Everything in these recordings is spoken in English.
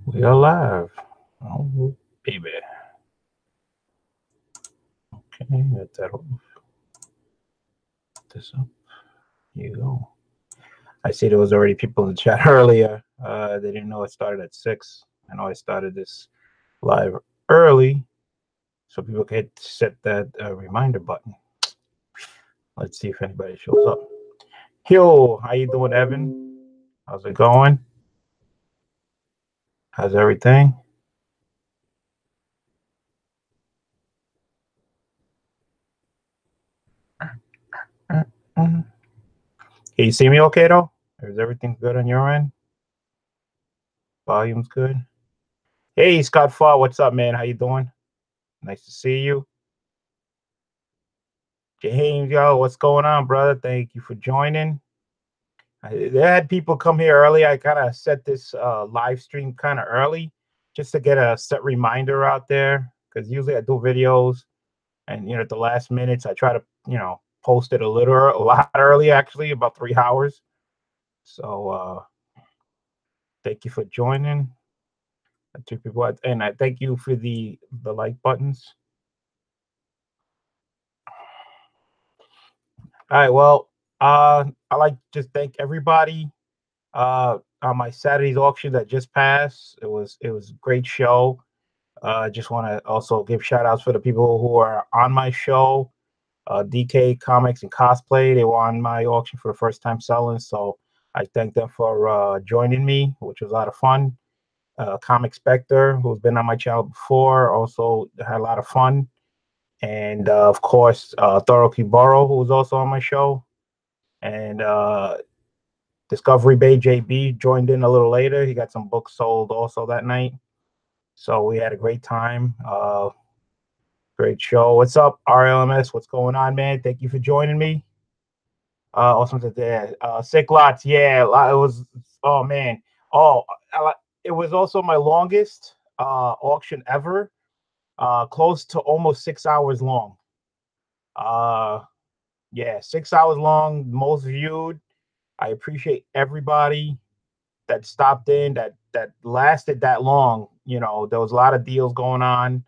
We are live. Oh, baby. Okay, get that off. This up. Here you go. I see there was already people in the chat earlier. They didn't know it started at 6. I know I started this live early, so people can set that reminder button. Let's see if anybody shows up. Yo, how you doing, Evan? How's it going? How's everything? Can you see me okay, though? Is everything good on your end? Volume's good? Hey, Scott Farr, what's up, man? How you doing? Nice to see you. James, yo, what's going on, brother? Thank you for joining. They had people come here early. I kind of set this live stream kind of early just to get a set reminder out there because usually I do videos and, at the last minutes, I try to, post it a lot early, actually, about 3 hours. So thank you for joining. I took people out, and I thank you for the like buttons. All right, well, I like to just thank everybody on my Saturday's auction that just passed. It was a great show. I just want to also give shout outs for the people who are on my show. DK Comics and Cosplay, they were on my auction for the first time selling, so I thank them for joining me, which was a lot of fun. Comic Spectre, who's been on my channel before, also had a lot of fun. And of course, Thoro Kibaro, who was also on my show. And Discovery Bay JB joined in a little later. He got some books sold also that night. So we had a great time. Great show. What's up, RLMS? What's going on, man? Thank you for joining me. Awesome to there. Sick lots. Yeah, it was. Oh man. Oh, it was also my longest auction ever. Close to almost 6 hours long. Yeah, 6 hours long, most viewed. I appreciate everybody that stopped in that lasted that long. There was a lot of deals going on,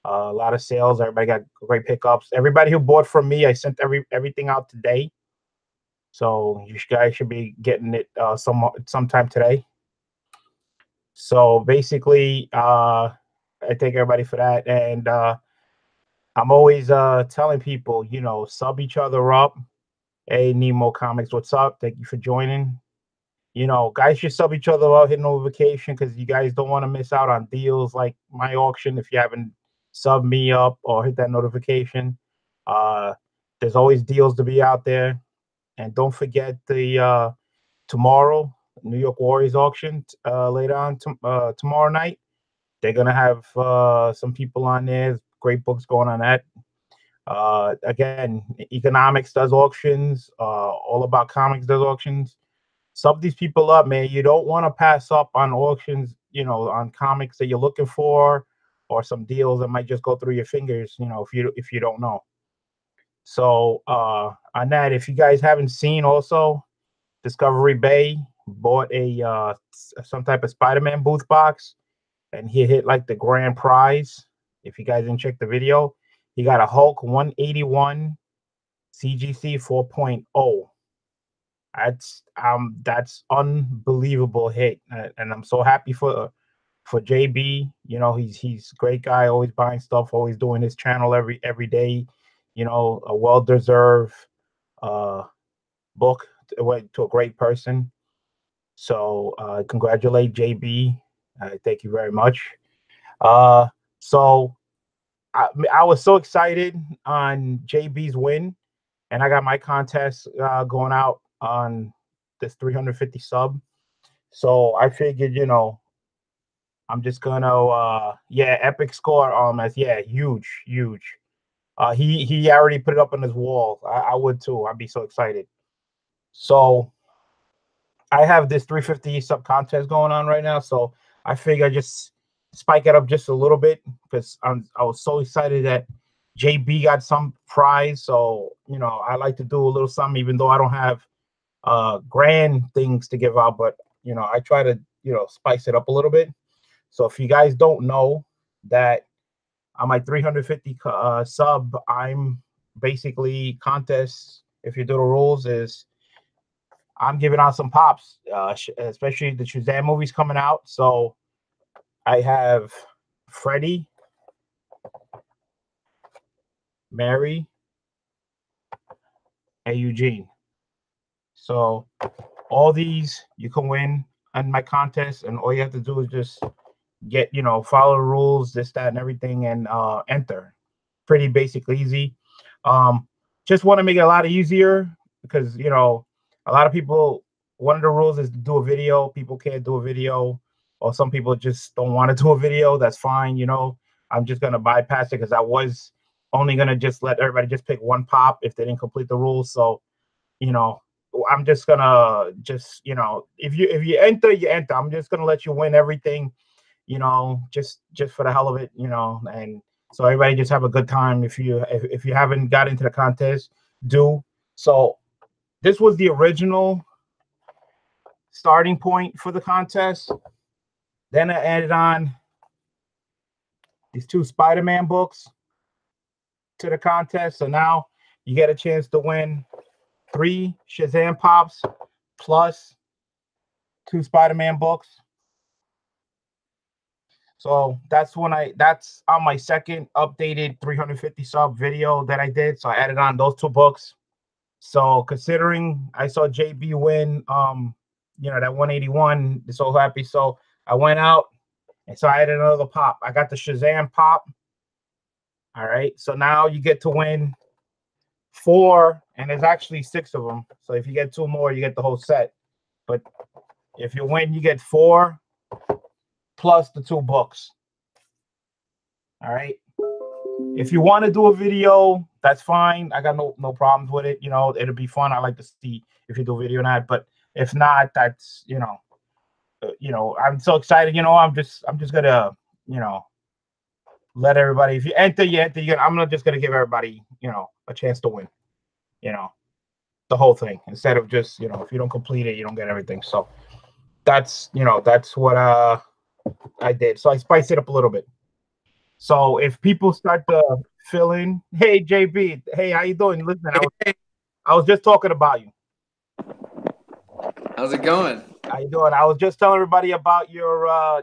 a lot of sales. Everybody got great pickups. Everybody who bought from me, I sent everything out today. So you guys should be getting it sometime today. So basically, I thank everybody for that, and I'm always telling people, sub each other up. Hey, Nemo Comics, what's up? Thank you for joining. Guys should sub each other up, hit notification because you guys don't want to miss out on deals like my auction if you haven't subbed me up or hit that notification. There's always deals to be out there. And don't forget the tomorrow New York Warriors auction later on tomorrow night. They're gonna have some people on there. Great books going on that. Again, economics does auctions. All About Comics does auctions. Sub these people up, man. You don't want to pass up on auctions, on comics that you're looking for, or some deals that might just go through your fingers, if you don't know. So on that, if you guys haven't seen, also Discovery Bay bought a some type of Spider-Man booth box, and he hit like the grand prize. If you guys didn't check the video, he got a Hulk 181 CGC 4.0. That's unbelievable hit, and I'm so happy for JB. He's a great guy, always buying stuff, always doing his channel every day. A well-deserved book to a great person. So congratulate JB. Thank you very much. So I was so excited on JB's win, and I got my contest going out on this 350 sub. So I figured, I'm just gonna epic score as huge. He already put it up on his wall. I would too. I'd be so excited. So I have this 350 sub contest going on right now. So I figure I just spike it up just a little bit because I was so excited that JB got some prize. So I like to do a little something, even though I don't have grand things to give out, but I try to spice it up a little bit. So if you guys don't know that on my 350 sub, I'm basically contests. If you do the rules, is I'm giving out some pops, especially the Shazam movies coming out. So I have Freddie, Mary, and Eugene. So all these you can win on my contest, and all you have to do is just get, follow the rules, this, that, and everything, and enter. Pretty basic, easy. Just want to make it a lot easier because a lot of people. One of the rules is to do a video. People can't do a video, or some people just don't want to do a video. That's fine. I'm just gonna bypass it because I was only gonna just let everybody just pick one pop if they didn't complete the rules. So you know, I'm just gonna if you enter, you enter. I'm just gonna let you win everything, just for the hell of it, and so everybody just have a good time. If you haven't got into the contest, do. So this was the original starting point for the contest. Then I added on these 2 Spider-Man books to the contest. So now you get a chance to win 3 Shazam pops plus 2 Spider-Man books. So that's on my second updated 350 sub video that I did. So I added on those 2 books. So considering I saw JB win, that 181, so happy. So I went out and so I added another pop. I got the Shazam pop. All right. So now you get to win 4, and there's actually 6 of them. So if you get 2 more, you get the whole set. But if you win, you get 4 plus the 2 books. All right. If you want to do a video, that's fine. I got no problems with it. It'll be fun. I like to see if you do a video or not. But if not, that's I'm so excited. I'm just gonna let everybody. If you enter, you enter. I'm just gonna give everybody a chance to win. The whole thing instead of just if you don't complete it, you don't get everything. So that's what I did. So I spiced it up a little bit. So if people start to fill in, hey JB, hey, how you doing? Listen, I was just talking about you. How's it going? How you doing? I was just telling everybody about your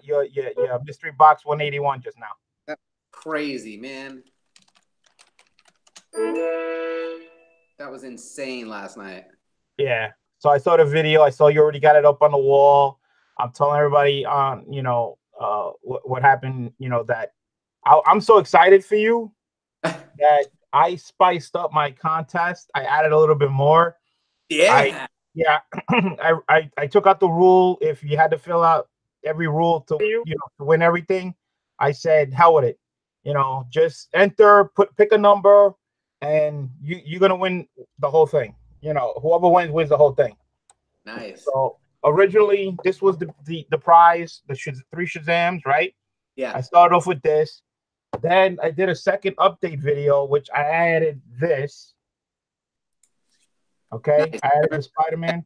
mystery box 181 just now. That's crazy, man. That was insane last night. Yeah. So I saw the video. I saw you already got it up on the wall. I'm telling everybody on what happened. That I'm so excited for you that I spiced up my contest. I added a little bit more. Yeah. I took out the rule if you had to fill out every rule to to win everything. I said hell with it. Just enter, pick a number, and you're gonna win the whole thing. Whoever wins the whole thing. Nice. So originally this was the prize, the 3 Shazams, right? Yeah. I started off with this. Then I did a second update video, which I added this. Okay, Nice. I added the Spider-Man.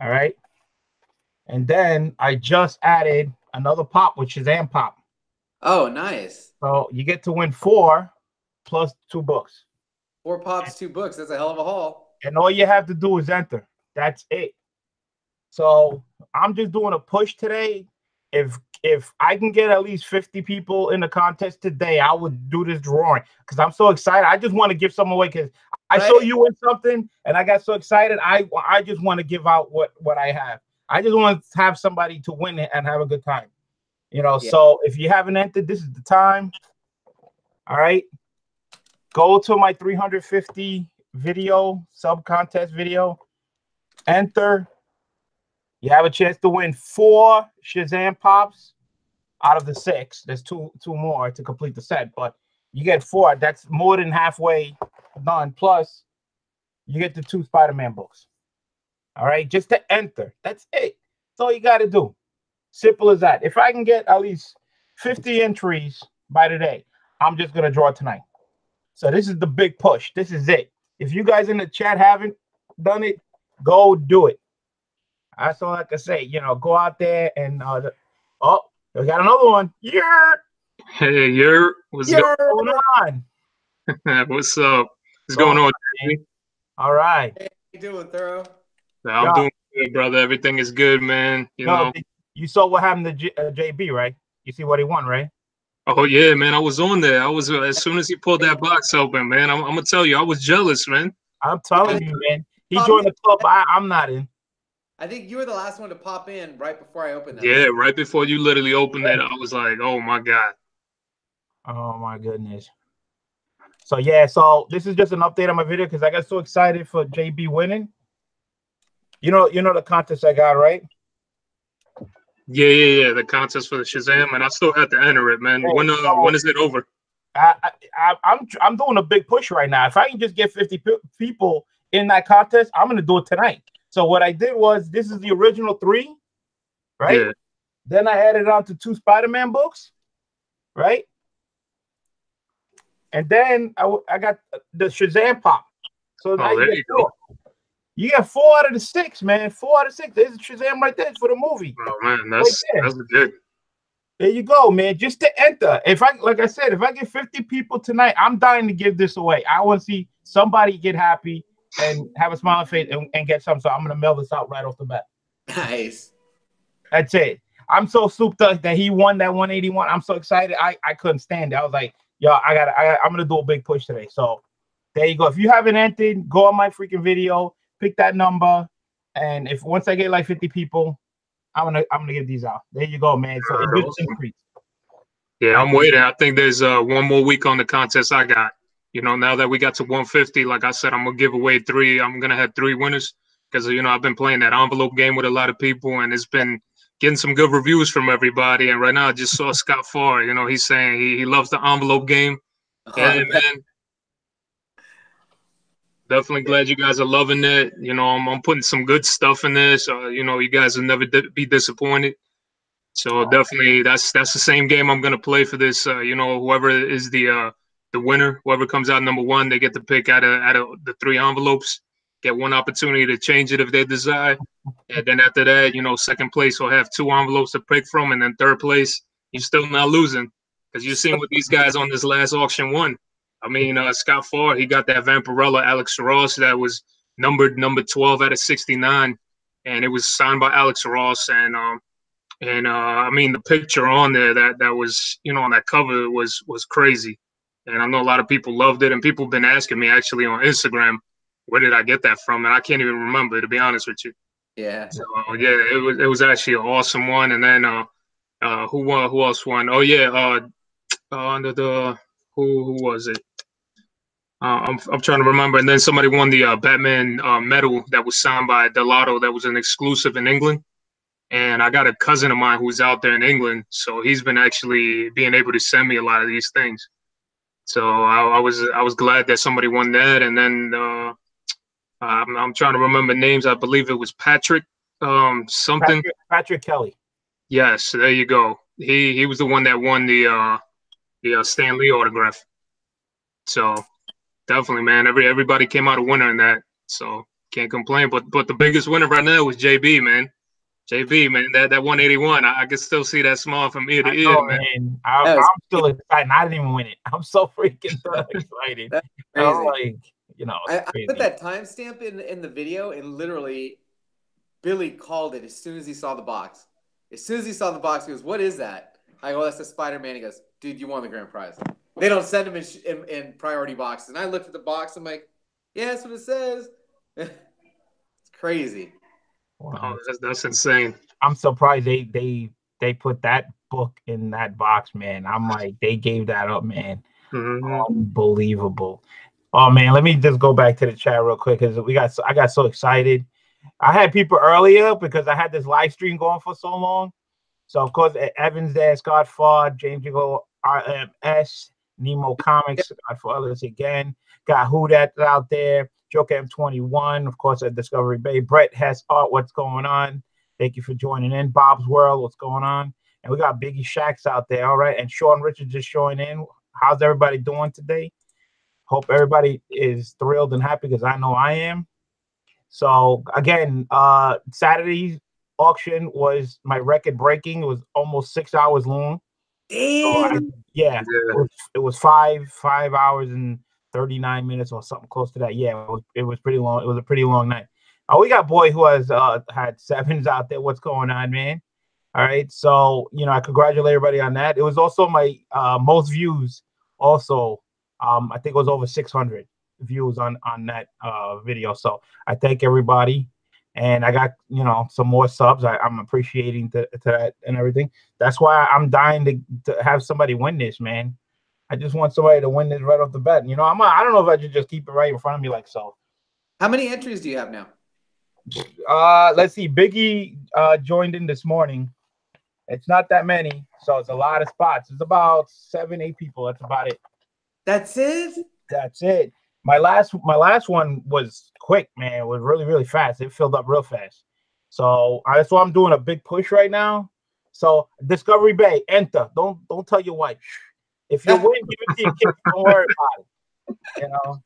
All right. And then I just added another pop, which is Shazam pop. Oh, nice. So you get to win 4 plus 2 books. 4 pops, 2 books. That's a hell of a haul. And all you have to do is enter. That's it. So I'm just doing a push today. If I can get at least 50 people in the contest today, I would do this drawing because I'm so excited. I just want to give some away because I saw you win something and I got so excited. I just want to give out what I have. I just want to have somebody to win it and have a good time. So if you haven't entered, this is the time. All right. Go to my 350 video, sub contest video, enter. You have a chance to win 4 Shazam pops out of the 6. There's two more to complete the set, but you get 4. That's more than halfway done. Plus, you get the 2 Spider-Man books. All right, just to enter. That's it. That's all you got to do. Simple as that. If I can get at least 50 entries by today, I'm just gonna draw tonight. So this is the big push. This is it. If you guys in the chat haven't done it, go do it. That's all I can say. Go out there and oh, we got another one. Yeah, Hey, what's Yeah. going on? what's up? What's Going going on, on, man? JB? All right. How you doing, Thorough? I'm Yo, doing good, brother. Everything is good, man. yo, you saw what happened to JB, right? You see what he won, right? Oh yeah, man. I was on there. I was as soon as he pulled that box open, man. I'm gonna tell you, I was jealous, man. I'm I telling think you, man. He popped joined in. the club. I'm not in. I think you were the last one to pop in right before I opened that Yeah, thing. right before you literally opened it, I was like, oh my god. Oh my goodness. So yeah, so this is just an update on my video because I got so excited for JB winning. You know the contest I got, right? Yeah. The contest for the Shazam, and I still have to enter it, man. Hey, When is it over? I'm doing a big push right now. If I can just get 50 people in that contest, I'm gonna do it tonight. So what I did was this is the original 3, right? Yeah. Then I added on to 2 Spider-Man books, right? And then I got the Shazam pop. So now Oh, you there get you go. 4. You get 4 out of the 6, man. 4 out of 6. There's Shazam right there for the movie. Oh man, Right that's there. good. There you go, man. Just to enter. Like I said, if I get 50 people tonight, I'm dying to give this away. I want to see somebody get happy and have a smiling face and get something. So I'm gonna mail this out right off the bat. Nice. That's it. I'm so souped up that he won that 181. I'm so excited. I couldn't stand it. I was like, yo, I'm gonna do a big push today. So there you go. If you haven't entered, go on my freaking video, pick that number, and if once I get like 50 people, I'm gonna give these out. There you go, man. So it just Awesome. increased. Yeah, I'm waiting. I think there's one more week on the contest I got. Now that we got to 150, like I said, I'm gonna give away 3. I'm gonna have 3 winners because I've been playing that envelope game with a lot of people, and it's been getting some good reviews from everybody. And right now, I just saw Scott Farr. He's saying he loves the envelope game. Yeah, man. Definitely glad you guys are loving it. I'm putting some good stuff in this. You guys will never be disappointed. So definitely, that's the same game I'm gonna play for this. Whoever is the winner, whoever comes out number 1, they get to pick out of the 3 envelopes, get one opportunity to change it if they desire, and then after that, second place will have 2 envelopes to pick from, and then third place, you're still not losing because you've seen what these guys on this last auction won. I mean, Scott Farr, he got that Vampirella Alex Ross that was numbered number 12 out of 69, and it was signed by Alex Ross, and I mean the picture on there that was on that cover was crazy, and I know a lot of people loved it, and people have been asking me actually on Instagram, where did I get that from, and I can't even remember, to be honest with you. Yeah. So yeah, it was actually an awesome one, and then who won? Who else won? Oh yeah, under the who was it? I'm trying to remember, and then somebody won the Batman medal that was signed by Delato, that was an exclusive in England. And I got a cousin of mine who's out there in England, so he's been actually being able to send me a lot of these things. So I was glad that somebody won that. And then I'm trying to remember names. I believe it was Patrick something. Patrick Kelly. Yes, there you go. He was the one that won the Stan Lee autograph. So definitely, man. Everybody came out a winner in that. So can't complain. But the biggest winner right now was JB, man. JB, man, that 181, I can still see that smile from ear to ear, man. I'm still excited. I didn't even win it. I'm so freaking excited. That's crazy. I'm like, I crazy. put that timestamp in the video, and literally, Billy called it as soon as he saw the box. As soon as he saw the box, he goes, "What is that?" I go, "That's the Spider-Man." He goes, "Dude, you won the grand prize." They don't send them in priority boxes. And I looked at the box. I'm like, "Yeah, that's what it says." It's crazy. Wow. Oh, that's insane. I'm surprised they put that book in that box, man. I'm like, they gave that up, man. Mm-hmm. Unbelievable. Oh man, let me just go back to the chat real quick because I got so excited. I had people earlier because I had this live stream going for so long. So of course, Evans there, Scott Ford, James Jigo, RMS, Nemo Comics, Scott for others again. Got Who That's out there, Joker M21, of course, at Discovery Bay. Brett has art. What's going on? Thank you for joining in. Bob's World, what's going on? And we got Biggie Shacks out there. All right, and Sean Richards just showing in. How's everybody doing today? Hope everybody is thrilled and happy because I know I am. So again, Saturday auction was my record breaking. It was almost 6 hours long. So Damn. yeah, Yeah. it was 5 hours and 39 minutes or something close to that. Yeah, it was pretty long. It was a pretty long night. We got boy who has had sevens out there. What's going on, man? All right. So, I congratulate everybody on that. It was also my most views. Also, I think it was over 600 views on that video. So I thank everybody. And I got, some more subs. I'm appreciating to that and everything. That's why I'm dying to have somebody win this, man. I just want somebody to win this right off the bat. I don't know if I should just keep it right in front of me like so. How many entries do you have now? Let's see. Biggie joined in this morning. It's not that many, so it's a lot of spots. It's about 7, 8 people. That's about it. That's it? That's it. My last one was quick, man. It was really, really fast. It filled up real fast. So that's why I'm doing a big push right now. So Discovery Bay, enter. Don't tell your wife. If you win, give it to your kids. Don't worry about it.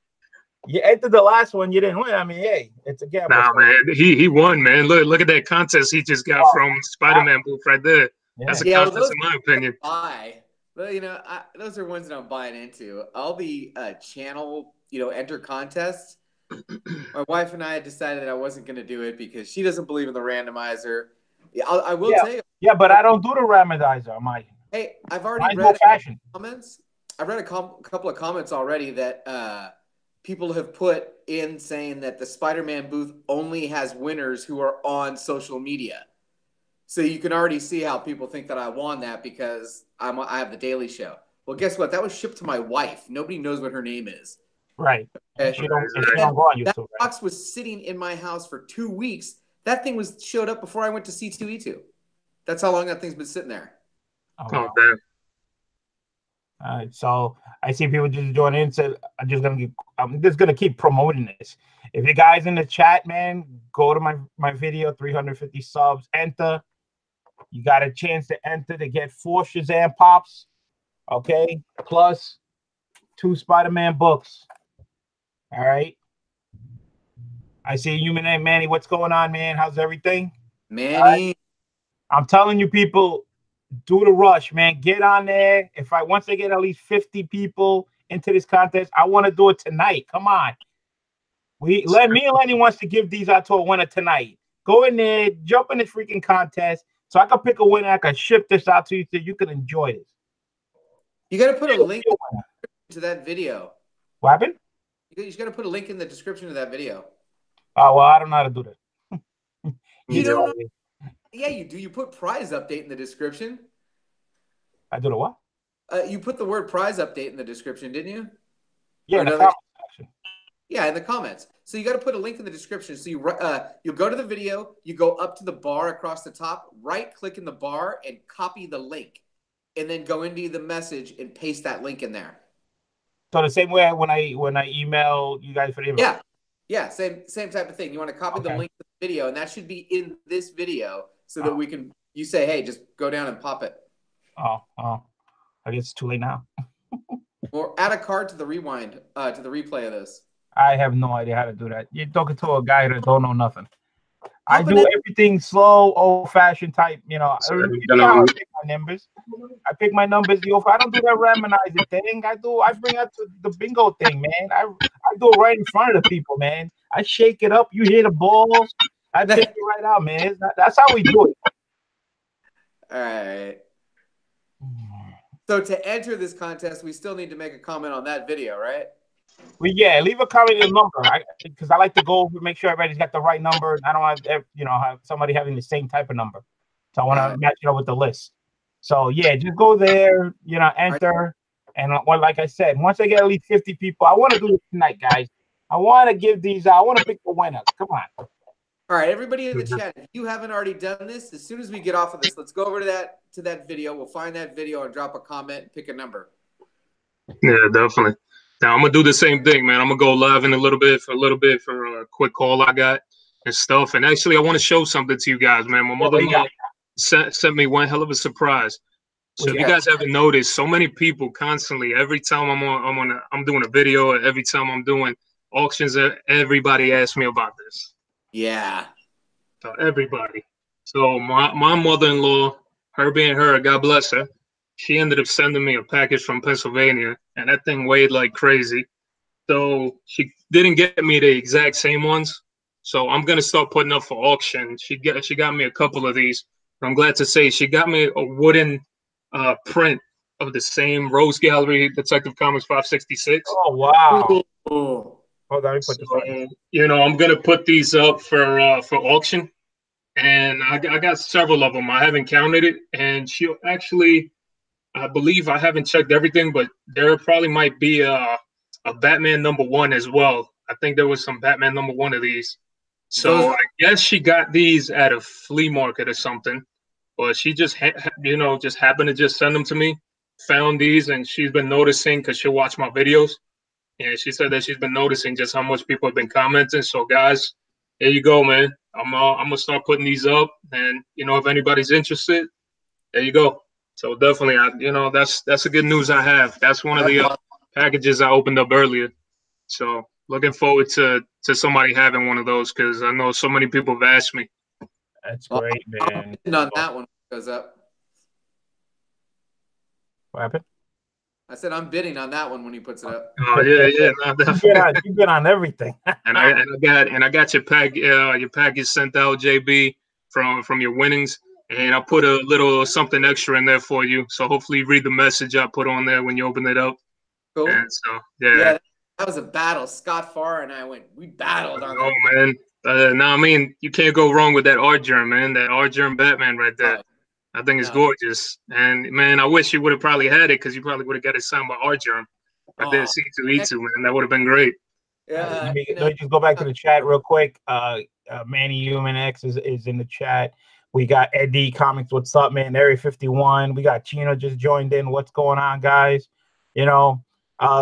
You entered the last one, you didn't win. I mean, hey, it's a gamble. Nah, man, he won, man. Look at that contest he just got from Spider-Man booth right there. Yeah. That's a contest, in my opinion. Well, those are ones that I'm buying into. All the channel, enter contests. My wife and I had decided that I wasn't going to do it because she doesn't believe in the randomizer. I will tell you. Yeah, but I don't do the randomizer. Hey, I've already read comments. I've read a couple of comments already that people have put in saying that the Spider-Man booth only has winners who are on social media. So you can already see how people think that I won that because I have the Daily Show. Well, guess what? That was shipped to my wife. Nobody knows what her name is. Right. Okay. She don't go on YouTube. That box was sitting in my house for 2 weeks. That thing showed up before I went to C2E2. That's how long that thing's been sitting there. Oh, damn. All right, so I see people just joining in. So I'm just gonna keep promoting this. If you guys in the chat, man, go to my video, 350 subs, enter. You got a chance to enter to get 4 Shazam pops, okay, plus 2 Spider-Man books. All right. I see you, Manny. What's going on, man? How's everything? Manny. Right. I'm telling you, people, do the rush, man. Get on there. Once I get at least 50 people into this contest, I want to do it tonight. Come on. Me and Lenny wants to give these out to a winner tonight. Go in there, jump in this freaking contest, so I can pick a winner. I can ship this out to you so you can enjoy this. You got to put a link to that video. What happened? You got to put a link in the description of that video. Oh, well, I don't know how to do that. You don't know? Yeah, you do. You put prize update in the description. I do the what? You put the word prize update in the description, didn't you? Yeah, in the comments section. Yeah, in the comments. So you got to put a link in the description. So you go to the video, you go up to the bar across the top, right-click in the bar, and copy the link, and then go into the message and paste that link in there. So the same way when I email you guys for the email. Yeah, same type of thing. You want to copy the link to the video, and that should be in this video so that we can. You say, hey, just go down and pop it. Oh, I guess it's too late now. Or add a card to the rewind, to the replay of this. I have no idea how to do that. You're talking to a guy that don't know nothing. I do everything slow, old-fashioned type. I pick my numbers. I pick my numbers. I don't do that randomizer thing. I bring out the bingo thing, man. I do it right in front of the people, man. I shake it up. You hear the balls. I pick it right out, man. That's how we do it. All right. So to enter this contest, we still need to make a comment on that video, right? Well, yeah, leave a comment in the number, because I like to go make sure everybody's got the right number. I don't have, have somebody having the same type of number, so I want to match it up with the list. So yeah, just go there, enter, and like I said, once I get at least 50 people, I want to do this tonight, guys. I want to give these out. I want to pick the winner. Come on. All right, everybody in the chat, if you haven't already done this, as soon as we get off of this, let's go over to that video. We'll find that video and drop a comment and pick a number. Yeah, definitely. Now I'm gonna do the same thing, man. I'm gonna go live in a little bit for a quick call I got and stuff. And actually, I want to show something to you guys, man. My mother-in-law sent me one hell of a surprise. So if you guys haven't noticed, so many people constantly, every time I'm doing a video, every time I'm doing auctions, everybody asks me about this. Yeah. So everybody. So my mother-in-law, her being her, God bless her, she ended up sending me a package from Pennsylvania, and that thing weighed like crazy. So she didn't get me the exact same ones. So I'm gonna start putting up for auction. She got me a couple of these. I'm glad to say she got me a wooden print of the same Rose Gallery Detective Comics 566. Oh wow! Ooh. Hold on, let me put So this on. I'm gonna put these up for auction, and I got several of them. I haven't counted it, and she'll actually, I believe I haven't checked everything, but there probably might be a Batman #1 as well. I think there was some Batman #1 of these. Those So I guess she got these at a flea market or something, but she just just happened to just send them to me. Found these, and she's been noticing because she'll watch my videos. And she said that she's been noticing just how much people have been commenting. So guys, there you go, man. I'm gonna start putting these up, and if anybody's interested, there you go. So definitely, that's the good news I have. That's one of that's the awesome. packages I opened up earlier. So looking forward to somebody having one of those because I know so many people have asked me. That's Well, great, I'm man. bidding on that one when it goes up. What happened? I said I'm bidding on that one when he puts it up. Oh yeah, no, definitely. You've been on everything. And I got your package sent out, JB, from your winnings, and I put a little something extra in there for you. So hopefully you read the message I put on there when you open it up. Cool. And so yeah, Yeah, that was a battle. Scott Farr and I we battled on oh that. man, no, I mean you can't go wrong with that art germ, man. That art germ Batman right there. Oh, I think it's no. gorgeous. And man, I wish you would have probably had it because you probably would have got it signed by art germ. I did Oh, C2E2, man. That would have been great. yeah. Let me just go back to the chat real quick. Manny Human X is in the chat. We got Eddie Comics. What's up, man? Area 51. We got Chino just joined in. What's going on, guys?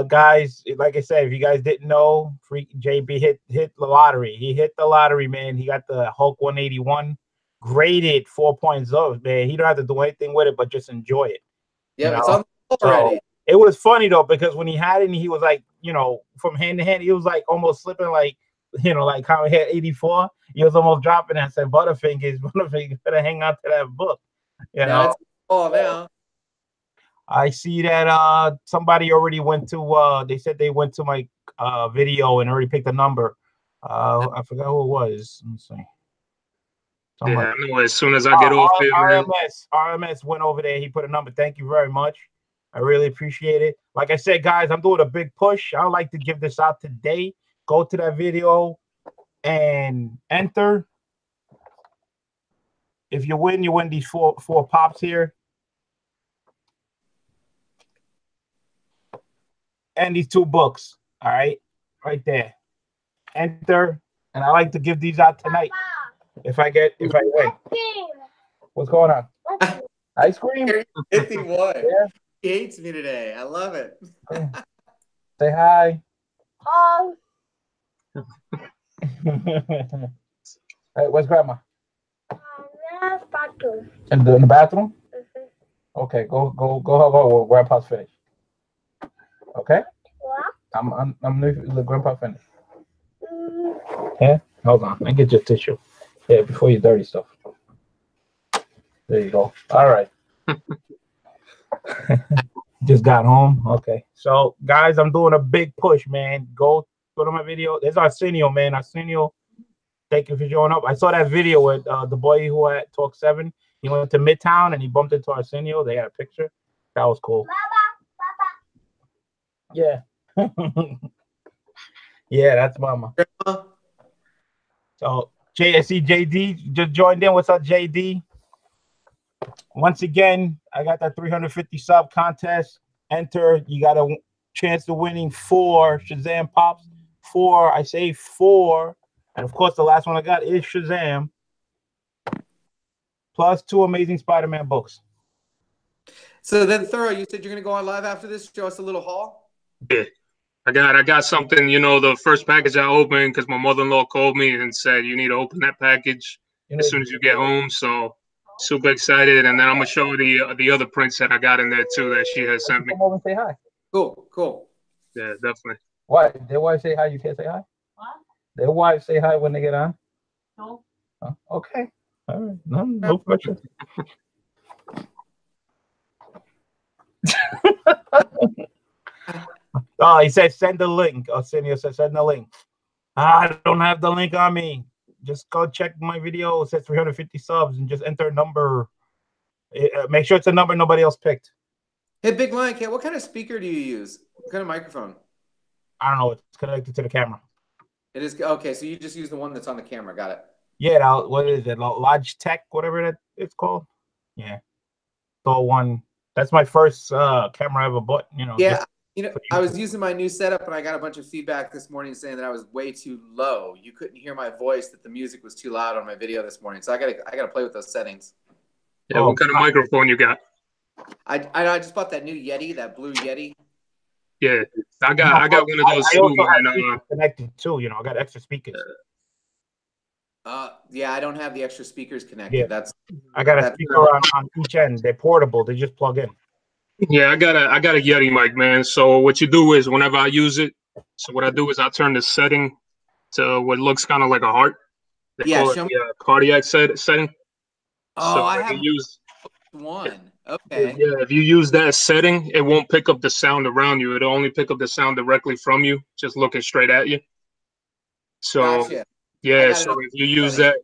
Guys, like I said, if you guys didn't know, Freak JB hit the lottery. He hit the lottery, man. He got the Hulk 181 graded 4.0, man. He don't have to do anything with it, but just enjoy it. Yeah, it's on the floor So already. it was funny though, because when he had it, he was like, from hand to hand, he was like almost slipping, like, like how he had 84. He was almost dropping. I said, Butterfingers, better hang on to that book. Yeah, it's all now. I see that somebody already went to they said they went to my video and already picked a number. I forgot who it was. Let me see. Somebody. Yeah, I know. As soon as I get off here, man. RMS went over there. He put a number. Thank you very much. I really appreciate it. Like I said, guys, I'm doing a big push. I would like to give this out today. Go to that video and enter. If you win these four pops here. And these 2 books. All right. Right there. Enter. And I like to give these out tonight. If I win. What's going on? Ice cream? 51. Yeah. He hates me today. I love it. Say hi. Hi. Hey, where's grandma? Bathroom. In the bathroom? Mm-hmm. Okay, go help grandpa's finished. Okay? What? I'm leaving the grandpa finished. Yeah? Hold on. I get your tissue. Yeah, before you dirty stuff. There you go. All right. Just got home. Okay. So guys, I'm doing a big push, man. Go to my video. There's Arsenio, man. Arsenio, thank you for showing up. I saw that video with the boy who had Talk 7. He went to Midtown and he bumped into Arsenio. They had a picture. That was cool. Yeah. Yeah, that's mama. Grandma? So I see JD just joined in. What's up, JD? Once again, I got that 350 sub contest. Enter. You got a chance of winning 4 Shazam pops. 4. I say 4. And of course, the last one I got is Shazam. Plus 2 Amazing Spider-Man books. So then, Thorough, you said you're going to go on live after this, show us a little haul? Yeah. I got something, the first package I opened because my mother-in-law called me and said you need to open that package as soon as you get home. So super excited, and then I'm gonna show the other prints that I got in there too that she has sent me. Come over and say hi. Cool. Yeah, definitely. Why? Their wife say hi, you can't say hi? What? Their wives say hi when they get on? No. Oh, okay. All right. No pressure. Oh, he said send the link. Arsenio said send the link. I don't have the link on me. Just go check my video. It says 350 subs and just enter a number. Make sure it's a number nobody else picked. Hey, Big Lion Cat, what kind of speaker do you use? What kind of microphone? I don't know. It's connected to the camera. It is okay. So you just use the one that's on the camera. Got it. Yeah. What is it? Logitech, whatever that it's called. Yeah. So one. That's my first camera I ever bought. Yeah. I was using my new setup and I got a bunch of feedback this morning saying that I was way too low. You couldn't hear my voice, that the music was too loud on my video this morning. So I gotta play with those settings. Yeah, what kind of microphone you got? I just bought that new Yeti, that blue Yeti. Yeah, I got one of those too, man. Connected too, I got extra speakers. Yeah, I don't have the extra speakers connected. Yeah. I got a speaker on each end. They're portable. They just plug in. Yeah, I got a Yeti mic, man. So what you do is whenever I use it, what I do is I turn the setting to what looks kind of like a heart. They call it the cardiac setting. Oh, so I have one. Okay. Yeah, if you use that setting, it won't pick up the sound around you. It'll only pick up the sound directly from you, just looking straight at you. So gotcha. Yeah, so if you use that,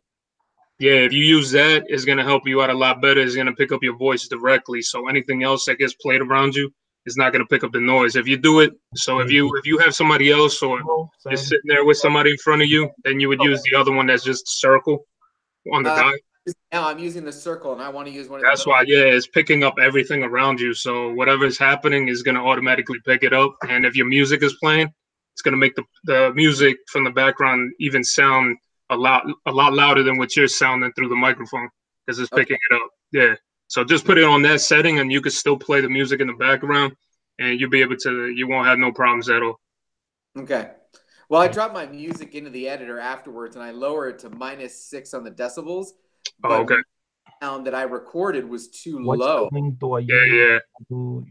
it's gonna help you out a lot better. It's gonna pick up your voice directly. So anything else that gets played around you is not gonna pick up the noise. If you do it, so if you have somebody else or you're sitting there with somebody in front of you, then you would use the other one that's just circle on the dial. Now I'm using the circle, and I want to use one of That's why, it's picking up everything around you. So whatever's happening is gonna automatically pick it up. And if your music is playing, it's gonna make the music from the background even sound a lot louder than what you're sounding through the microphone because it's picking it up. Yeah. So just put it on that setting, and you can still play the music in the background, and you'll be able to. You won't have no problems at all. Okay. Well, I dropped my music into the editor afterwards, and I lower it to -6 on the decibels. But the sound that I recorded was too low. Yeah. So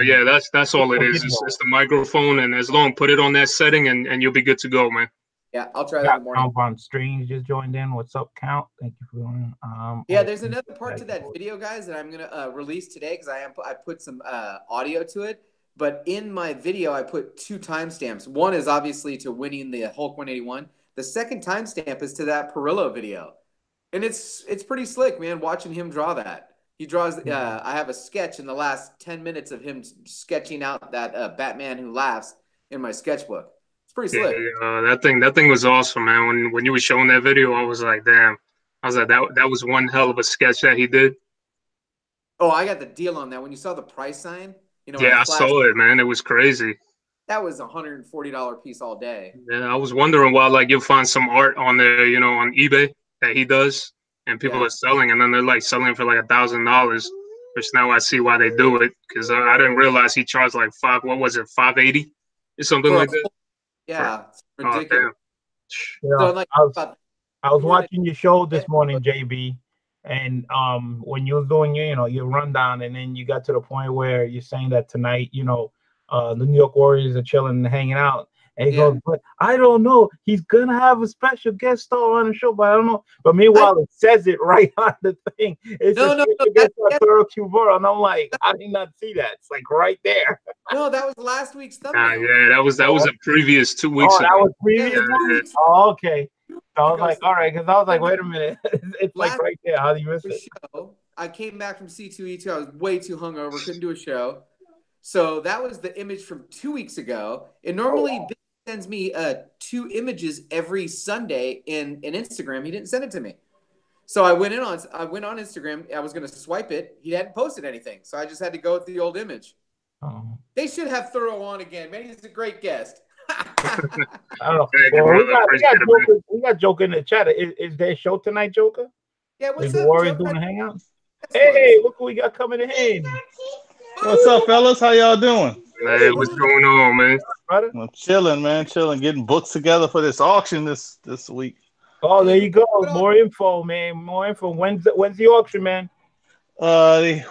yeah, that's all it is. It's the microphone, and put it on that setting, and you'll be good to go, man. Yeah, I'll try that in the morning. Compound Strange just joined in. What's up, Count? Thank you for joining. Yeah, there's another part to that video, guys, that I'm gonna release today because I put some audio to it. But in my video, I put 2 timestamps. One is obviously to winning the Hulk 181. The second timestamp is to that Perillo video, and it's pretty slick, man. Watching him draw that, he draws. I have a sketch in the last 10 minutes of him sketching out that Batman who laughs in my sketchbook. Pretty slick. Yeah, that thing was awesome, man. When you were showing that video, I was like, damn. I was like, that was one hell of a sketch that he did. Oh, I got the deal on that. When you saw the price sign, I saw it, man. It was crazy. That was $140 piece all day. Yeah, I was wondering why, you'll find some art on there, on eBay that he does, and people are selling, and then they're selling for $1,000. Which now I see why they do it, because I didn't realize he charged $580 or something like that. Yeah, it's ridiculous. I was watching your show this morning, JB, and when you was doing your rundown, and then you got to the point where you're saying that tonight, the New York Warriors are chilling and hanging out, and he goes, "But I don't know. He's gonna have a special guest star on the show, but I don't know." But meanwhile, it says it right on the thing. It's guest star, and I'm like, I did not see that. It's right there. No, that was last week's thumbnail. Yeah, that was a previous 2 weeks ago. That was previous 2 weeks? Oh, okay. So I was like, all right, because I was like, wait a minute. It's right there. How do you miss it? I came back from C2E2. I was way too hungover. Couldn't do a show. So that was the image from 2 weeks ago. And normally Big sends me 2 images every Sunday in Instagram. He didn't send it to me. So I went on Instagram. I was going to swipe it. He hadn't posted anything. So I just had to go with the old image. Oh. They should have Thorough on again. Man, he's a great guest. I don't know. Well, we got Joker in the chat. Is there a show tonight, Joker? Yeah, what's up, Warriors doing a hangout? Hey, look who we got coming in. What's up, fellas? How y'all doing? Hey, what's going on, man? I'm chilling, man. Chilling, getting books together for this auction this week. Oh, there you go. More info, man. More info. When's the auction, man?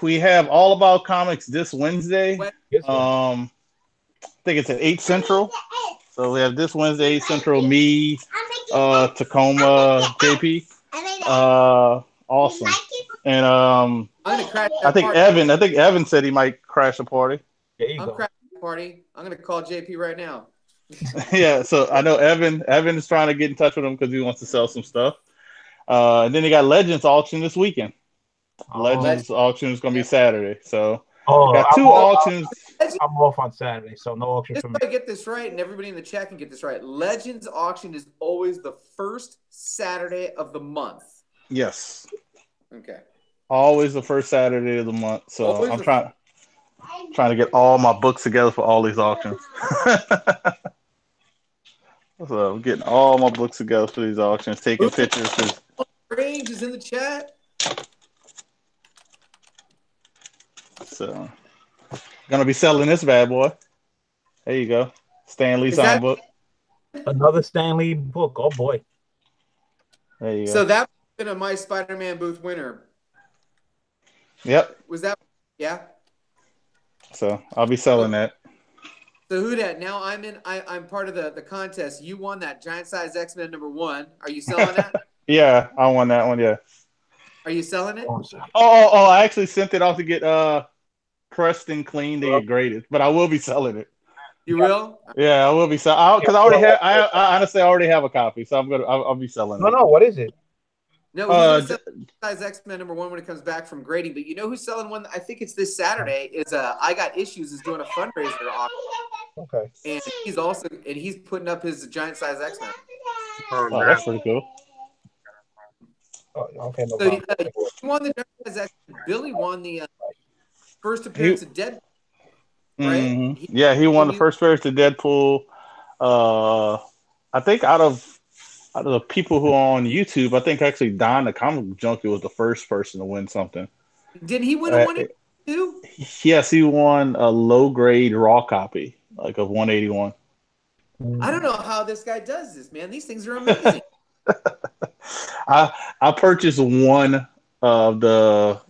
We have All About Comics this Wednesday. I think it's at 8 Central. So we have this Wednesday, 8 Central, me, Tacoma, JP. Awesome. And I'm gonna crash I that think party. Evan said he might crash the party. There you I'm go. crashing the party. I'm gonna call JP right now. Yeah, so I know Evan is trying to get in touch with him because he wants to sell some stuff. And then they got Legends auction this weekend. Legends auction is going to be Saturday. So got two auctions. I'm off on Saturday, so no auction Just for me. so I get this right, and everybody in the chat can get this right. Legends auction is always the first Saturday of the month. Yes. Okay. Always the first Saturday of the month. So Always I'm trying to get all my books together for all these auctions. So I'm getting all my books together for these auctions, taking pictures. Range is in the chat. So gonna be selling this bad boy. There you go. Stan Lee signed book. Another Stan Lee book. Oh boy. There you go. So that's been a My Spider-Man booth winner. Yep. Was that? Yeah. So I'll be selling that. So who dat? Now I'm part of the contest. You won that giant size X-Men #1. Are you selling that? Yeah, I won that one. Yeah. Are you selling it? Oh! I actually sent it off to get pressed and cleaned to get graded, but I will be selling it. You will? Yeah, I will be selling because I already have. I honestly already have a copy, so I'll be selling it. No. What is it? No, he's gonna sell size X-Men #1 when it comes back from grading. But you know who's selling one? I think it's this Saturday. Is I Got Issues is doing a fundraiser auction. Okay. And he's putting up his giant size X-Men. Oh, that's pretty cool. Oh, okay, no So problem. he won the giant size X-Men. Billy won the first appearance of Deadpool. Right? Mm-hmm. Yeah, he won the first appearance of Deadpool. I think out of the people who are on YouTube, I think actually Don the Comic Junkie was the first person to win something. Did he win a 182? Yes, he won a low grade raw copy, like of 181. I don't know how this guy does this, man. These things are amazing. I purchased one of the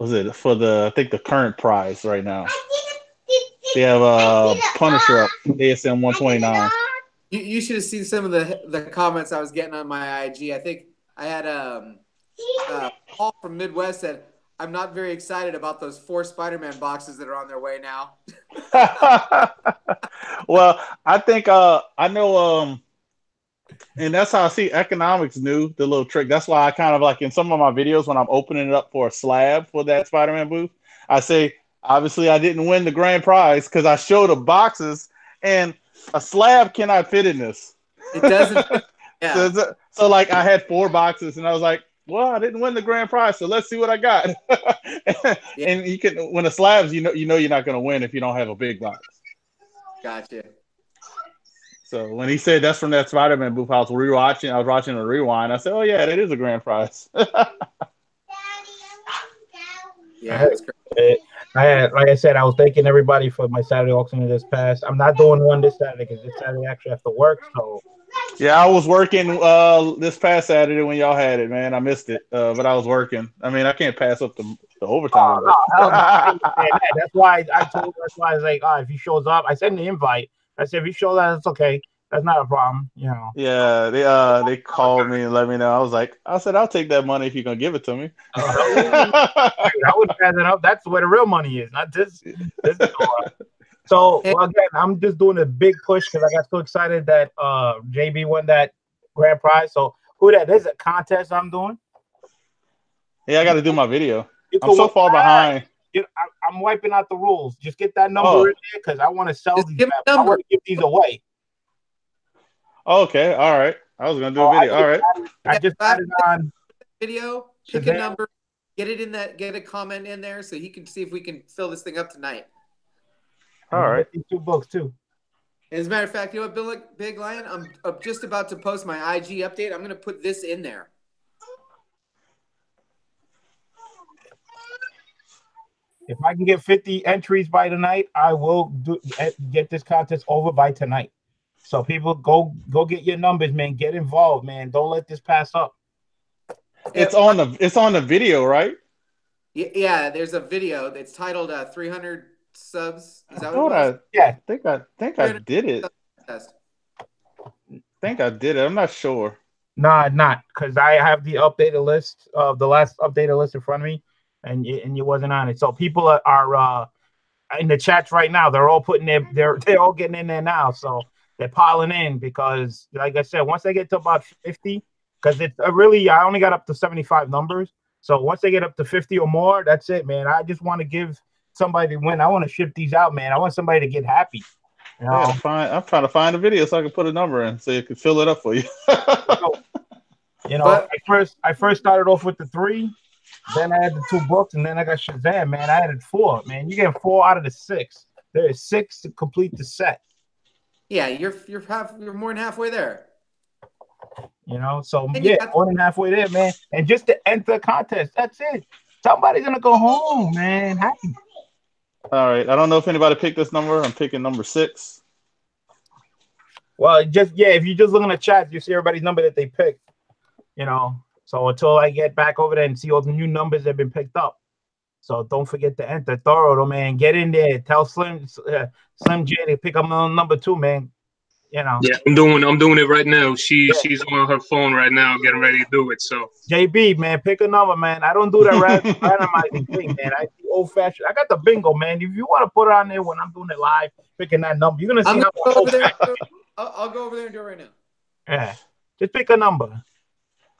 I think the current price right now. They have Punisher up, ASM 129. You should have seen some of the comments I was getting on my IG. I think I had Paul from Midwest said, "I'm not very excited about those 4 Spider-Man boxes that are on their way now." Well, I think I know and that's how I see economics knew the little trick. That's why I kind of like in some of my videos when I'm opening it up for a slab for that Spider-Man booth, I say obviously I didn't win the grand prize because I showed the boxes and a slab cannot fit in this. It doesn't fit. Yeah. So like I had 4 boxes and I was like, well, I didn't win the grand prize, so let's see what I got. Yeah. And you can when the slabs, you know you're not going to win if you don't have a big box. Gotcha. So when he said that's from that Spider-Man booth, I was watching a rewind. I said, oh yeah, that is a grand prize. Yeah, that's great. Like I said, I was thanking everybody for my Saturday auction this past. I'm not doing one this Saturday because this Saturday I actually have to work. So yeah, I was working this past Saturday when y'all had it, man. I missed it, but I was working. I mean, I can't pass up the overtime. No, I understand that. That's why I told. That's why I was like, if he shows up, I sent the invite. I said, if he shows up, it's okay. That's not a problem, you know. Yeah, they called me and let me know. I said, I'll take that money if you're gonna give it to me. I wouldn't pass it up. That's where the real money is, not this. So again, I'm just doing a big push because I got so excited that JB won that grand prize. So there's a contest I'm doing. Yeah, I got to do my video. I'm so far behind. I'm wiping out the rules. Just get that number in there because I want to sell these. I want to give these away. Okay, all right. I was gonna do a video. All right. I just got it on video. Pick a number. Get it in that. Get a comment in there so he can see if we can fill this thing up tonight. All right. These 2 books too. As a matter of fact, you know what, Big Lion? I'm just about to post my IG update. I'm going to put this in there. If I can get 50 entries by tonight, I will get this contest over by tonight. So people go get your numbers, man. Get involved, man. Don't let this pass up. It's on the video, right? Yeah, there's a video that's titled 300 subs. Is that what it was? I think I did it. I think I did it. I'm not sure. Nah, not because I have the updated list of the last updated list in front of me, and you wasn't on it. So people are in the chats right now. They're all putting they're all getting in there now. So they're piling in because, like I said, once they get to about 50, because it's really I only got up to 75 numbers. So once they get up to 50 or more, that's it, man. I just want to give somebody to win. I want to ship these out, man. I want somebody to get happy. You I gotta know, find. I'm trying to find a video so I can put a number in so you can fill it up for you. so, But I first started off with the 3. Then I had the 2 books, and then I got Shazam, man. I added 4, man. You get 4 out of the 6. There is 6 to complete the set. yeah, you're more than halfway there. So And you yeah, got more than halfway there, man. And just to enter the contest, that's it. Somebody's gonna go home, man. Happy. All right. I don't know if anybody picked this number. I'm picking number 6. Well, if you just look in the chat, you see everybody's number that they picked. So until I get back over there and see all the new numbers that have been picked up. So don't forget to enter Thorough, man. Get in there. Tell Slim J to pick up number 2, man. Yeah, I'm doing it right now. Yeah. She's on her phone right now, getting ready to do it. So JB, man, pick a number, man. I don't do that randomizing thing, man. I do old fashioned. I got the bingo, man. If you want to put it on there when I'm doing it live, picking that number, you're gonna see I'm how gonna go over there. I'll go over there and do it right now. Yeah, just pick a number.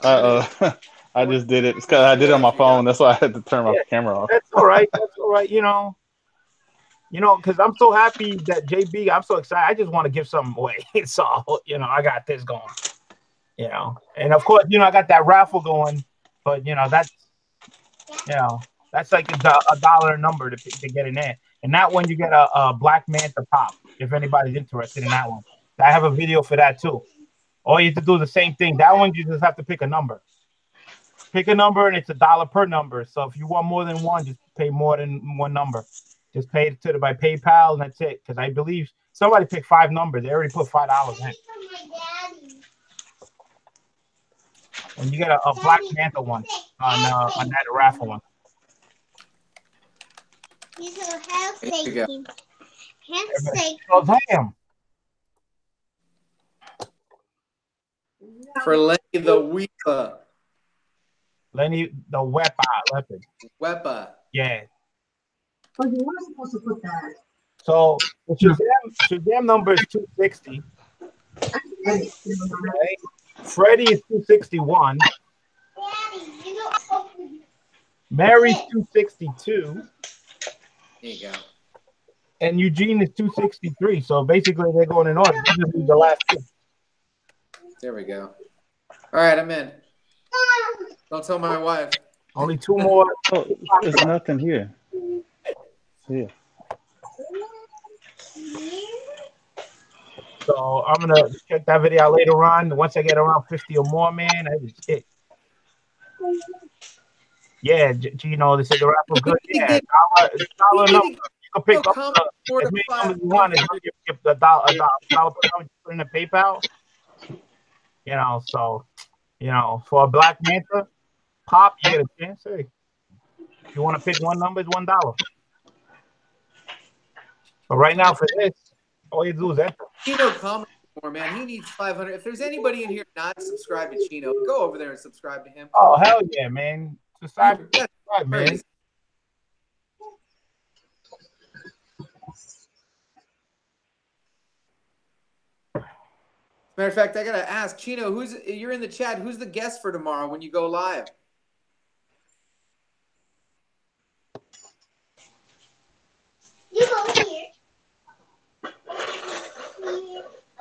I just did it. It's because I did it on my phone. That's why I had to turn my camera off. That's all right. That's all right. Because I'm so happy that JB. I'm so excited. I just want to give something away. So I got this going. And of course, I got that raffle going. But that's like a dollar number to get in there. And that one you get a Black Manta pop if anybody's interested in that one. I have a video for that too. All you have to do is the same thing. That one you just have to pick a number. Pick a number and it's $1 per number. So if you want more than one, just pay more than one number. Just pay it by PayPal and that's it. Because I believe somebody picked 5 numbers. They already put $5 in. And you get a Black Manta one on that raffle one. Damn. For Lenny the Weepa. Lenny the leopard. Wepa. Yeah. Oh, you weren't supposed to put that. So Shazam number is 260. Okay. Freddie is 261. Mary's 262. There you go. And Eugene is 263. So basically they're going in order. This is the last 2. There we go. All right, I'm in. Don't tell my wife. Only 2 more. Oh, there's nothing here. Yeah. So I'm gonna check that video out later on. Once I get around 50 or more, man, that is it. Yeah, Gino, they said the raffle good. Yeah, dollar number. You can pick up as many numbers you want. You get a dollar per number. You put in a PayPal. So for a Black Manta pop, you get a chance. Hey, if you want to pick one number, it's $1. But right now for this, all you do is enter. Chino comment more, man. He needs 500. If there's anybody in here not subscribed to Chino, go over there and subscribe to him. Oh hell yeah, man! Subscribe, man. Matter of fact, I gotta ask Chino, you're in the chat. Who's the guest for tomorrow when you go live? You go here.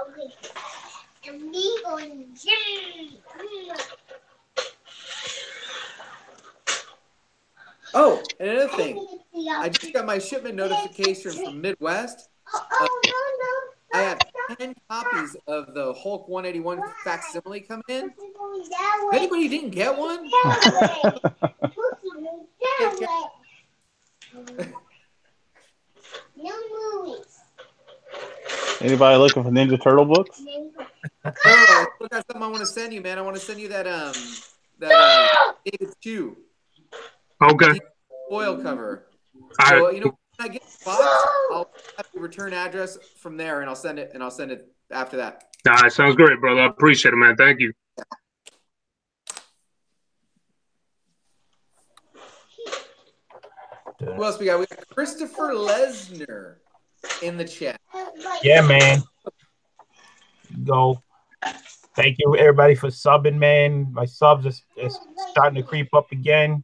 Okay. And me going Oh, and another thing, I just got my shipment notification from Midwest. I have 10 copies of the Hulk 181 facsimile coming in. If anybody didn't get one, no movies. Anybody looking for Ninja Turtle books? I still got something I want to send you, man. I want to send you that David Chew. Okay. Foil cover. All So right. when I get the box, I'll have the return address from there, and I'll send it after that. All right, sounds great, brother. I appreciate it, man. Thank you. Who else we got? We got Christopher Lesnar in the chat. Yeah, man. Go. Thank you, everybody, for subbing, man. My subs is starting to creep up again.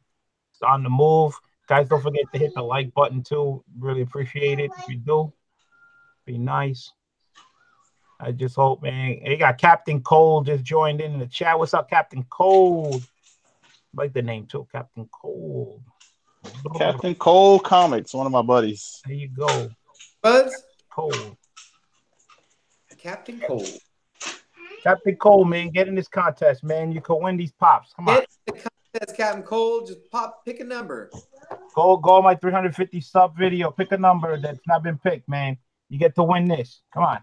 It's on the move. Guys, don't forget to hit the like button, too. Really appreciate it. If you do, be nice. I just hope, man. Hey, got Captain Cold just joined in the chat. What's up, Captain Cold? I like the name, too. Captain Cold. Captain Cole Comics, one of my buddies. There you go. Buzz? Cold. Captain Cole. Captain Cole, man, get in this contest, man. You can win these pops. Come on. Get the contest, Captain Cole. Just pick a number. Go on my 350 sub video. Pick a number that's not been picked, man. You get to win this. Come on.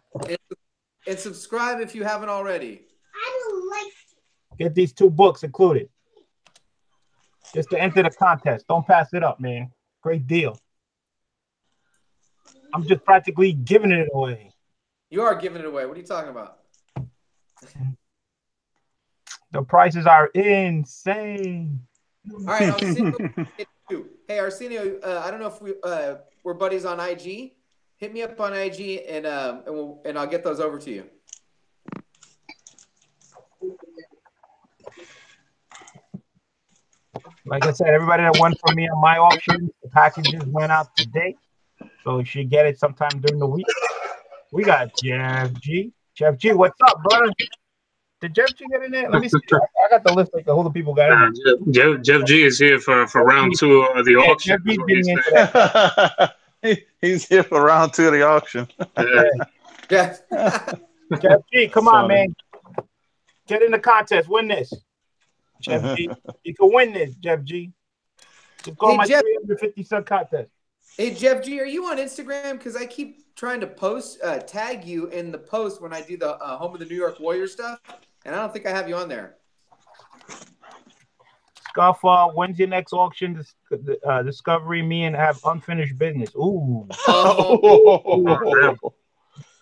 And subscribe if you haven't already. I don't like it. Get these 2 books included. Just to enter the contest. Don't pass it up, man. Great deal. I'm just practically giving it away. You are giving it away. What are you talking about? The prices are insane. All right, Arsenio. Hey, Arsenio, I don't know if we're buddies on IG. Hit me up on IG, and I'll get those over to you. Like I said, everybody that won from me on my auction, the packages went out today. So you should get it sometime during the week. We got Jeff G. Jeff G, what's up, brother? Did Jeff G get in there? Let me see. I got the list like the whole the people got in there. Jeff G is here for round 2 of the auction. Jeff G's getting into that. He's here for round 2 of the auction. Jeff. Jeff G, come on, man. Get in the contest. Win this. Jeff G. You can win this, Jeff G. Just go on my 350 sub contest. Hey, Jeff G, are you on Instagram? Because I keep trying to post, tag you in the post when I do the Home of the New York Warriors stuff, and I don't think I have you on there. Scuff, when's your next auction? Discovery me and have unfinished business. Ooh.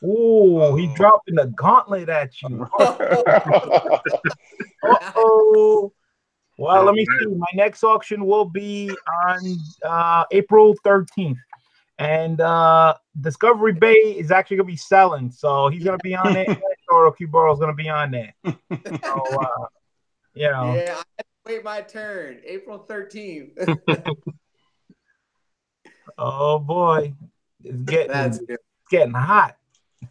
Ooh, he dropping the gauntlet at you. Uh-oh. Well, let me see. My next auction will be on April 13th. And Discovery Bay is actually going to be selling. So he's going to be on it. Toro Kuboro is going to be on there. So, you know. Yeah, I have to wait my turn. April 13th. Oh, boy. It's getting hot.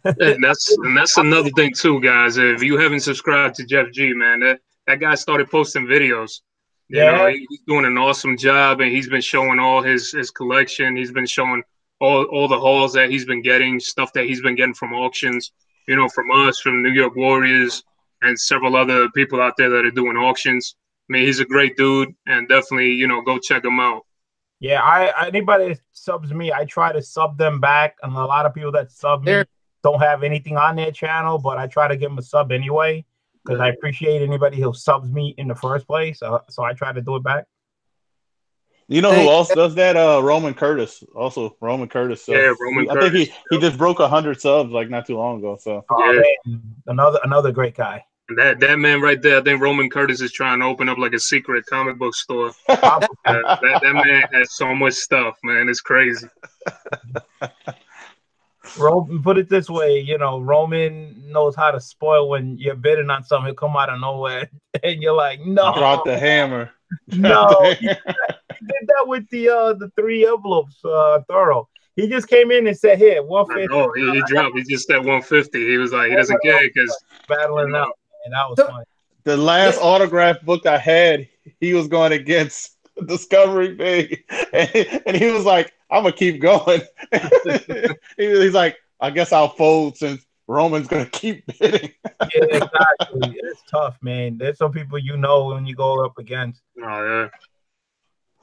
And that's another thing, too, guys. If you haven't subscribed to Jeff G, man, that guy started posting videos. You know, he's doing an awesome job, and he's been showing all his collection. He's been showing all the hauls that he's been getting, stuff that he's been getting from auctions, you know, from us, from New York Warriors, and several other people out there that are doing auctions. I mean, he's a great dude, and definitely, you know, go check him out. Yeah, anybody that subs me, I try to sub them back, and a lot of people that sub me don't have anything on their channel, but I try to give them a sub anyway. Because I appreciate anybody who subs me in the first place, so I try to do it back. You know who else does that? Roman Curtis. Also, Roman Curtis. Yeah, Roman Curtis. I think he just broke 100 subs like not too long ago. So man, another great guy. That man right there, I think Roman Curtis is trying to open up like a secret comic book store. That man has so much stuff, man. It's crazy. Roman, put it this way, you know, Roman knows how to spoil when you're bidding on something. He'll come out of nowhere, and you're like, no, drop the hammer. No, he did that with the 3 envelopes, Thorough. He just came in and said, "Here, 150." No, he dropped. He just said 150. He was like, he doesn't care because battling out, and that was funny. The last autograph book I had, he was going against Discovery Bay, and he was like, "I'm gonna keep going." He's like, "I guess I'll fold since Roman's gonna keep bidding." Yeah, exactly. It's tough, man. There's some people you know when you go up against. Oh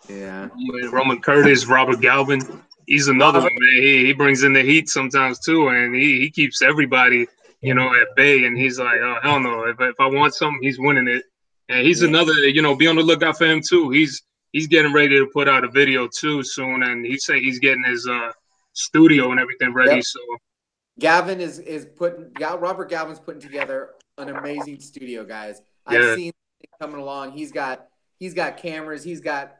yeah. Roman Curtis, Robert Galvin. He's another one, man. He brings in the heat sometimes too, and he keeps everybody, you know, at bay. And he's like, oh hell no, if I want something, he's winning it. And he's another, you know, be on the lookout for him too. He's getting ready to put out a video too soon, and he say he's getting his studio and everything ready. Yep. So Gavin Robert Galvin's putting together an amazing studio, guys. Yeah. I've seen it coming along. He's got cameras. He's got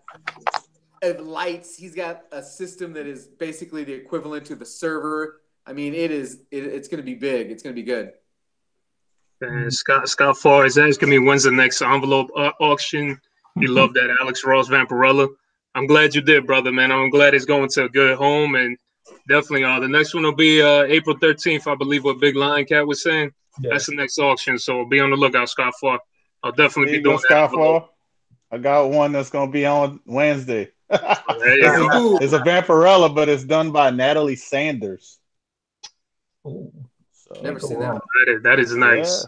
of lights. He's got a system that is basically the equivalent to the server. I mean, it's going to be big. It's going to be good. And Scott Farr is asking me when's the next envelope auction. He loved that Alex Ross Vampirella. I'm glad you did, brother, man. I'm glad it's going to a good home, and definitely the next one will be April 13th, I believe, what Big Lion Cat was saying. Yeah. That's the next auction, so be on the lookout, Scott Farr. I'll definitely be doing that Scott envelope. Farr. I got one that's gonna be on Wednesday. There you go. It's a Vampirella, but it's done by Natalie Sanders. Ooh. So, Never seen that. That is nice.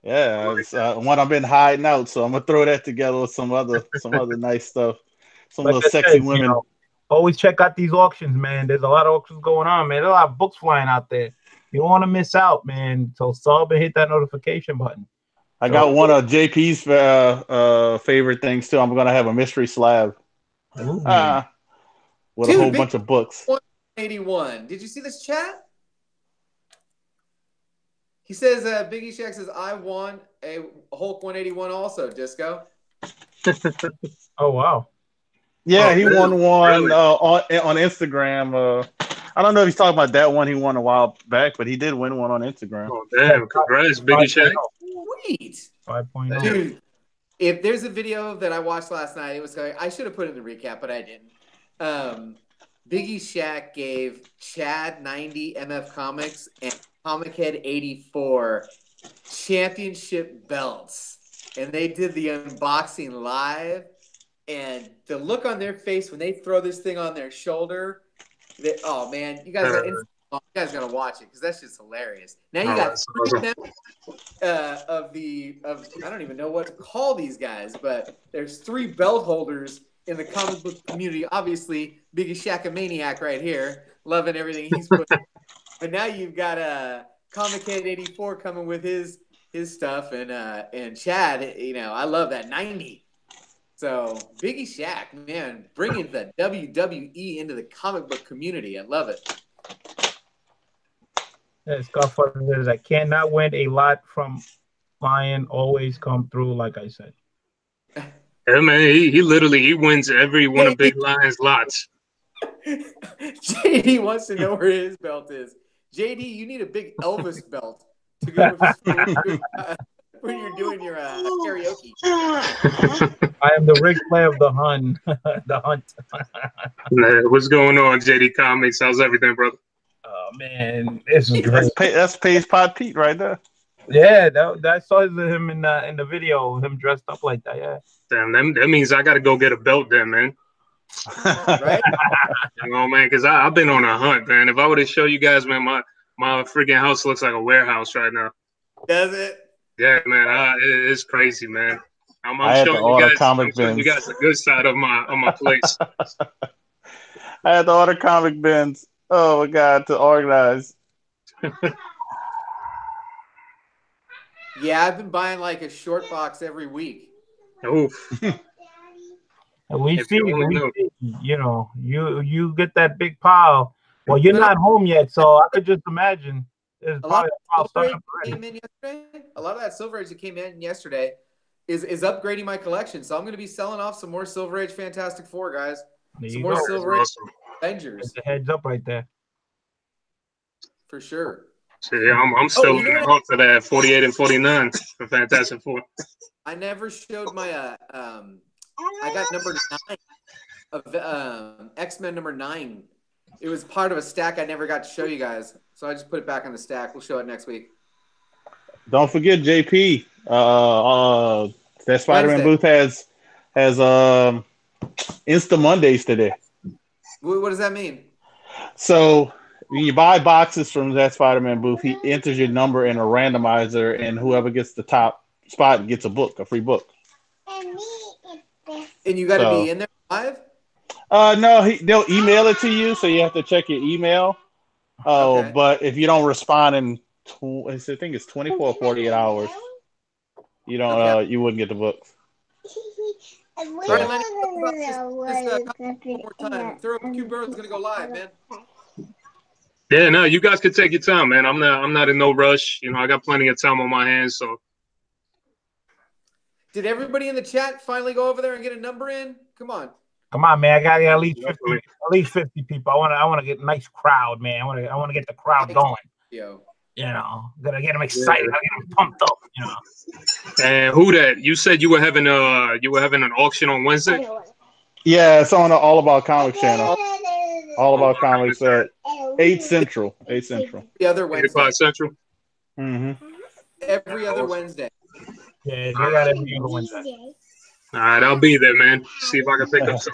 Yeah, it's one I've been hiding out, so I'm gonna throw that together with some other nice stuff. Some Like little I sexy said, women. Always check out these auctions, man. There's a lot of auctions going on, man. There's a lot of books flying out there. You don't want to miss out, man. So sub and hit that notification button. I got one of JP's favorite things too. I'm gonna have a mystery slab with a whole bunch of books. 181. Did you see this chat? He says, Biggie Shack says, I want a Hulk 181 also, Disco. Oh, wow. Yeah, he really? won one Really? on Instagram. I don't know if he's talking about that one he won a while back, but he did win one on Instagram. Oh, damn. Congrats, Biggie Shack. Sweet. 5.0. Dude, if there's a video that I watched last night, it was like, I should have put it in the recap, but I didn't. Biggie Shack gave Chad 90 MF Comics and Comic Head 84 championship belts. And they did the unboxing live. And the look on their face when they throw this thing on their shoulder, oh man, you guys gotta watch it because that's just hilarious. Now you got three of I don't even know what to call these guys, but there's three belt holders in the comic book community. Obviously, Biggie Shack a maniac right here, loving everything he's putting. But now you've got Comic Head 84 coming with his stuff, and Chad, I love that 90. So Biggie Shack, man, bringing the WWE into the comic book community. I love it. Yeah, Scott Farr says, I cannot win a lot from Lion. Always come through, like I said. Yeah, man, he literally wins every one of Big Lion's lots. JD wants to know where his belt is. JD, you need a big Elvis belt to go when you're doing your karaoke. I am the Ric Flair of the Hun. The Hunt. What's going on, JD Comics? How's everything, brother? Oh man, this is great. That's Pace Pod Pete right there. Yeah, that saw him in the video, him dressed up like that. Yeah. Damn, that means I got to go get a belt then, man. Right? Man, because I've been on a hunt, man. If I were to show you guys, man, my freaking house looks like a warehouse right now. Does it? Yeah, man, it's crazy, man. I'm showing you guys the good side of my place. I had to order comic bins. Oh my god, to organize. Yeah, I've been buying like a short box every week. Oof. We see, you get that big pile. Well, you're not home yet, so I could just imagine there's probably a pile stuck up already. A lot of that Silver Age that came in yesterday is upgrading my collection. So I'm going to be selling off some more Silver Age Fantastic Four, guys. Some more Silver Age Avengers. The heads up right there. For sure. So, yeah, I'm still looking out for that 48 and 49 for Fantastic Four. I never showed my I got number 9 of X-Men number 9. It was part of a stack I never got to show you guys, so I just put it back on the stack. We'll show it next week. Don't forget, JP. That Spider-Man booth has Insta Mondays today. What does that mean? So when you buy boxes from that Spider-Man booth, he enters your number in a randomizer, and whoever gets the top spot gets a free book. And you got to be in there live? No, they'll email it to you, so you have to check your email. Okay. But if you don't respond in, I think it's 24 or 48 hours, you don't. You wouldn't get the books. All right, Lenny, one more time. Thorough Q Burns is gonna go live, man. Yeah, no, you guys can take your time, man. I'm not in no rush. I got plenty of time on my hands, so. Did everybody in the chat finally go over there and get a number in? Come on. Come on, man. I got at least 50, Definitely. at least 50 people. I want to get a nice crowd, man. I want to get the crowd going. Yo. You know, gotta get them excited. Gotta get them pumped up. You know. And who that? You said you were having an auction on Wednesday. Yeah, it's on the All About Comics channel. All About Comics at 8 Central. 8 Central. The other 8 Wednesday. o'clock Central. Mm-hmm. Every other Wednesday. Yeah, they got every other Wednesday. All right, I'll be there, man. See if I can pick up some.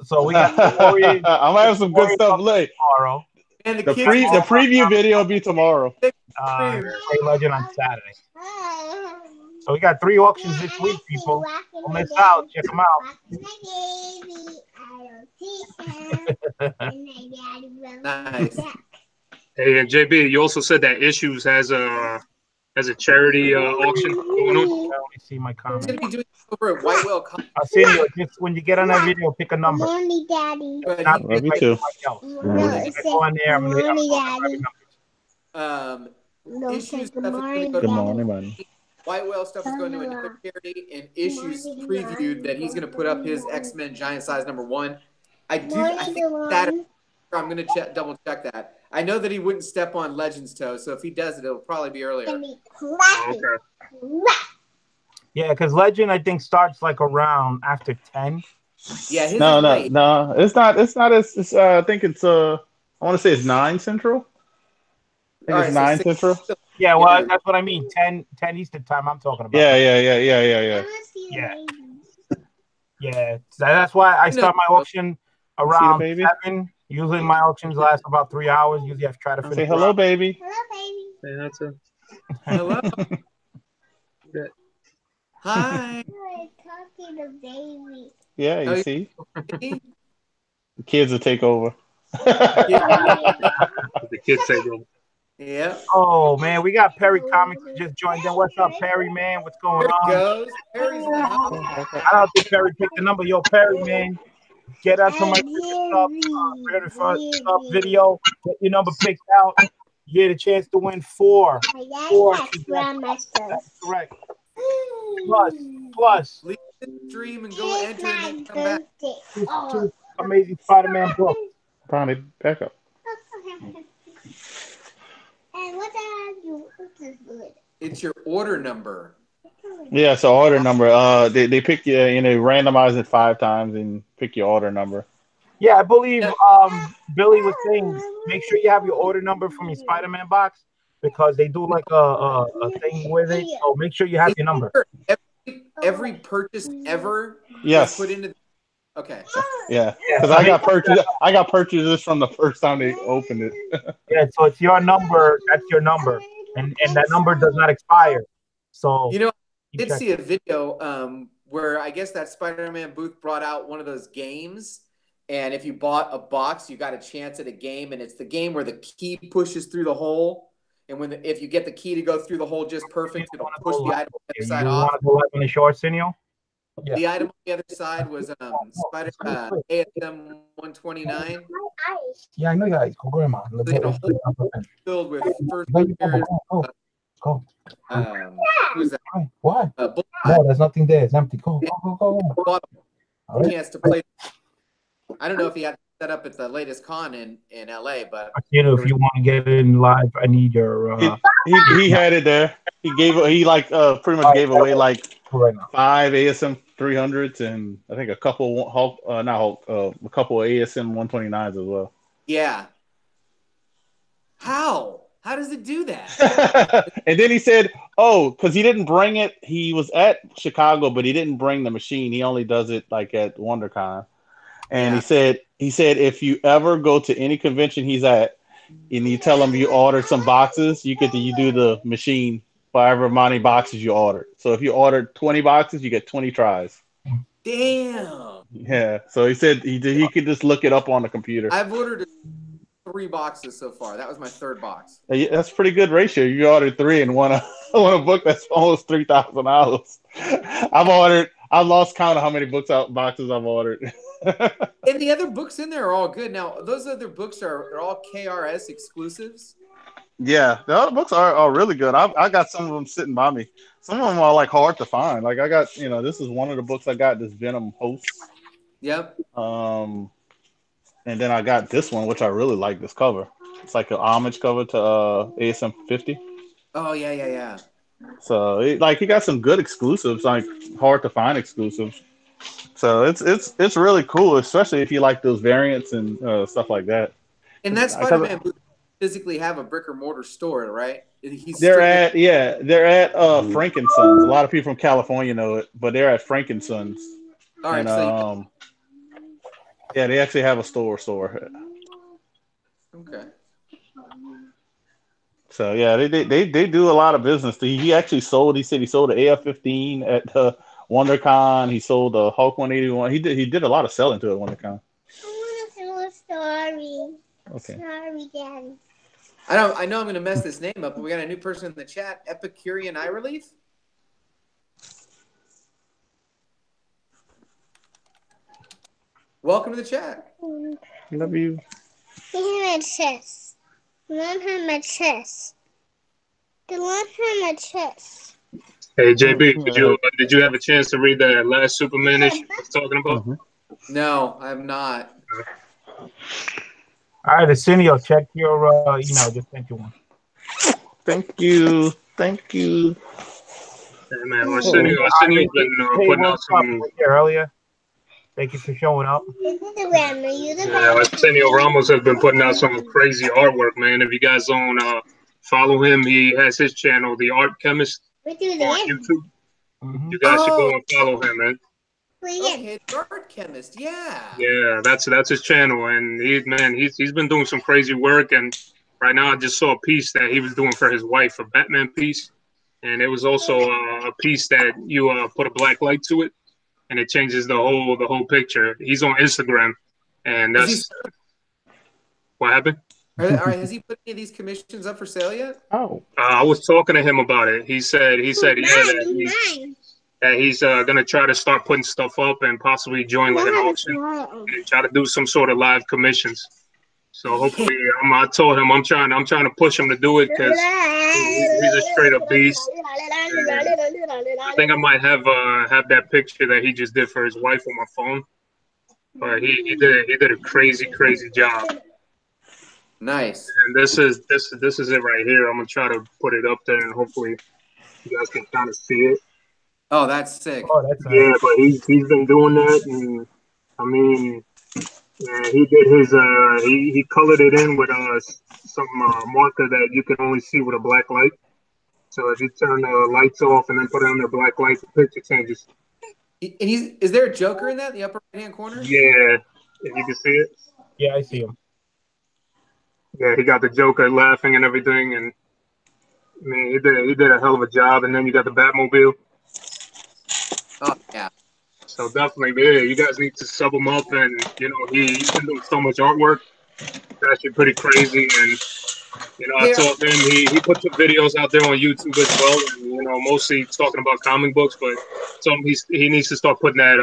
So we got the Warriors I'm gonna have some good stuff late. tomorrow. And the The kids the preview video will be tomorrow. Play Legend on Saturday. So we got 3 auctions this week, people. Don't miss out. Check them out. Nice. Hey, and JB, you also said that Issues has a charity auction going on. Let me see my He's comment. gonna be doing it over at White Whale Comics. Arsenio, just when you get on that video, pick a number. Mommy, Daddy. But Not Love you like too. somebody else. No, When it you says go on there, I'm gonna Mommy, grab Daddy. the numbers. No, Issues say stuff good is gonna morning, go Good to morning, man. White Whale stuff is going to another charity, and Issues previewed that he's going to put up his X-Men Giant Size #1. I think that I'm going to double check that. I know that he wouldn't step on Legends' toe, so if he does it, it'll probably be earlier. Okay. Yeah, because Legend I think starts like around after 10. Yeah, his No, is no, late. no. It's not. It's not. It's. I think it's. I want to say it's 9 Central. I think All it's right, 9 so Central. Yeah, well, that's what I mean. 10 Eastern time I'm talking about. Yeah. Yeah. So that's why I start my auction around baby? 7. Usually my auctions last about 3 hours. Usually I try to finish. Say hello, baby. Hey, that's a, Hello. Hi. Talking to baby. Yeah, you Oh, see, you- the kids will take over. the kids say go. Yeah. Oh man, we got Perry Comics who just joined in. What's up, Perry, man? What's going There he on? goes. Perry's in the house. I don't think Perry picked the number. Yo, Perry, man. Get out to my sub video. Get your number picked out. You get a chance to win 4. That's correct. Plus Leave the stream and go enter and then come back. 2 amazing Spider-Man books. Probably back up. And what you? It's your order number. Yeah, so order number. They pick you. Randomize it 5 times and pick your order number. Yeah, I believe Billy was saying make sure you have your order number from your Spider-Man box because they do like a thing with it. So make sure you have your number. Every purchase ever Yes. is put into. Okay. Yeah, because I got purchased. I got purchases from the first time they opened it. Yeah, so it's your number. That's your number, and that number does not expire. So You know, I did see a video where I guess that Spider-Man booth brought out one of those games, and if you bought a box, you got a chance at a game, and it's the game where the key pushes through the hole, and if you get the key to go through the hole just perfect, it'll push the item on the other side off. You want to go live on the short, Senio? Yeah. The item on the other side was Spider ASM 129. Yeah, I know, guys. Go, grandma. Filled with first Go. appearance. Who's that? What? Bullseye. No, there's nothing there. It's empty. Go. Bought All a right. chance to play. I don't know if he had set up at the latest con in LA, but You know, if you want to get in live, I need your. He had it there. He pretty much gave away like right now. 5 ASM 300s and I think a couple Hulk, a couple ASM 129s as well. yeah. How does it do that? And then he said, "Oh, because he didn't bring it. He was at Chicago, but he didn't bring the machine. He only does it like at WonderCon." And Yeah. he said if you ever go to any convention he's at, and you tell him you ordered some boxes, you do the machine for however many boxes you ordered. So if you ordered 20 boxes, you get 20 tries. Damn. Yeah. So he said he could just look it up on the computer. I've ordered 3 boxes so far. That was my 3rd box. That's a pretty good ratio. You ordered 3 and won a book that's almost $3,000. I've lost count of how many boxes I've ordered. And the other books in there are all good. Now, those other books they're all KRS exclusives. Yeah, the other books are really good. I got some of them sitting by me. Some of them are like hard to find. Like I got, this is one of the books I got, this Venom Host. Yep. And then I got this one, which I really like this cover. It's like an homage cover to ASM 50. Oh yeah, yeah, yeah. So he got some good exclusives, like hard to find exclusives. So it's really cool, especially if you like those variants and stuff like that. And that Because Spider-Man booth physically have a brick or mortar store, right? He's they're strictly. at Frank and Sons. A lot of people from California know it, but they're at Frank and Sons, All and right, so yeah, they actually have a store. okay. So yeah, they do a lot of business. He actually sold. He said he sold the AF-15 at WonderCon. He sold the Hulk 181. He did a lot of selling to it at WonderCon. I want to tell a story. Okay. Sorry, Daddy. I know I'm gonna mess this name up, but we got a new person in the chat, Epicurean Eye Relief. Welcome to the chat. Love you. He had chest. Learn how my chest. To learn how my chest. Hey JB, did you have a chance to read that last Superman issue I was talking about? Mm-hmm. No, I have not. All right, Arsenio, check your email. Just sent you one. Thank you. Yeah, man, Hey, Arsenio's been hey, putting what out was up some. here earlier? Thank you for showing up. This is the grandma. You the Yeah, Arsenio Ramos has been putting out some crazy artwork, man. If you guys don't follow him, he has his channel, The Art Chemist, What you on did? YouTube. Mm-hmm. You guys should go Oh, and follow him, man. okay, the art chemist. Yeah. Yeah, that's his channel, and he's been doing some crazy work. And right now, I just saw a piece that he was doing for his wife, a Batman piece, and it was also a piece that you put a black light to it, and it changes the whole picture. He's on Instagram, and Is he? that's what happened. All right, has he put any of these commissions up for sale yet? Oh. I was talking to him about it. He said yeah Mine. that he's gonna try to start putting stuff up and possibly join like an auction and try to do some sort of live commissions. So hopefully, I told him I'm trying to push him to do it because he's a straight up beast. And I think I might have that picture that he just did for his wife on my phone. But he did a crazy job. Nice. And this is it right here. I'm gonna try to put it up there and hopefully you guys can kind of see it. Oh, that's sick. Oh, that's nice. Yeah, but he's been doing that, and I mean, yeah, he did his he colored it in with some marker that you can only see with a black light. So if you turn the lights off and then put on the black light, the picture changes. And is there a Joker in that, in the upper right hand corner? Yeah, if you can see it. Yeah, I see him. Yeah, he got the Joker laughing and everything, and I mean, he did a hell of a job. And then you got the Batmobile. Oh yeah. So definitely, yeah, you guys need to sub him up, and he's been doing so much artwork. It's actually pretty crazy, and I Hey, told him he put some videos out there on YouTube as well, and mostly talking about comic books, but so he needs to start putting that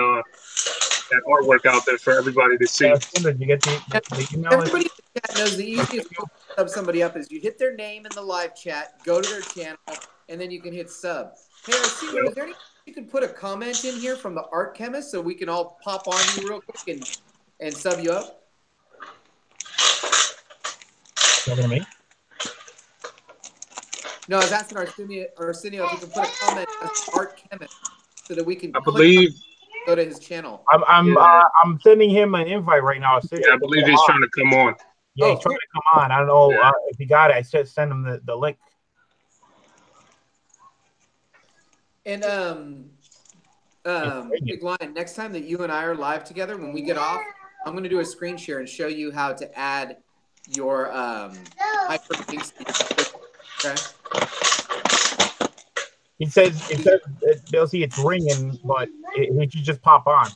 artwork out there for everybody to see. Did you get the email? everybody in the chat knows the easiest way to sub somebody up is you hit their name in the live chat, go to their channel, and then you can hit sub. Hey, Arsenio, is there any you can put a comment in here from the art chemist so we can all pop on you real quick and sub you up? Talking to me? No, I was asking Arsenio if you can put a comment as art chemist so that we can I believe go to his channel. I'm sending him an invite right now. Yeah, I believe he's trying to come on. Yeah, he's trying to come on. I don't know Yeah. if he got it. I said send him the link. And Big Lion, next time that you and I are live together, when we get off, I'm going to do a screen share and show you how to add your hyperlinks. Okay. He says they'll see it's ringing, but he should just pop on.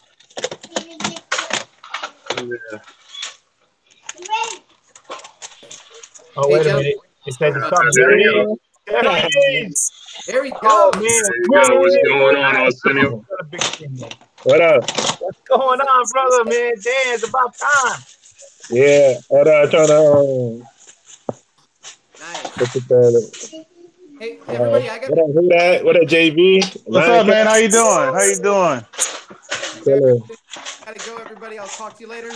Yeah. Oh, wait a minute. It says it's coming. There it is. There it is. There we go. Oh, man. There you go. What's going on, Arsenio? What up? What's going on, brother, man? Damn, it's about time. Yeah. Hold on, trying to Nice. what's it called? Hey, everybody, I got What up, who that? What up, JB? What's up, man? How you doing? Chilling. gotta go, everybody. I'll talk to you later.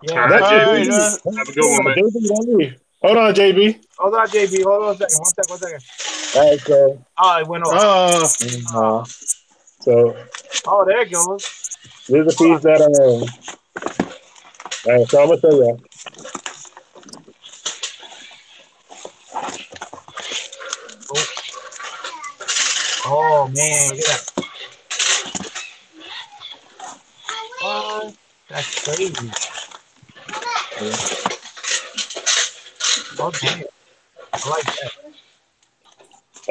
Yeah. All right, All right, JB. Have a good one, man. JB, don't leave. Hold on, JB. Hold on, JB. Hold on a second. One second. All right, so, Oh, it went off. uh, so Oh, there it goes. this is a piece that all right, so I'm gonna tell you. Oh, oh man, look at that. What? That's crazy. Oh damn. I like that.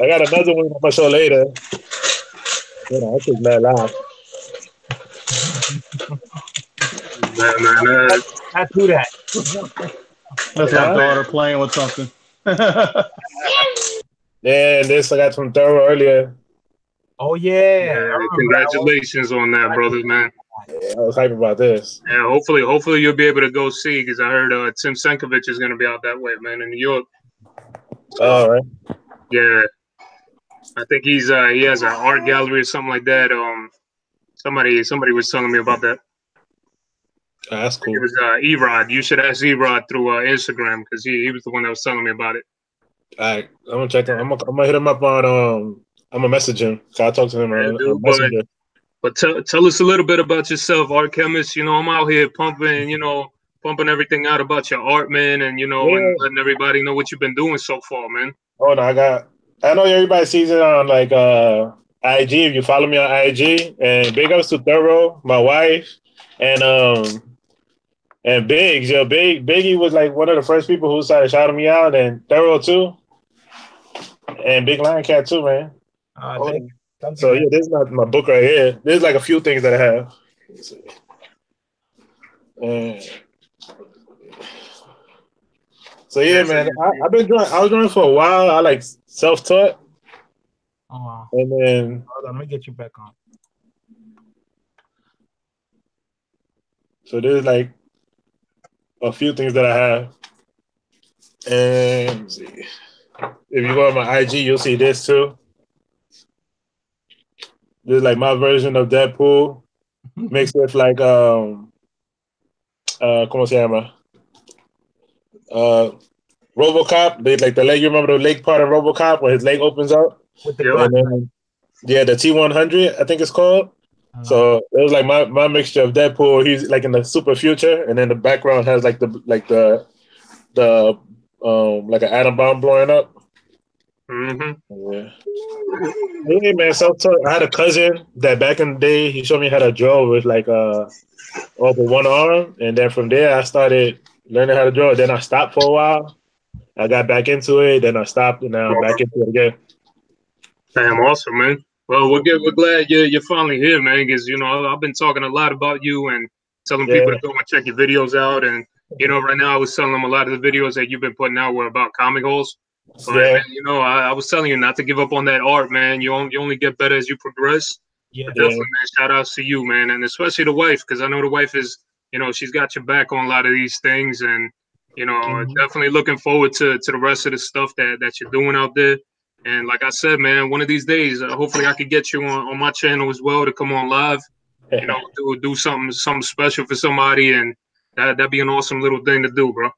I got another one I'm gonna show later. Hold on, I took that live. Man. Let's do that. That's my daughter playing with something. Yeah, and this I got from Thorough earlier. Oh yeah. Yeah, I remember that one. congratulations on that, brother, man. Yeah, I was hyped about this. Yeah, hopefully you'll be able to go see because I heard Tim Senkovich is gonna be out that way, man, in New York. All right. Yeah, I think he has an art gallery or something like that. Somebody was telling me about that. That's cool. It was Erod. You should ask Erod through Instagram because he was the one that was telling me about it. All right, I'm gonna check him. I'm gonna hit him up on I'm gonna message him. I talk to him on Messenger. But tell us a little bit about yourself, art chemist. You know, I'm out here pumping everything out about your art, man, and and letting everybody know what you've been doing so far, man. Oh no, I know everybody sees it on like IG. If you follow me on IG, and big ups to Thorough, my wife, and Biggs. Yo, Biggie was like one of the first people who started shouting me out, and Thorough too, and Big Lion Cat too, man. Thank you. So yeah, this is my book right here. There's like a few things that I have. So yeah, man, I've been drawing. I was drawing for a while. I like self-taught. Oh wow. And then hold on, let me get you back on. So there's like a few things that I have. And let's see. If you go on my IG, you'll see this too. This is like my version of Deadpool mixed with like ¿cómo se llama? RoboCop. Like the leg. You remember the leg part of RoboCop where his leg opens up? With the gun. Yeah, the T-100, I think it's called. So it was like my mixture of Deadpool. He's like in the super future, and then the background has like the like an atom bomb blowing up. Mm-hmm. Yeah. Hey man, I had a cousin that back in the day he showed me how to draw with like over one arm, and then from there I started learning how to draw. Then I stopped for a while. I got back into it, then I stopped, and now I'm back into it again. Damn, awesome, man. Well, we're glad you're finally here, man. Because I've been talking a lot about you and telling people to go and check your videos out. And right now I was telling them a lot of the videos that you've been putting out were about comic holes. But man, I was telling you not to give up on that art, man. You only get better as you progress. Yeah, definitely, man. Shout outs to you, man, and especially the wife, because I know the wife is, she's got your back on a lot of these things, and definitely looking forward to the rest of the stuff that you're doing out there. And like I said, man, one of these days, hopefully I could get you on my channel as well to come on live. Do something special for somebody, and that'd be an awesome little thing to do, bro.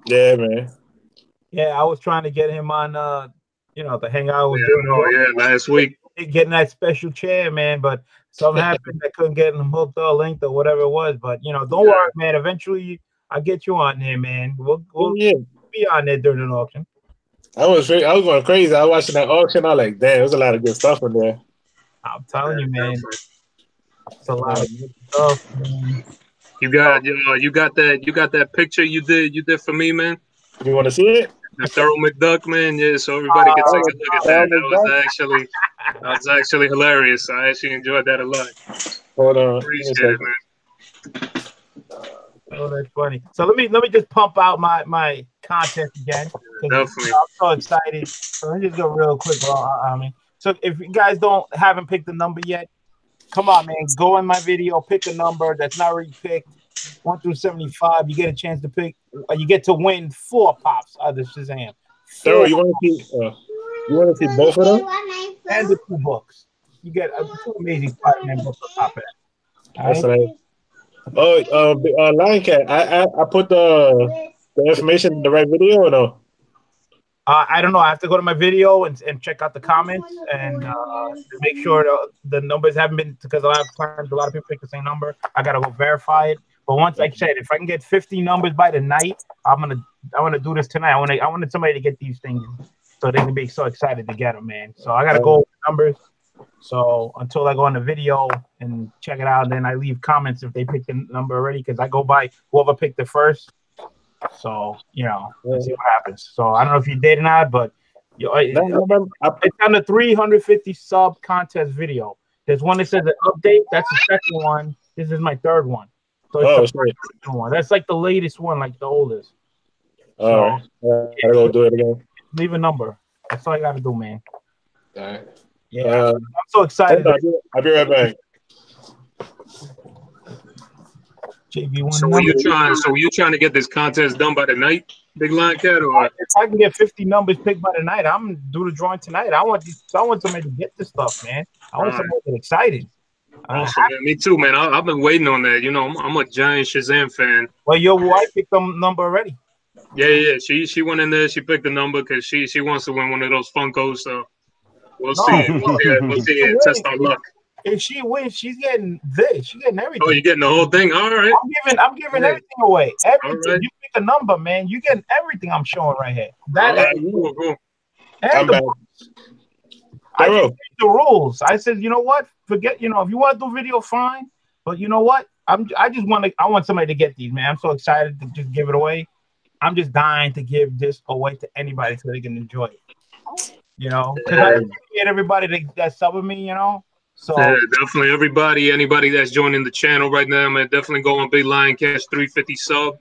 Yeah, man. Yeah, I was trying to get him on, the hangout I was doing. Oh yeah, last week. Getting that special chair, man, but something happened. I couldn't get him hooked or linked or whatever it was. But don't worry, man. Eventually, I'll get you on there, man. We'll be on there during an auction. I was going crazy. I was watching that auction. I was like, damn, there's a lot of good stuff in there. I'm telling you, man. It's a lot of good stuff, man. You got that picture you did for me, man. You want to see it? The Thorough McDuck, man. Yeah, so everybody can take a look at that. That was actually hilarious. I actually enjoyed that a lot. Hold on. Appreciate it, man. Oh, that's funny. So let me just pump out my content again. Definitely. I'm so excited. So let me just go real quick. So if you guys haven't picked the number yet, come on, man. Go in my video, pick a number that's not already picked. 1 through 75. You get a chance to pick. You get to win 4 pops out of Shazam. Thorough, you want to see both of them? And the 2 books. You get 2 amazing Spider-Man books on top of that. That's right. Lion Cat. I put the information in the right video or no? I don't know. I have to go to my video and check out the comments and make sure the numbers haven't been because a lot of times a lot of people pick the same number. I gotta go verify it. But once I said, if I can get 50 numbers by the night, I wanna do this tonight. I wanted somebody to get these things so they can be so excited to get them, man. So I gotta go over the numbers. So until I go on the video and check it out, and then I leave comments if they picked the number already because I go by whoever picked it first. So let's see what happens. So I don't know if you did or not, but it's on the 350 sub contest video. There's one that says an update. That's the second one. This is my third one. So it's the first one. That's like the latest one, like the oldest. All right. Gotta go do it again. Leave a number. That's all I gotta do, man. All right. Yeah, I'm so excited. I'll be right back. So were you trying to get this contest done by the night, Big Lion Cat, or if I can get 50 numbers picked by the night, I'm gonna do the drawing tonight. I want somebody to get this stuff, man. I want somebody to get excited. Awesome, man. Me too, man. I've been waiting on that. I'm a giant Shazam fan. Well, your wife picked the number already. Yeah. She went in there. She picked the number because she wants to win one of those Funkos. So we'll see. We'll see. Test our luck. If she wins, she's getting this. She's getting everything. Oh, you're getting the whole thing. All right. I'm giving everything away. Everything. Right. You pick a number, man. You getting everything I'm showing right here. Cool. And I just changed the rules. I said, you know what? Forget. If you want to do video, fine. But you know what? I want somebody to get these, man. I'm so excited to just give it away. I'm just dying to give this away to anybody so they can enjoy it. Because I appreciate everybody that's sub with me. So yeah, definitely anybody that's joining the channel right now, man, definitely go on Big Lion Catch 350 sub.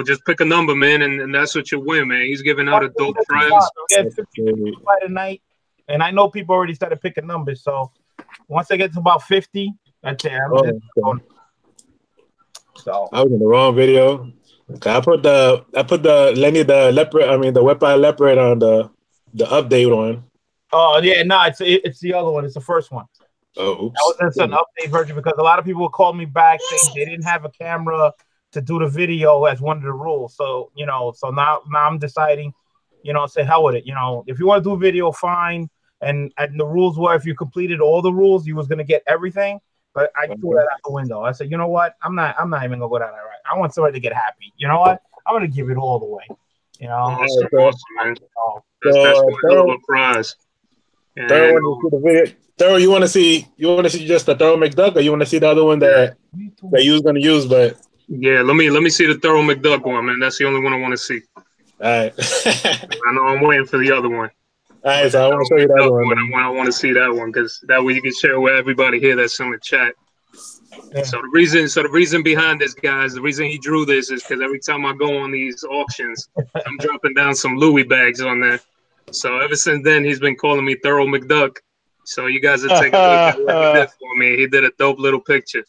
Just pick a number, man, and that's what you win, man. He's giving out a dope prize. Get 50 by the night, and I know people already started picking numbers. So once I get to about 50, that's it. So I was in the wrong video. I put the Lenny the leopard. I mean the Weapon leopard on the update one. Oh yeah, no, it's the other one. It's the first one. Oh, oops. That was an update version because a lot of people would call me back saying they didn't have a camera to do the video as one of the rules. So so now I'm deciding, say hell with it. If you want to do video, fine. And the rules were if you completed all the rules, you was gonna get everything. But I threw that out the window. I said, you know what? I'm not even gonna go down that route. I want somebody to get happy. You know what? I'm gonna give it all the way. That's awesome, man. That's a prize. Thorough, you want to see just the Thorough McDuck, or you want to see the other one that you was gonna use? But yeah, let me see the Thorough McDuck one, man. That's the only one I want to see. All right. I know I'm waiting for the other one. All right, so I want to show you that one. I want to see that one because that way you can share with everybody here that's in the chat. Yeah. So the reason behind this, guys, the reason he drew this is because every time I go on these auctions, I'm dropping down some Louis bags on there. So ever since then, he's been calling me Thorough McDuck. So you guys are taking a look at what he did for me. He did a dope little picture.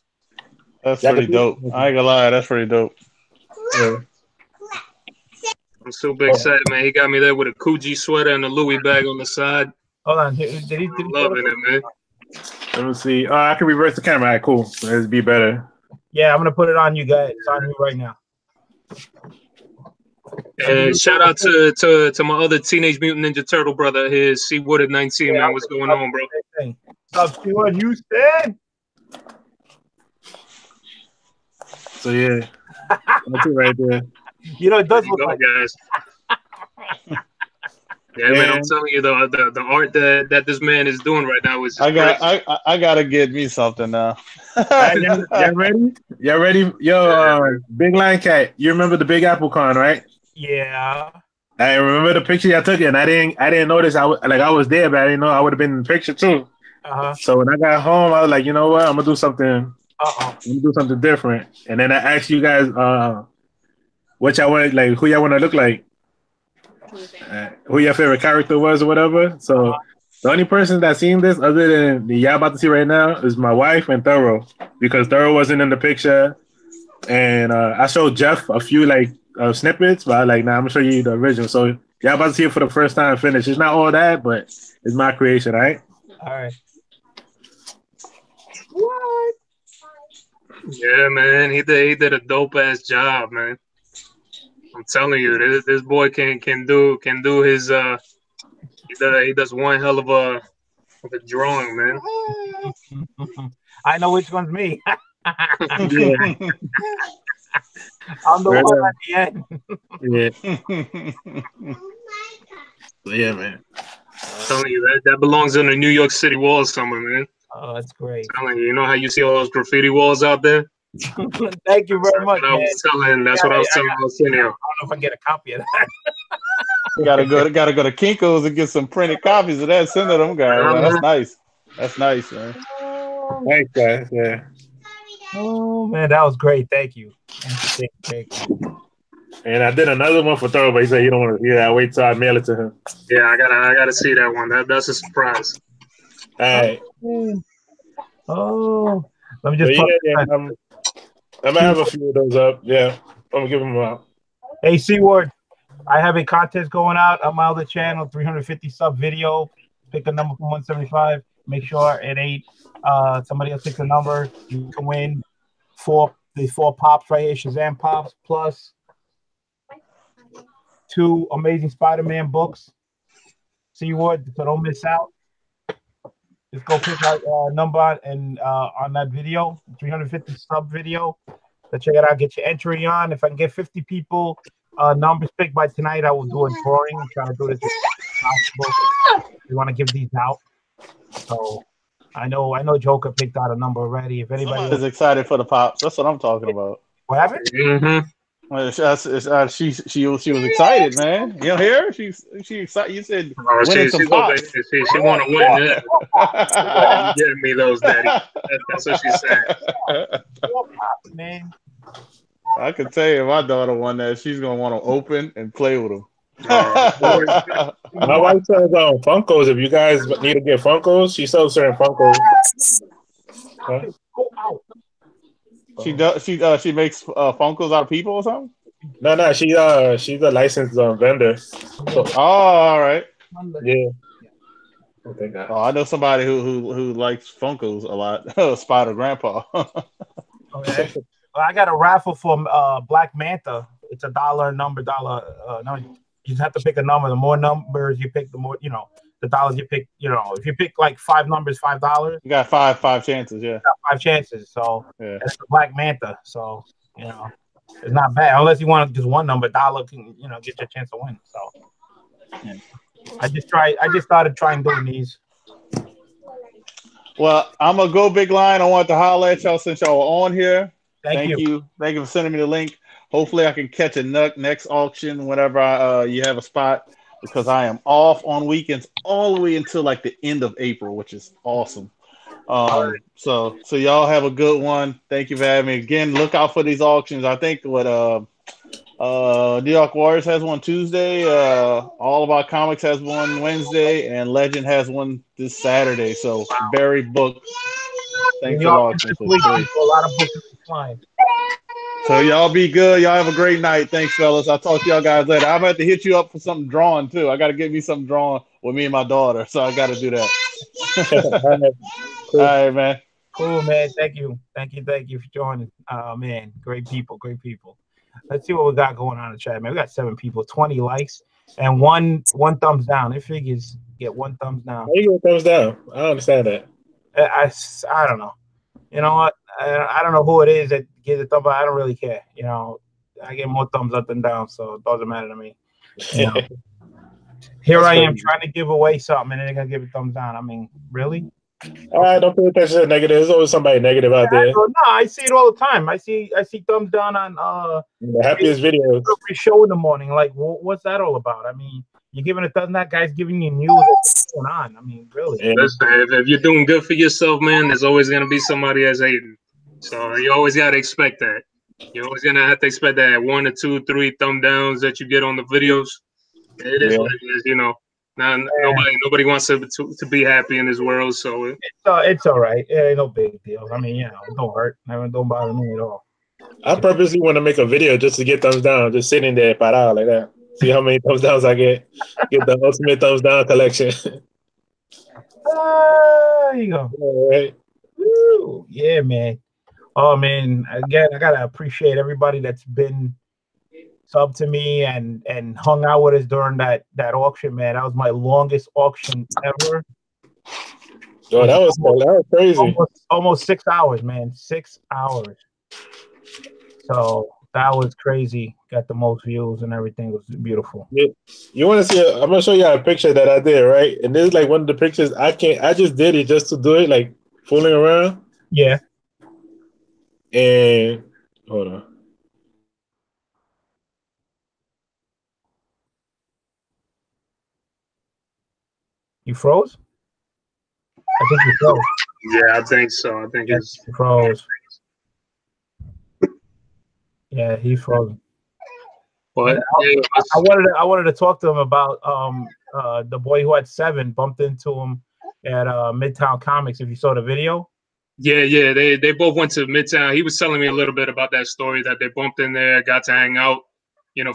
That's pretty dope. I ain't gonna lie, that's pretty dope. Yeah. I'm super excited, man. He got me there with a Coogee sweater and a Louis bag on the side. Hold on. Did he loving it, man. Let me see. I can reverse the camera. All right, cool. It'd be better. Yeah, I'm gonna put it on you guys. It's on you right now. And shout out to my other Teenage Mutant Ninja Turtle brother here, C Wooded 19, man. What's going on, bro? What's up, C Wood? Houston? So yeah, that's it right there. It does look like guys. Yeah, man, I'm telling you, the art that this man is doing right now is. I gotta get me something now. Y'all ready? Y'all ready? Yo, Big Lion Cat, you remember the Big Apple Con, right? Yeah. I remember the picture y'all took, and I didn't notice I was there, but I didn't know I would have been in the picture too. So when I got home, I was like, you know what? I'm gonna do something. I'm gonna do something different. And then I asked you guys, what y'all want, like, who y'all want to look like, who your favorite character was or whatever. So the only person that seen this, other than the y'all about to see right now, is my wife and Thorough, because Thorough wasn't in the picture. And I showed Jeff a few snippets, but I'm gonna show you the original. So y'all about to see it for the first time finished. It's not all that, but it's my creation, all right? All right. What? Yeah, man, he did a dope ass job, man. I'm telling you, this boy can do his he does one hell of a drawing, man. I know which one's me. Yeah, I'm the Right one there. at the end. Yeah, yeah, man. telling you that belongs on the New York City walls somewhere, man. Oh, that's great. Telling you, you know how you see all those graffiti walls out there? Thank you That's very much, what I man. was telling. That's Yeah, what I was telling I Arsenio. don't know if I get a copy of that. gotta go to Kinko's and get some printed copies of that. Send to them guys, man. That's Uh-huh. nice. That's nice, man. Thanks, guys. Yeah, Oh man, that was great. Thank you. Thank you. and I did another one for Thor, but he said he don't want to hear that. Wait till I mail it to him. Yeah, I gotta see that one. That's a surprise. All right. Man. Oh, let me But just plug yeah, this yeah. in. I'm gonna have a few of those up. Yeah, I'm gonna give them out. Hey, C-Word, I have a contest going out on my other channel, 350 sub video. Pick a number from 175. Make sure it ain't somebody else picks a number. You can win these four pops right here, Shazam pops, plus 2 Amazing Spider-Man books. C-Word, so don't miss out. Just go pick out a number and on that video, 350 sub video. Let's check it out. Get your entry on. If I can get 50 people numbers picked by tonight, I will do a drawing. I'm trying to do this as possible. We want to give these out. So I know Joker picked out a number already. If anybody Somebody's excited for the pops. That's what I'm talking about. what happened? Mm-hmm. She was excited, man. You don't hear her? She excited. You said Oh, winning some she's over pops. here. She want to win. Yeah. You getting me those, daddy? That's what she said. Four pops, man. I can tell you, if my daughter won that, she's gonna want to open and play with them. My wife sells Funkos. If you guys need to get Funkos, she sells certain Funkos. Huh? Go out. She does. She makes Funkos out of people or something. No, she's a licensed vendor. So Oh, all right. yeah. Oh, thank God. Oh, I know somebody who likes Funkos a lot. Spider Grandpa. Okay. Well, I got a raffle for Black Manta. It's $1 number. No, you just have to pick a number. The more numbers you pick, the more the dollars you pick. If you pick like 5 numbers, $5. You got five chances. Yeah. You got 5 chances. So Yeah. that's the Black Manta. So it's not bad unless you want just one number. $1 can get your chance to win. So yeah. I just started trying doing these. Well, I'm gonna go big line. I want to holler at y'all since y'all are on here. Thank you. Thank you for sending me the link. Hopefully, I can catch a next auction whenever you have a spot, because I am off on weekends all the way until like the end of April, which is awesome. So y'all have a good one. Thank you for having me again. Look out for these auctions. I think New York Warriors has one Tuesday. All About Comics has one Wednesday, and Legend has one this Saturday. So very booked. Thanks for the auction. A lot of books flying. So y'all be good. Y'all have a great night. Thanks, fellas. I'll talk to y'all guys later. I'm about to hit you up for something drawn too. I got to get me something drawn with me and my daughter. So I got to do that. All right. Cool. All right, man. Cool, man. Thank you for joining. Man, great people. Let's see what we got going on in the chat, man. We got 7 people, 20 likes, and one thumbs down. It figures get 1 thumbs down. How you get thumbs down? I don't understand that. I don't know. You know what? I don't know who it is that gives a thumb up. I don't really care. I get more thumbs up than down, so it doesn't matter to me. Here That's I am crazy. trying to give away something, and they're gonna give a thumbs down. I mean, really? Don't pay attention to negative. There's always somebody negative out there. No, I see it all the time. I see thumbs down on The happiest videos. every show in the morning. Like, what's that all about? I mean, you're giving a thumbs. That guy's giving you news. What's going on? I mean, really? Yeah. Listen, if you're doing good for yourself, man, there's always gonna be somebody that's hating. So you always gotta expect that. You're always gonna have to expect that 1 or 2, 3 thumb downs that you get on the videos. It is what it is, Now, nobody wants to be happy in this world, so It's all right. It ain't no big deal. I mean, it don't hurt. It don't bother me at all. I purposely want to make a video just to get thumbs down, just sitting there parado like that. See how many thumbs downs I get. Get the ultimate thumbs down collection. There you go. All right. Woo. Yeah, man. Oh man, again, I gotta appreciate everybody that's been sub to me and hung out with us during that auction, man. That was my longest auction ever. Yo, Was that was crazy. almost 6 hours, man. 6 hours. So that was crazy. Got the most views and everything. It was beautiful. Yeah. You want to see? I'm gonna show you a picture that I did, right? And this is like one of the pictures I can't. I just did it just to do it, like fooling around. Yeah. And hold on. You froze? I think you froze. Yeah, I think so. I think it's He froze. Yeah, he froze. but yeah, I wanted to talk to him about the boy who had 7 bumped into him at Midtown Comics. If you saw the video. yeah. They both went to Midtown. He was telling me a little bit about that story that they bumped in there, got to hang out,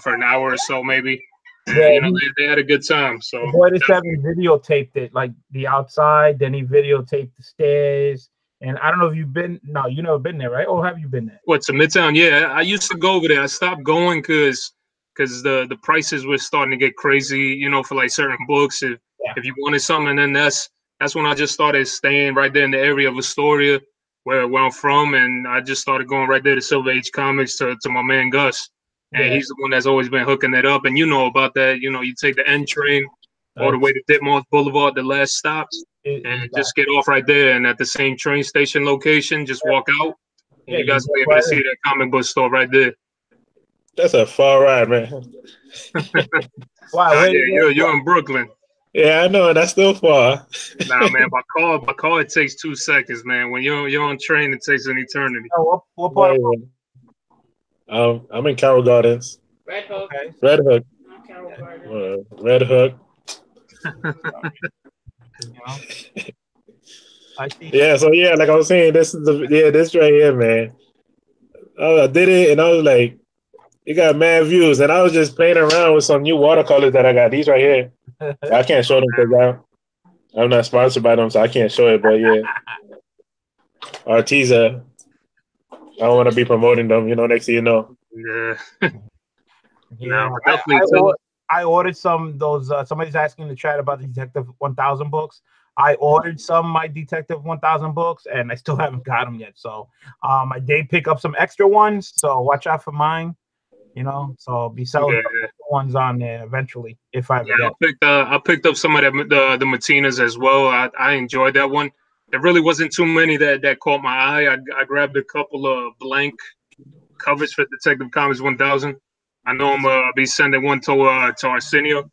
for an hour or so maybe. And, Yeah, they had a good time. So the boy to 7 videotaped it, like the outside. Then he videotaped the stairs. And I don't know if you've been. No, you never been there, right? Or have you been there? what, to Midtown? Yeah, I used to go over there. I stopped going because the prices were starting to get crazy. For like certain books. If you wanted something, and then that's when I just started staying right there in the area of Astoria, where I'm from, and I just started going right there to Silver Age Comics to my man Gus. And he's the one that's always been hooking it up. And you know about that. You take the N train all the way to Ditmars Boulevard, the last stop, and just get off right there. And at the same train station location, just walk out. And you guys will be able to see that comic book store right there. That's a far ride, man. Wow, you're in Brooklyn. Yeah, I know. That's still far. Nah, man. By car, it takes 2 seconds, man. When you're on train, it takes an eternity. What part of I'm in Carroll Gardens. Red Hook. Okay. Red Hook. Carroll Gardens. Red Hook. I see. Yeah, so yeah, like I was saying, this right here, man. I did it, and I was like, it got mad views, and I was just playing around with some new watercolors that I got. These right here. I can't show them because I'm not sponsored by them, so I can't show it. But yeah, Arteza. I don't want to be promoting them. Next thing you know. Yeah. Yeah. I ordered some those. Somebody's asking in the chat about the Detective 1000 books. I ordered some of my Detective 1000 books, and I still haven't got them yet. So I did pick up some extra ones. So watch out for mine. So I'll be selling ones on there eventually if I ever get. I picked up some of the Matinas as well. I enjoyed that one. There really wasn't too many that caught my eye. I grabbed a couple of blank covers for Detective Comics 1000. I know I'll be sending one to Arsenio.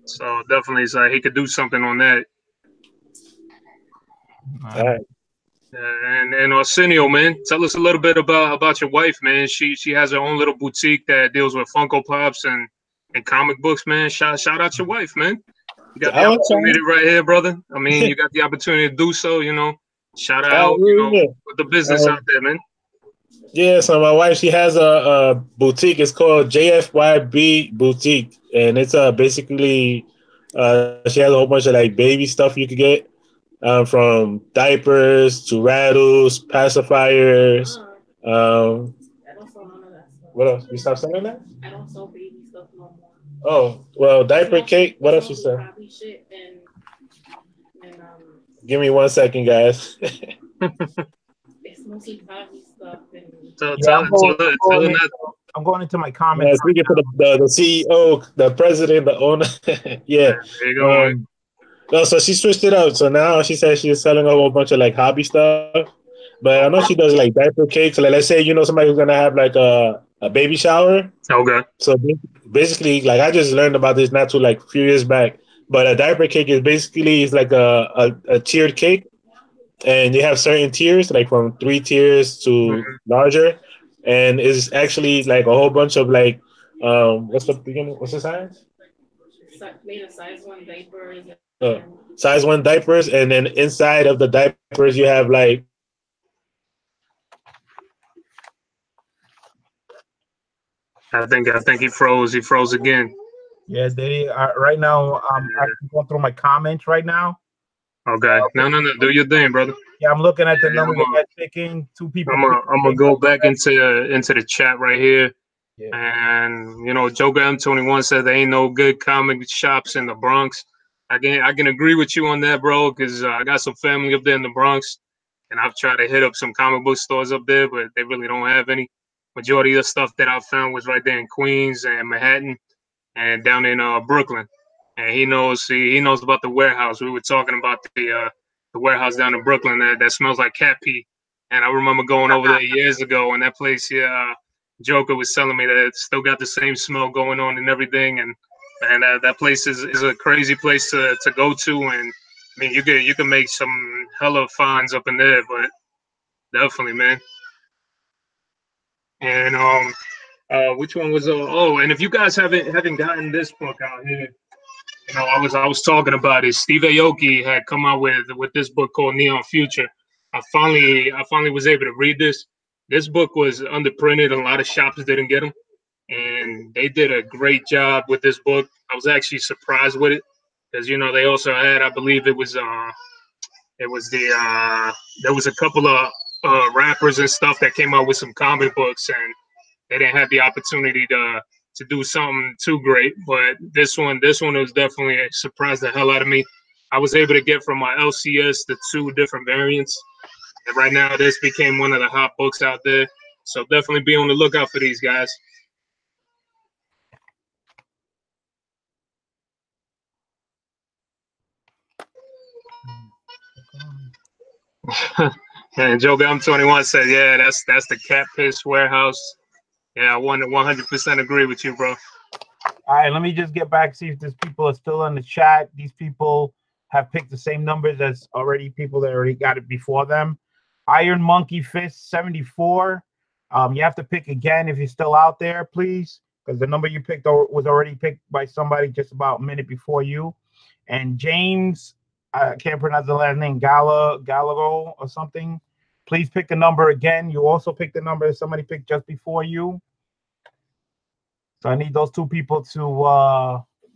So definitely, it's like he could do something on that. All right. And Arsenio, man, tell us a little bit about your wife, man. She has her own little boutique that deals with Funko Pops and comic books, man. Shout out your wife, man. You got the opportunity right here, brother. I mean, you got the opportunity to do so, Shout out, with the business out there, man. Yeah, so my wife, she has a boutique. It's called JFYB Boutique, and it's basically she has a whole bunch of like baby stuff you could get. From diapers to rattles, pacifiers. I don't sell none of that stuff. What else? You stop selling that? I don't sell baby stuff no more. Oh, well, diaper cake. What else you sell? Shit and Give me 1 second, guys. it's mostly hobby stuff. I'm going into my comments. Yeah, speaking to the CEO, the president, the owner. Yeah. There you go. No, so she switched it up. So now she says she's selling a whole bunch of like hobby stuff. But I know she does like diaper cakes. Like, let's say somebody who's gonna have like a baby shower. Okay. So basically, like I just learned about this not too like a few years back. But a diaper cake is basically like a tiered cake, and you have certain tiers, like from 3 tiers to larger, and it's actually like a whole bunch of like what's the size? Made of size 1 diapers. Size 1 diapers, and then inside of the diapers you have like I think he froze. He froze again. Yeah, right now I'm actually going through my comments right now. Okay. No. Do your thing, brother. Yeah, I'm looking at the Yeah, numbers that they're picking. Two people I'm gonna picked go up back already. into the chat right here. Yeah. And Joker M21 said there ain't no good comic shops in the Bronx. I can agree with you on that, bro, because I got some family up there in the Bronx, and I've tried to hit up some comic book stores up there, but they really don't have any. Majority of the stuff that I found was right there in Queens and Manhattan and down in Brooklyn. And he knows about the warehouse. We were talking about the warehouse down in Brooklyn that smells like cat pee. And I remember going over there years ago, and that place, yeah, Joker was telling me that it still got the same smell going on and everything. And that place is a crazy place to go to. And I mean, you can make some hella finds up in there, but definitely, man. And which one was oh, and if you guys haven't gotten this book out here, I was talking about it. Steve Aoki had come out with this book called Neon Future. I finally was able to read this. This book was underprinted, and a lot of shops didn't get them, and they did a great job with this book. I was actually surprised with it because they also had, I believe it was there was a couple of rappers and stuff that came out with some comic books, and they didn't have the opportunity to do something too great. But this one was definitely surprised the hell out of me. I was able to get from my LCS the two different variants, and right now this became one of the hot books out there. So definitely be on the lookout for these guys. And Joe Gum 21 said, "Yeah, that's the cat piss warehouse." Yeah, I 100% agree with you, bro. All right, let me just get back, see if these people are still in the chat. These people have picked the same numbers as already people that already got it before them. Iron Monkey Fist 74. You have to pick again if you're still out there, please, because the number you picked was already picked by somebody just about a minute before you. And James, I can't pronounce the last name, Gallagher or something. Please pick the number again. You also picked the number that somebody picked just before you. So I need those two people to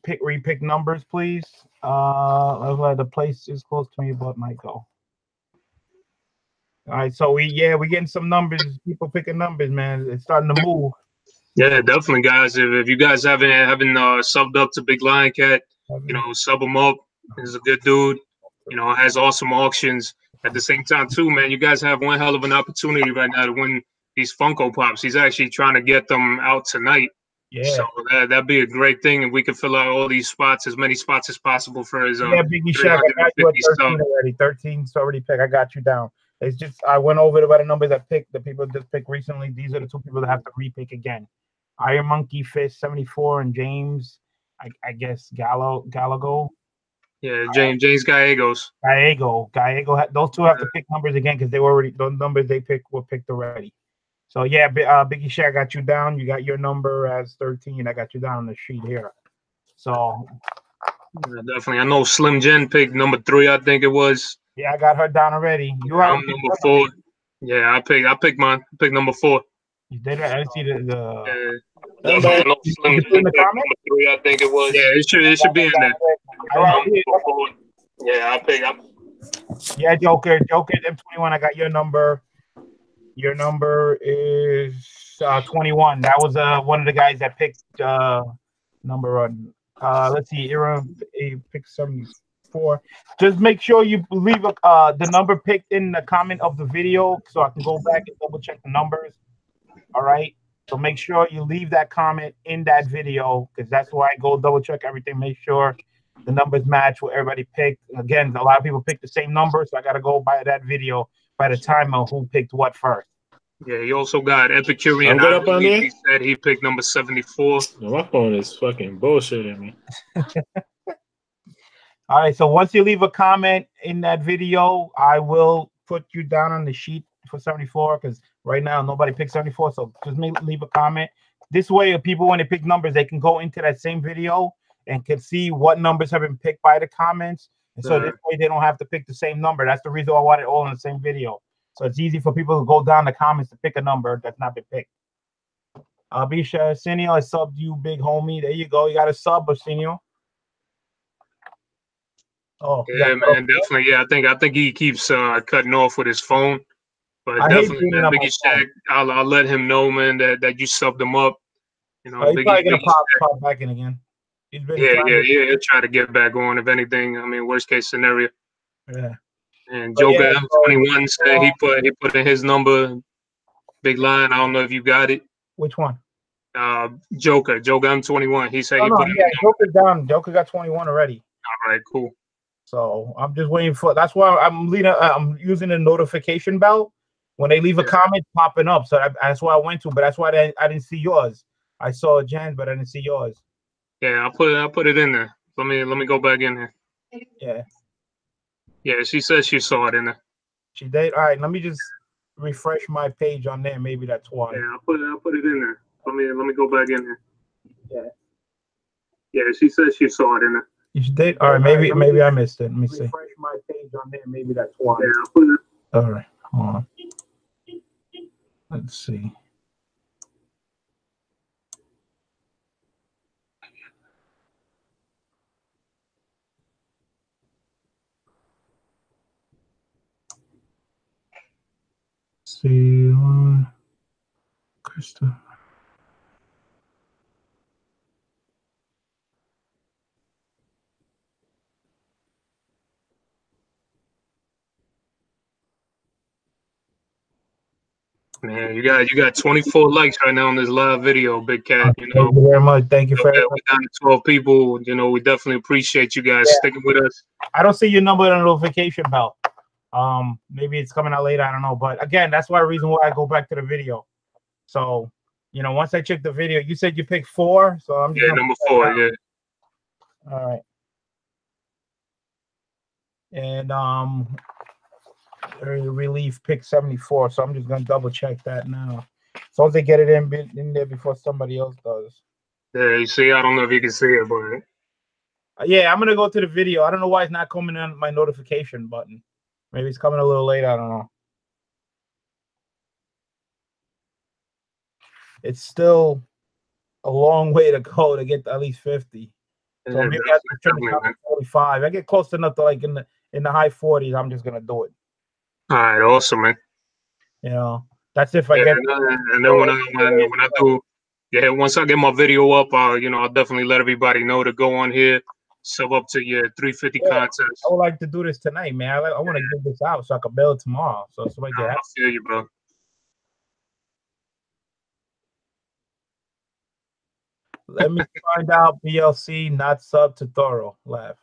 repick numbers, please. The place is close to me, but might go. All right, so we're getting some numbers. People picking numbers, man. It's starting to move. Yeah, definitely, guys. If you guys haven't subbed up to Big Lion Cat, sub him up. He's a good dude. Has awesome auctions. At the same time, too, man, you guys have one hell of an opportunity right now to win these Funko Pops. He's actually trying to get them out tonight. Yeah. So that'd be a great thing if we could fill out all these spots, as many spots as possible for his Yeah, Biggie Shack, I got you at 13 already. 13's already picked. I got you down. It's just I went over the numbers I picked. The people just picked recently. These are the two people that have to repick again. Iron Monkey Fist 74 and James, I guess Gallego. Yeah, James Gallegos. Gallego. Those two have to pick numbers again because they were already those numbers they picked were picked already. So yeah, Biggie Shack got you down. You got your number as 13. I got you down on the sheet here. So yeah, definitely. I know Slim Jen picked number 3. I think it was. Yeah, I got her down already. I'm number 4. Yeah, I picked mine. I picked number 4. You did it. I see the. I know Slim Jen picked number 3. I think it was. Yeah, it should be in there. I'm number 4. Yeah, I picked. Yeah, Joker M21. I got your number. Your number is 21. That was one of the guys that picked number on. Let's see, he picked 74. Just make sure you leave the number picked in the comment of the video so I can go back and double check the numbers. All right. So make sure you leave that comment in that video because that's why I go double check everything. Make sure the numbers match what everybody picked. Again, a lot of people picked the same number, so I got to go by that video by the time of who picked what first. Yeah, he also got Epicurean. I'm good up on there. He said he picked number 74. No, my phone is fucking bullshitting me. All right, so once you leave a comment in that video, I will put you down on the sheet for 74 because right now nobody picked 74. So just leave a comment. This way, if people when they pick numbers, they can go into that same video and can see what numbers have been picked by the comments. And so this way they don't have to pick the same number. That's the reason why I want it all in the same video. So it's easy for people to go down the comments to pick a number that's not been picked. Bisha Arsenio, I subbed you, big homie. There you go. You got a sub, Arsenio. Oh, Yeah, man, definitely. Yeah, I think he keeps cutting off with his phone. But I hate definitely, being man, on my Biggie phone. Shaq, I'll let him know, man, that you subbed him up. You know, He's probably gonna Biggie Shaq. pop back in again. He's been Yeah, trying yeah, to. yeah. He'll try to get back on if anything. I mean, worst case scenario. Yeah. And But yeah, Joker so, M21 said he put in his number, big line. I don't know if you got it. which one? Joker M21. He said Oh he no, put in yeah, the number. Joker's down. Joker got 21 already. All right, cool. So I'm just waiting for. That's why I'm using the notification bell when they leave a Yeah. comment popping up. So that's why I went to. But that's why I didn't see yours. I saw Jen, but I didn't see yours. Yeah, I put it in there. Let me go back in there. Yeah, Yeah, she said she saw it in there. she did. All right, let me just refresh my page on there. Maybe that's why. Yeah, I put it in there. Let me go back in there. Yeah. Yeah, she said she saw it in there. You did. All right, maybe I missed it. Let me see. Refresh my page on there. Maybe that's why. Yeah, I put it. All right, hold on. Let's see. See, Krista. Man, you got 24 likes right now on this live video, Big Cat. You know, Thank you very much. Thank you for. we got 12 people. You know, we definitely appreciate you guys sticking with us. I don't see your number on the notification bell. Maybe it's coming out later. I don't know. But again, that's why reason why I go back to the video. So, once I check the video, you said you picked 4. So I'm just number 4. Yeah. All right. And relief pick 74. So I'm just gonna double check that now. So as they get it in there before somebody else does. Yeah, you see, I don't know if you can see it, but yeah, I'm gonna go to the video. I don't know why it's not coming on my notification button. Maybe it's coming a little late. I don't know. It's still a long way to go to get to at least 50. So maybe I have to trim it down to 45. I get close enough to like in the high 40s. I'm just gonna do it. All right, awesome, man. That's if I get. And then when I do, once I get my video up, I'll definitely let everybody know to go on here, sub up to your 350 contest. I would like to do this tonight, man. I want to give this out so I can build tomorrow. So somebody get. I feel you, bro. Let me find out BLC not sub to Thorough. Laugh.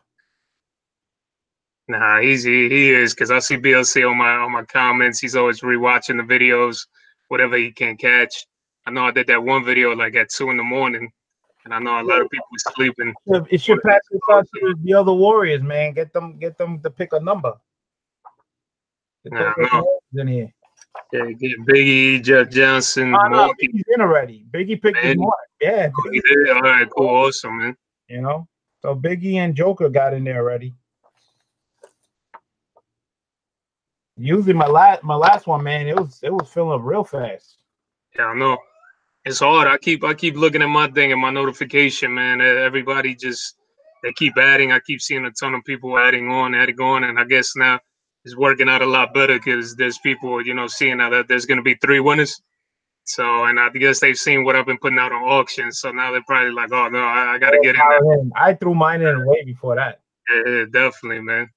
Nah, he is, because I see BLC on my comments. He's always rewatching the videos, whatever he can catch. I know I did that one video like at 2 in the morning, and I know a lot of people were sleeping. It should pass this on to the other Warriors, man. Get them to pick a number. Nah, no. In here. Yeah, get Biggie, Jeff Johnson, no, Biggie's in already. Biggie picked his mark. Yeah, he did. All right, cool, awesome, man. So Biggie and Joker got in there already. Usually my last one, man, it was filling up real fast. Yeah, I know. It's hard. I keep looking at my thing and my notification, man. Everybody they keep adding. I keep seeing a ton of people adding on, and I guess now it's working out a lot better because there's people, seeing now that there's going to be 3 winners. So, and I guess they've seen what I've been putting out on auctions. So now they're probably like, oh no, I got to get in there. I threw mine in way before that. Yeah, definitely, man.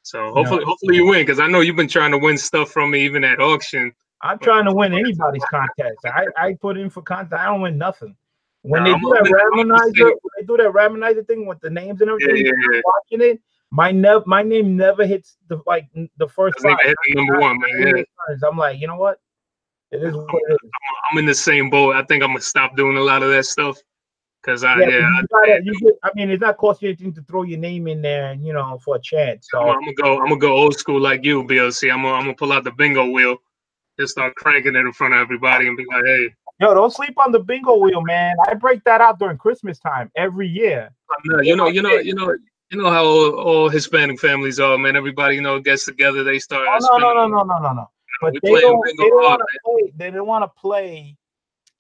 So hopefully you win, because I know you've been trying to win stuff from me even at auction. I'm trying to win anybody's contest. I put in for contest. I don't win nothing. When they do that randomizer thing with the names and everything, watching it, my name never hits the first 5. Number 1, man. Yeah. I'm like, you know what? It is what it is. I'm in the same boat. I think I'm gonna stop doing a lot of that stuff. Cause I mean, it's not cost you anything to throw your name in there, and for a chance. So I'm gonna go old school like you, BLC. I'm gonna pull out the bingo wheel, just start cranking it in front of everybody, and be like, hey, yo, don't sleep on the bingo wheel, man. I break that out during Christmas time every year. You know how all Hispanic families are, man. Everybody, gets together. They start. No. But they don't want to play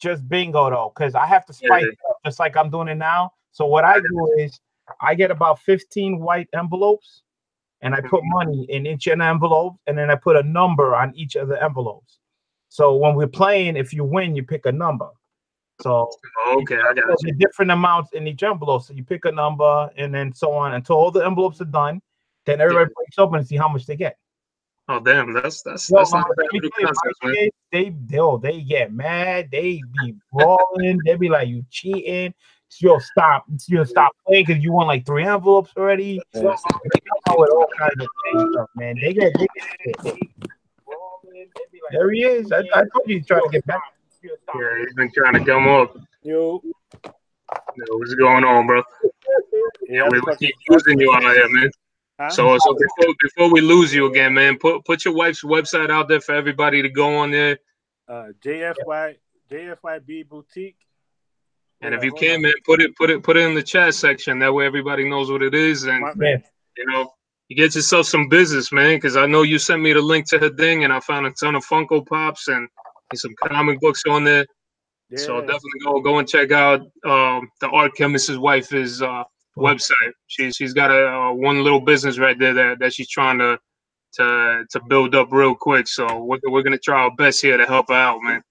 just bingo though, because I have to spice it up just like I'm doing it now. So what I do is I get about 15 white envelopes and I put money in each of the envelopes, and then I put a number on each of the envelopes. So when we're playing, if you win, you pick a number. So Okay, I got the different amounts in each envelope. So you pick a number, and then so on until all the envelopes are done. Then everybody breaks open and see how much they get. Oh damn, that's Yo, not a bad little my concept, man. kids, they get mad. They be brawling. They be like, "You cheating." Stop playing because you won like 3 envelopes already. They come out with all kinds of things, stuff, man. They get shit. There he is. I told you he's trying to get back. Yeah, he's been trying to come up. Yo. What's going on, bro? Yeah, we keep losing you out here, man. Huh? So before we lose you again, man, put your wife's website out there for everybody to go on there. JFYB Boutique. And if you can, man, put it in the chat section. That way everybody knows what it is, and you know, you get yourself some business, man. Because I know you sent me the link to her thing, and I found a ton of Funko Pops and some comic books on there. Yeah. So definitely go and check out the art chemist's wife's website. She's got a one little business right there that she's trying to build up real quick. So we're gonna try our best here to help her out, man.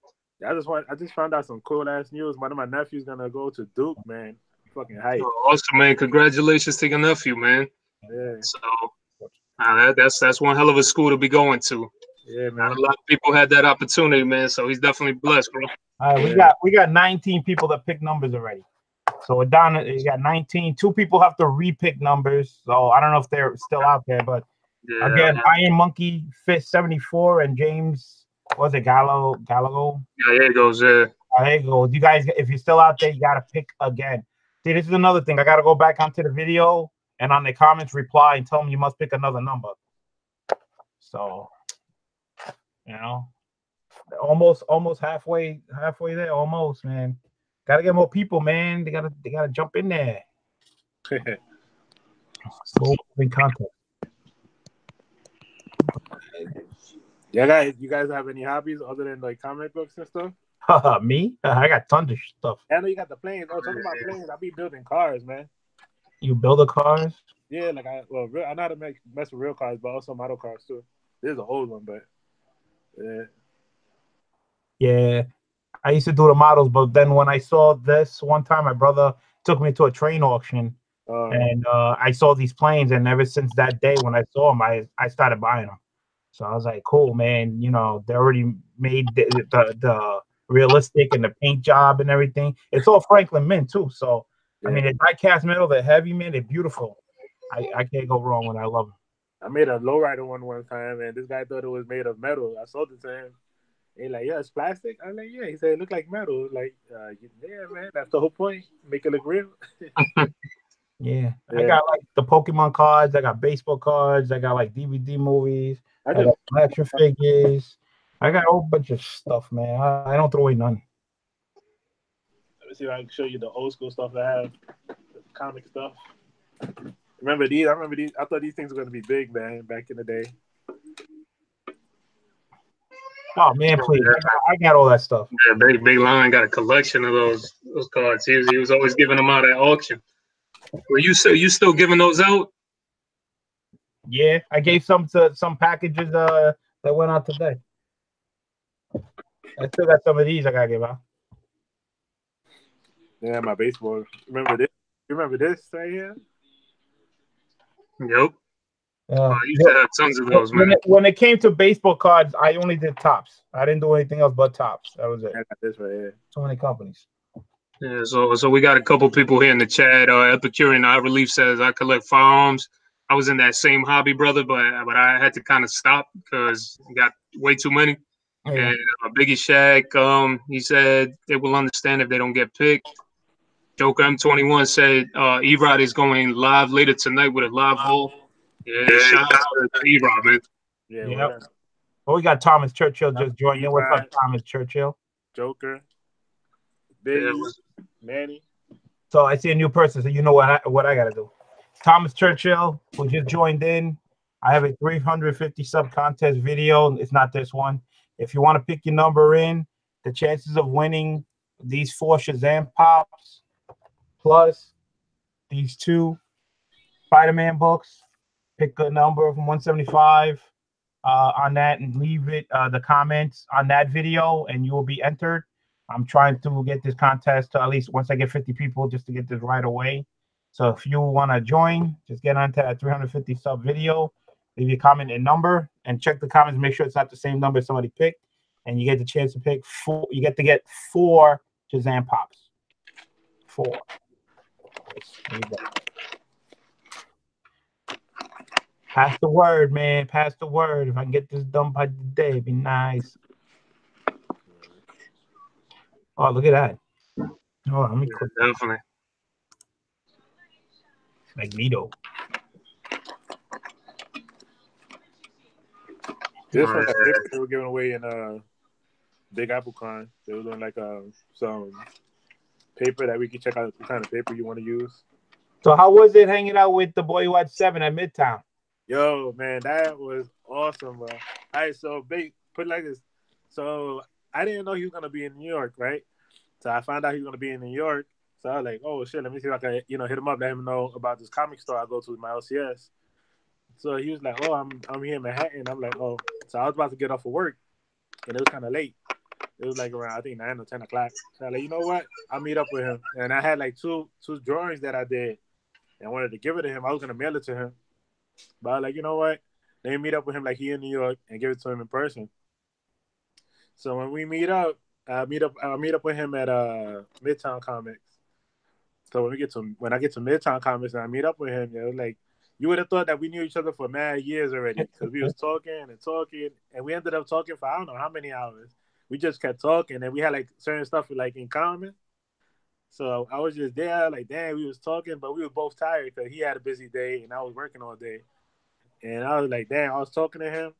I just found out some cool ass news. One of my nephews gonna go to Duke, man. Fucking hype. Oh, awesome, man! Congratulations to your nephew, man. Yeah. So that's one hell of a school to be going to. Yeah, man. Not a lot of people had that opportunity, man. So he's definitely blessed, bro. All right, we got 19 people that picked numbers already. So we're down. You got 19. 2 people have to repick numbers. So I don't know if they're still out there, but again, Iron Monkey Fist 74 and James, what was it, Gallagher? Yeah, there it goes. Yeah. There you go. You guys, if you're still out there, you gotta pick again. See, this is another thing. I gotta go back onto the video and on the comments reply and tell them you must pick another number. So, you know, almost halfway there, almost, man. Gotta get more people, man. They gotta jump in there. Slow moving content. Yeah, you guys have any hobbies other than like comic books and stuff? Me? I got tons of stuff. I know you got the planes. Oh, talking about planes, I be building cars, man. You build the cars? Yeah, like I know how to mess with real cars, but also model cars too. This is an old one, but yeah. I used to do the models, but then when I saw this one time, my brother took me to a train auction, and I saw these planes, and ever since that day when I saw them, I started buying them. So I was like, cool, man. You know, they already made the realistic and the paint job and everything. It's all Franklin Mint too. So I mean, the die-cast metal, the heavy, man, they're beautiful. I can't go wrong when I love them. I made a lowrider one time, and this guy thought it was made of metal. I sold it to him. He's like, yeah, it's plastic. I'm like, yeah. He said, it looked like metal. Like, yeah, man, that's the whole point. Make it look real. Yeah. I got like the Pokemon cards. I got baseball cards. I got like DVD movies. I got action figures. I got a whole bunch of stuff, man. I don't throw away none. Let me see if I can show you the old school stuff I have. The comic stuff. Remember these? I remember these. I thought these things were going to be big, man, back in the day. Oh man, please! I got all that stuff. Yeah, Big Lion got a collection of those cards. He was always giving them out at auction. Were you still giving those out? Yeah, I gave some to some packages that went out today. I still got some of these I gotta give out. Yeah, my baseball. Remember this? You remember this right here? Yep. I used to have tons of those, man. When it came to baseball cards, I only did tops. I didn't do anything else but tops. That was it. I got this right here. So many companies. Yeah, so we got a couple people here in the chat. Epicurean I Relief says I collect firearms. I was in that same hobby, brother, but I had to kind of stop because I got way too many. Yeah. And Biggie Shaq, he said they will understand if they don't get picked. Joker M21 said E-Rod is going live later tonight with a live haul. Yeah, shout out to E-Rod, man. Yeah. Yep. Well, we got Thomas Churchill just joined in. What's up, Thomas Churchill? Joker. Biggie, Manny. So I see a new person, so you know what I gotta do. Thomas Churchill, who just joined in. I have a 350 sub contest video. It's not this one. If you want to pick your number in, the chances of winning these 4 Shazam pops plus these 2 Spider-Man books pick a number from 175 on that and leave it the comments on that video, and you will be entered. I'm trying to get this contest to at least once I get 50 people just to get this right away. So if you want to join, just get onto that 350 sub video, leave your comment and number, and check the comments. Make sure it's not the same number somebody picked, and you get the chance to pick four. You get to get 4 Shazam pops. 4. There you go. Pass the word, man. Pass the word. If I can get this done by today, it'd be nice. Oh, look at that. Oh, let me click. Definitely. Magneto. This one, that paper they were giving away in Big Apple Con. They were doing like some paper that we can check out what kind of paper you want to use. So how was it hanging out with the boy who had 7 at Midtown? Yo, man, that was awesome, bro. All right, so big, put it like this. So I didn't know he was gonna be in New York, right? So I found out he was gonna be in New York. So I was like, oh shit, let me see if I can, hit him up, let him know about this comic store I go to with my LCS. So he was like, oh, I'm here in Manhattan. I'm like, oh. So I was about to get off of work, and it was kind of late. It was like around, I think, 9 or 10 o'clock. So I was like, you know what? I'll meet up with him. And I had like two drawings that I did, and I wanted to give it to him. I was gonna mail it to him. But I was like, you know what? Let me meet up with him like he in New York and give it to him in person. So when we meet up, I'll meet up with him at Midtown Comics. So when I get to Midtown Comics and I meet up with him, it was like you would have thought that we knew each other for mad years already because we was talking, and we ended up talking for I don't know how many hours. We just kept talking, and we had like certain stuff like in common. So I was just there, like, damn, we was talking, but we were both tired because he had a busy day and I was working all day. And I was like, damn, I was talking to him.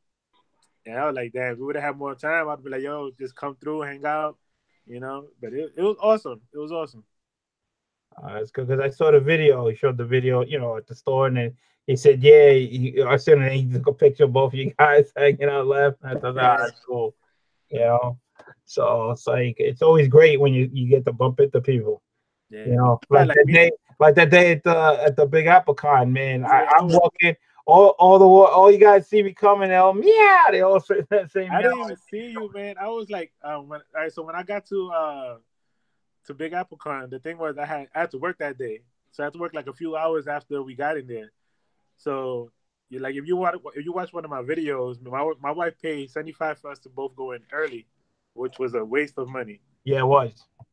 And I was like, damn, if we would have had more time, I'd be like, yo, just come through, hang out, But it was awesome. It was awesome. It's good because I saw the video. He showed the video, at the store, and then he said, "Yeah." I said, and he took a picture of both of you guys hanging out laughing. I thought, that's cool, So it's like it's always great when you get to bump into people, like that day at the Big Apple Con, man. I'm walking, all you guys see me coming, they'll meow. They all say that same. I didn't even see you, man. I was like, so when I got to Big Apple Con, the thing was I had to work that day, so I had to work like a few hours after we got in there. So if you watch one of my videos, my wife paid $75 for us to both go in early, which was a waste of money. Yeah, it was.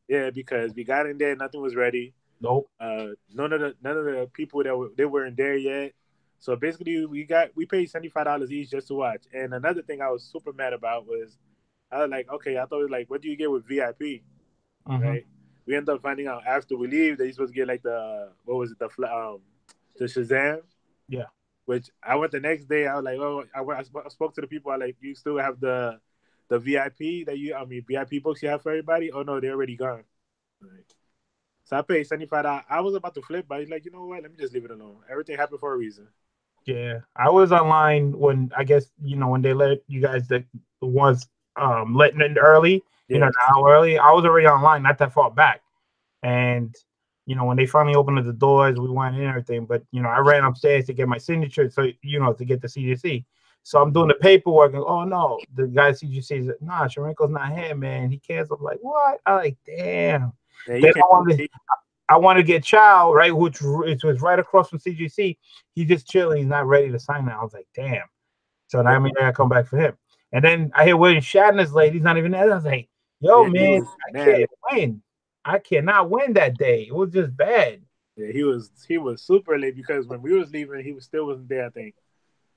Yeah, because we got in there, nothing was ready. Nope. None of the people they weren't there yet. So basically, we paid $75 each just to watch. And another thing I was super mad about was I was like, okay, I thought it was like, what do you get with VIP? Mm-hmm. Right? We ended up finding out after we leave that you're supposed to get like the Shazam. Yeah. Which I went the next day. I was like, oh, I spoke to the people. I like, you still have the VIP VIP books you have for everybody? Oh no, they're already gone. Right. So I paid $75. I was about to flip, but he's like, you know what? Let me just leave it alone. Everything happened for a reason. Yeah, I was online when I guess when they let you guys the ones letting in early, an hour early. I was already online, not that far back, and when they finally opened the doors, we went in and everything. But I ran upstairs to get my signature, so to get the CGC. So I'm doing the paperwork, and oh no, the guy at CGC says, nah, Sharenko's not here, man. He canceled. I'm like, what? I'm like, damn. Yeah, I want to get Chow, right, which was right across from CGC. He's just chilling. He's not ready to sign that. I was like, damn. So now I gotta come back for him. And then I hear William Shatner's late. He's not even there. I was like, yo, man, I can't win. I cannot win that day. It was just bad. Yeah, he was super late because when we was leaving, he still wasn't there, I think.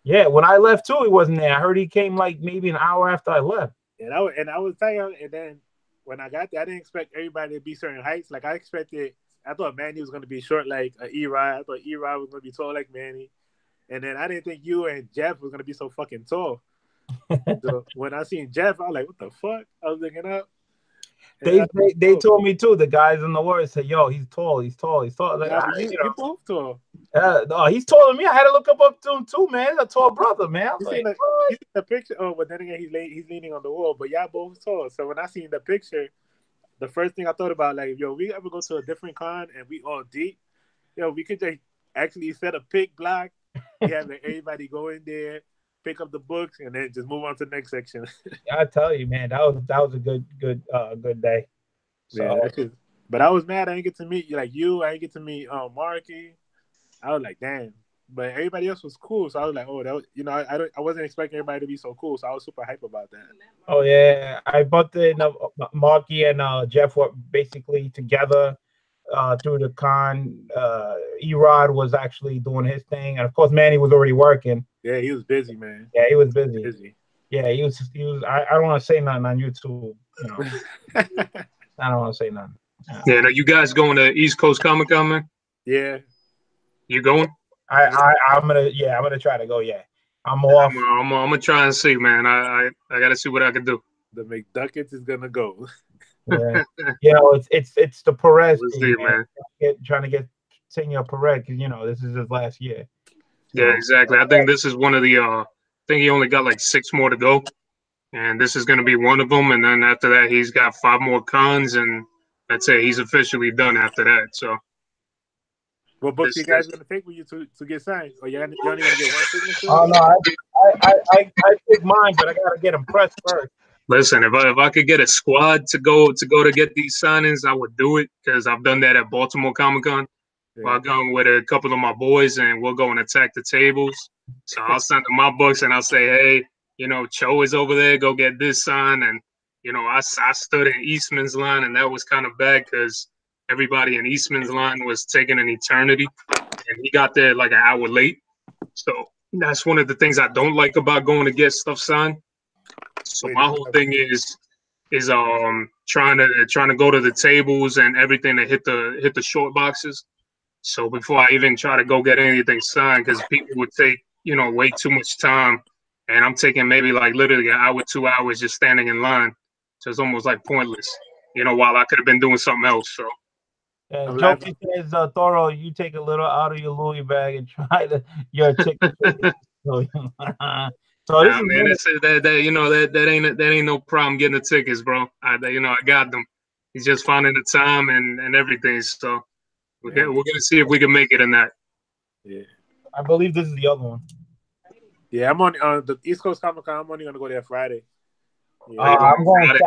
Yeah, when I left too, he wasn't there. I heard he came like maybe an hour after I left. And I was telling him, and then when I got there, I didn't expect everybody to be certain heights. Like I thought Manny was going to be short like E-Rod. I thought E-Rod was going to be tall like Manny. And then I didn't think you and Jeff was going to be so fucking tall. So when I seen Jeff, I was like, what the fuck? I was looking up. They told me too. The guys in the word said, yo, he's tall. He's tall. Like, you're both tall. No, he's taller than me. I had to look up to him too, man. He's a tall brother, man. You see the picture? Oh, but then again, he's leaning on the wall. But y'all both tall. So when I seen the picture, the first thing I thought about, like, yo, we ever go to a different con and we all deep, we could just actually set a pick block He had like, everybody go in there, pick up the books, and then just move on to the next section. I tell you, man, that was a good day. Yeah, So that's it. But I was mad I didn't get to meet you, like you. I didn't get to meet Marky. I was like, damn. But everybody else was cool, so I was like, oh, that was, I wasn't expecting everybody to be so cool, so I was super hype about that. oh yeah, I bumped in Marky and Jeff were basically together through the con. Erod was actually doing his thing, and of course Manny was already working. Yeah, he was busy, man. Yeah, he was busy. Busy. Yeah, he was. I don't want to say nothing on YouTube. You know, I don't want to say nothing. Yeah, now you guys going to East Coast Comic Con, man? Yeah. You going? I'm gonna try to go. Yeah, I'm off. I'm gonna try and see, man. I gotta see what I can do. The McDuckets is gonna go. Yeah, you know, it's the Perez Let's thing, see, man. Trying to get Senor Perez because this is his last year. Yeah, exactly. I think this is one of the. I think he only got like 6 more to go, and this is gonna be one of them. And then after that, he's got 5 more cons, and that's it. He's officially done after that. So. What books you guys gonna take with you to get signed? Or you only gonna get one signature? Oh no, I take mine, but I gotta get them pressed first. Listen, if I could get a squad to go to get these signings, I would do it because I've done that at Baltimore Comic Con. Yeah. I'll go with a couple of my boys and we'll go and attack the tables. So I'll send them my books and I'll say, hey, Cho is over there. Go get this signed. And I stood in Eastman's line and that was kind of bad because everybody in Eastman's line was taking an eternity, and he got there like an hour late. So that's one of the things I don't like about going to get stuff signed. So my whole thing is trying to go to the tables and everything to hit the short boxes. So before I even try to go get anything signed, because people would take way too much time, and I'm taking maybe like literally an hour, 2 hours just standing in line. So it's almost like pointless, while I could have been doing something else. So. Jokey says, Toro, you take a little out of your Louis bag and try your ticket. So this man, that ain't no problem getting the tickets, bro. I got them. It's just finding the time and everything. So we're gonna see if we can make it in that. Yeah, I believe this is the other one. Yeah, I'm on the East Coast Comic Con. I'm only gonna go there Friday. Yeah. I'm going Saturday.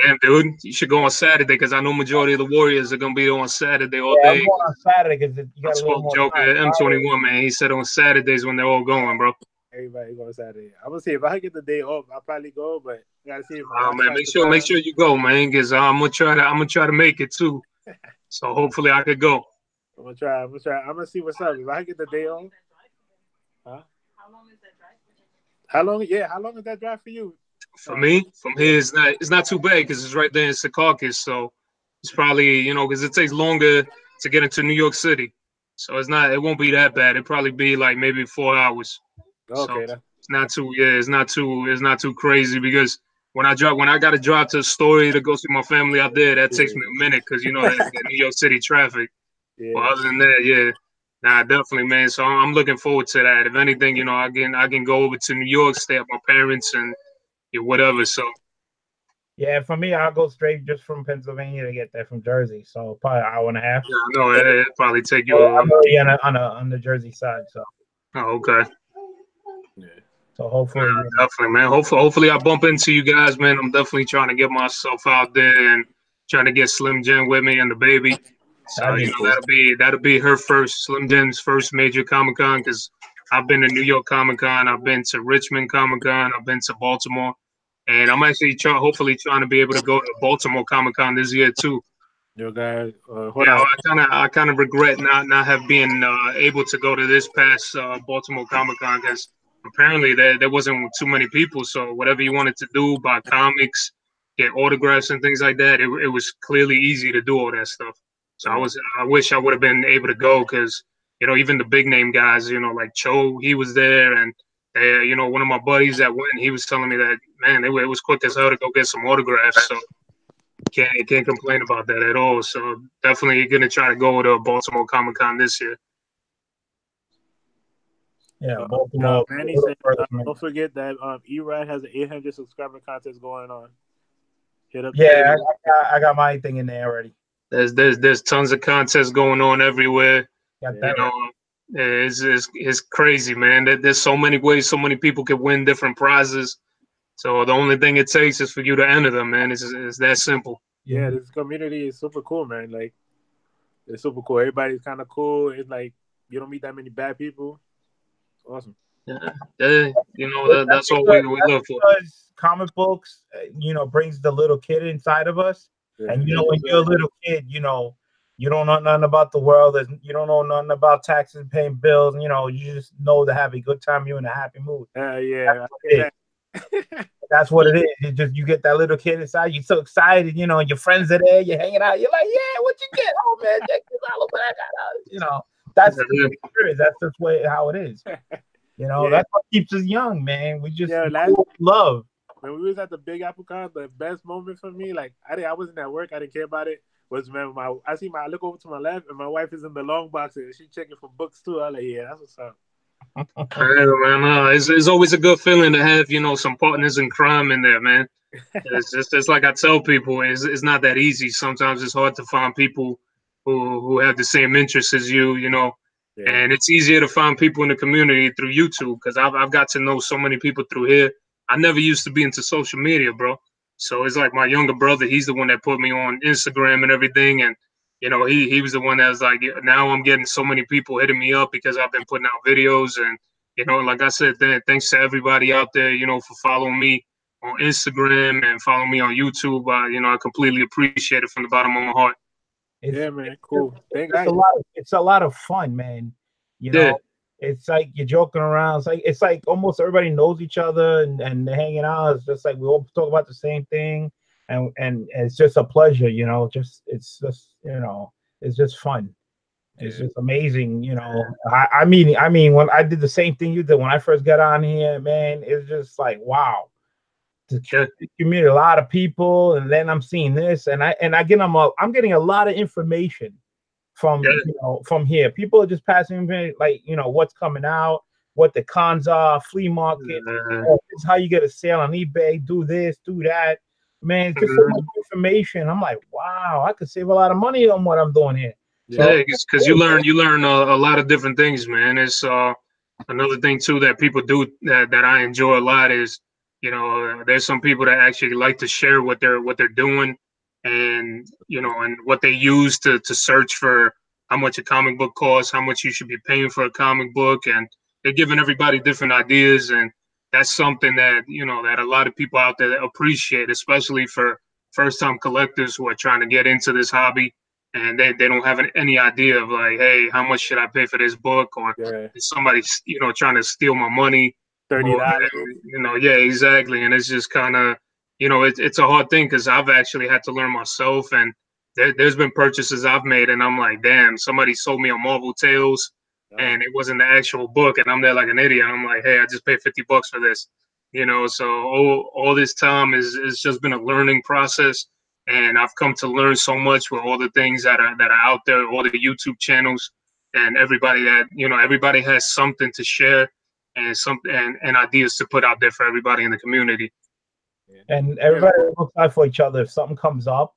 Damn, dude, you should go on Saturday because I know majority of the Warriors are gonna be on Saturday all day. I'm going on Saturday because you got a little more Joker time. M21, man. He said on Saturdays when they're all going, bro. Everybody go on Saturday. I'm gonna see if I get the day off. I'll probably go, but I gotta see if man, make sure you go, man, because I'm gonna try to make it too. So hopefully I could go. I'm gonna try. I'm gonna see what's up. If I get the day off, huh? How long is that drive? How long is that drive for you? For me, from here, it's not too bad because it's right there in Secaucus. So it's probably, because it takes longer to get into New York City. So it won't be that bad. It'd probably be like maybe 4 hours. Okay. So it's not too crazy because when I got to drive to the store to go see my family out there, that takes me a minute because that New York City traffic. Yeah. But other than that, yeah. Nah, definitely, man. So I'm looking forward to that. If anything, I can go over to New York, stay at my parents and whatever. So yeah, for me, I'll go straight just from Pennsylvania to get there from Jersey. So probably an hour and a half. Yeah, no, it'll probably take you. I'm already on the Jersey side, so. Oh, okay. Yeah. So hopefully, definitely, man. Hopefully, I bump into you guys, man. I'm definitely trying to get myself out there and trying to get Slim Jim with me and the baby. So that'll be her Slim Jim's first major Comic Con because I've been to New York Comic Con, I've been to Richmond Comic Con, I've been to Baltimore, and I'm actually hopefully trying to be able to go to Baltimore Comic Con this year too. Yo, guys, I kind of regret not have been able to go to this past Baltimore Comic Con because apparently there wasn't too many people. So whatever you wanted to do, buy comics, get autographs and things like that, it was clearly easy to do all that stuff. So I wish I would have been able to go because even the big name guys, like Cho, he was there, and one of my buddies that went, he was telling me that man, it was quick as hell to go get some autographs. So can't complain about that at all. So definitely gonna try to go to Baltimore Comic Con this year. Yeah, Baltimore. Manny said, don't forget that E-Ride has an 800 subscriber contest going on. Hit up. Yeah, I got my thing in there already. There's tons of contests going on everywhere. Got that right. It's crazy, man. There's so many ways, so many people can win different prizes. So the only thing it takes is for you to enter them, man. It's that simple. Yeah, this community is super cool, man. Like, it's super cool. Everybody's kind of cool. It's like you don't meet that many bad people. It's awesome. Yeah, yeah. You know that's all we look for. Because comic books, brings the little kid inside of us. Yeah. And when you're a little kid, you don't know nothing about the world. You don't know nothing about taxes, paying bills. You just know to have a good time. You're in a happy mood. Yeah. That's what it is. You get that little kid inside. You're so excited. Your friends are there. You're hanging out. You're like, yeah, what you get? Oh man, check this out. Look what I got. That's that's just how it is. That's what keeps us young, man. We just love. When we was at the Big Apple Con, the best moment for me, like I wasn't at work, I didn't care about it. Was when I look over to my left and my wife is in the long box and she's checking for books too. I was like, yeah, that's what's up. Yeah, man, it's always a good feeling to have some partners in crime in there, man. It's like I tell people, it's not that easy. Sometimes it's hard to find people who have the same interests as you, Yeah. And it's easier to find people in the community through YouTube because I've got to know so many people through here. I never used to be into social media, bro. So it's like my younger brother, he's the one that put me on Instagram and everything. And, he was the one that was like, now I'm getting so many people hitting me up because I've been putting out videos. And, like I said, thanks to everybody out there, for following me on Instagram and following me on YouTube. I completely appreciate it from the bottom of my heart. Yeah, man, cool. It's a lot of fun, man. It's like you're joking around. It's like almost everybody knows each other and they're hanging out. It's just like we all talk about the same thing, and it's just a pleasure, it's just fun. It's just amazing, I mean, when I did the same thing you did when I first got on here, man, it's just like wow. The community, a lot of people, and then I'm seeing this, and I'm getting a lot of information from from here. People are just passing me like what's coming out, what the cons are, flea market, this is how you get a sale on eBay, do this, do that. Man, it's just so much information. I'm like, wow, I could save a lot of money on what I'm doing here. Yeah, because you learn a lot of different things, man. It's another thing too that people do that I enjoy a lot is there's some people that actually like to share what they're doing and and what they use to search for how much a comic book costs, how much you should be paying for a comic book, and they're giving everybody different ideas, and that's something that that a lot of people out there appreciate, especially for first time collectors who are trying to get into this hobby and they don't have any idea of like, hey, how much should I pay for this book, or is somebody trying to steal my money. $30. Yeah, exactly. And it's just kind of, it's a hard thing because I've actually had to learn myself. And there's been purchases I've made, and I'm like, damn, somebody sold me a Marvel Tales, and it wasn't the actual book, and I'm there like an idiot. I'm like, hey, I just paid $50 for this, So all this time is just been a learning process, and I've come to learn so much with all the things that are out there, all the YouTube channels, and everybody everybody has something to share. And ideas to put out there for everybody in the community. And everybody looks out for each other if something comes up,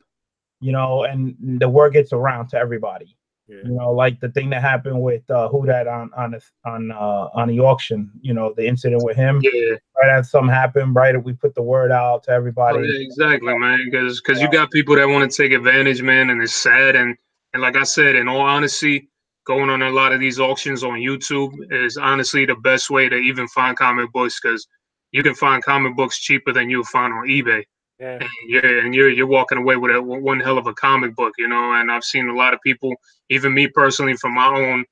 and the word gets around to everybody. Like the thing that happened with who that on the auction, the incident with him. Yeah. Right after something happened, right? We put the word out to everybody. Oh, yeah, exactly, man. Because you got people that want to take advantage, man, and it's sad. And like I said, in all honesty, going on a lot of these auctions on YouTube is honestly the best way to even find comic books because you can find comic books cheaper than you'll find on eBay. Yeah. And you're walking away with one hell of a comic book, And I've seen a lot of people, even me personally, from my own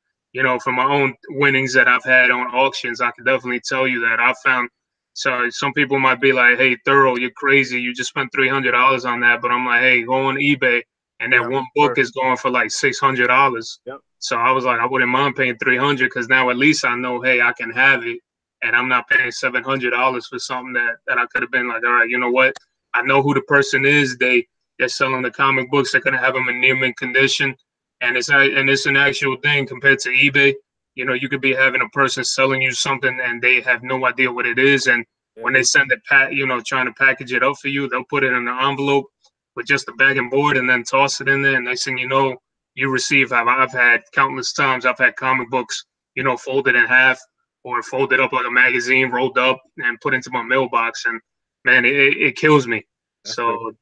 winnings that I've had on auctions. I can definitely tell you that I've found. So some people might be like, "Hey, Thorough, you're crazy. You just spent $300 on that." But I'm like, "Hey, go on eBay, and that one book is going for like $600." Yep. So I was like, I wouldn't mind paying $300 because now at least I know, hey, I can have it, and I'm not paying $700 for something that I could have been like, all right, you know what? I know who the person is. They're selling the comic books. They're gonna have them in near mint condition, and it's an actual thing compared to eBay. You could be having a person selling you something and they have no idea what it is, and when they send it trying to package it up for you, they'll put it in an envelope with just a bag and board and then toss it in there, and next thing you know, you receive. I've had countless times. I've had comic books, folded in half or folded up like a magazine, rolled up and put into my mailbox. And man, it kills me. So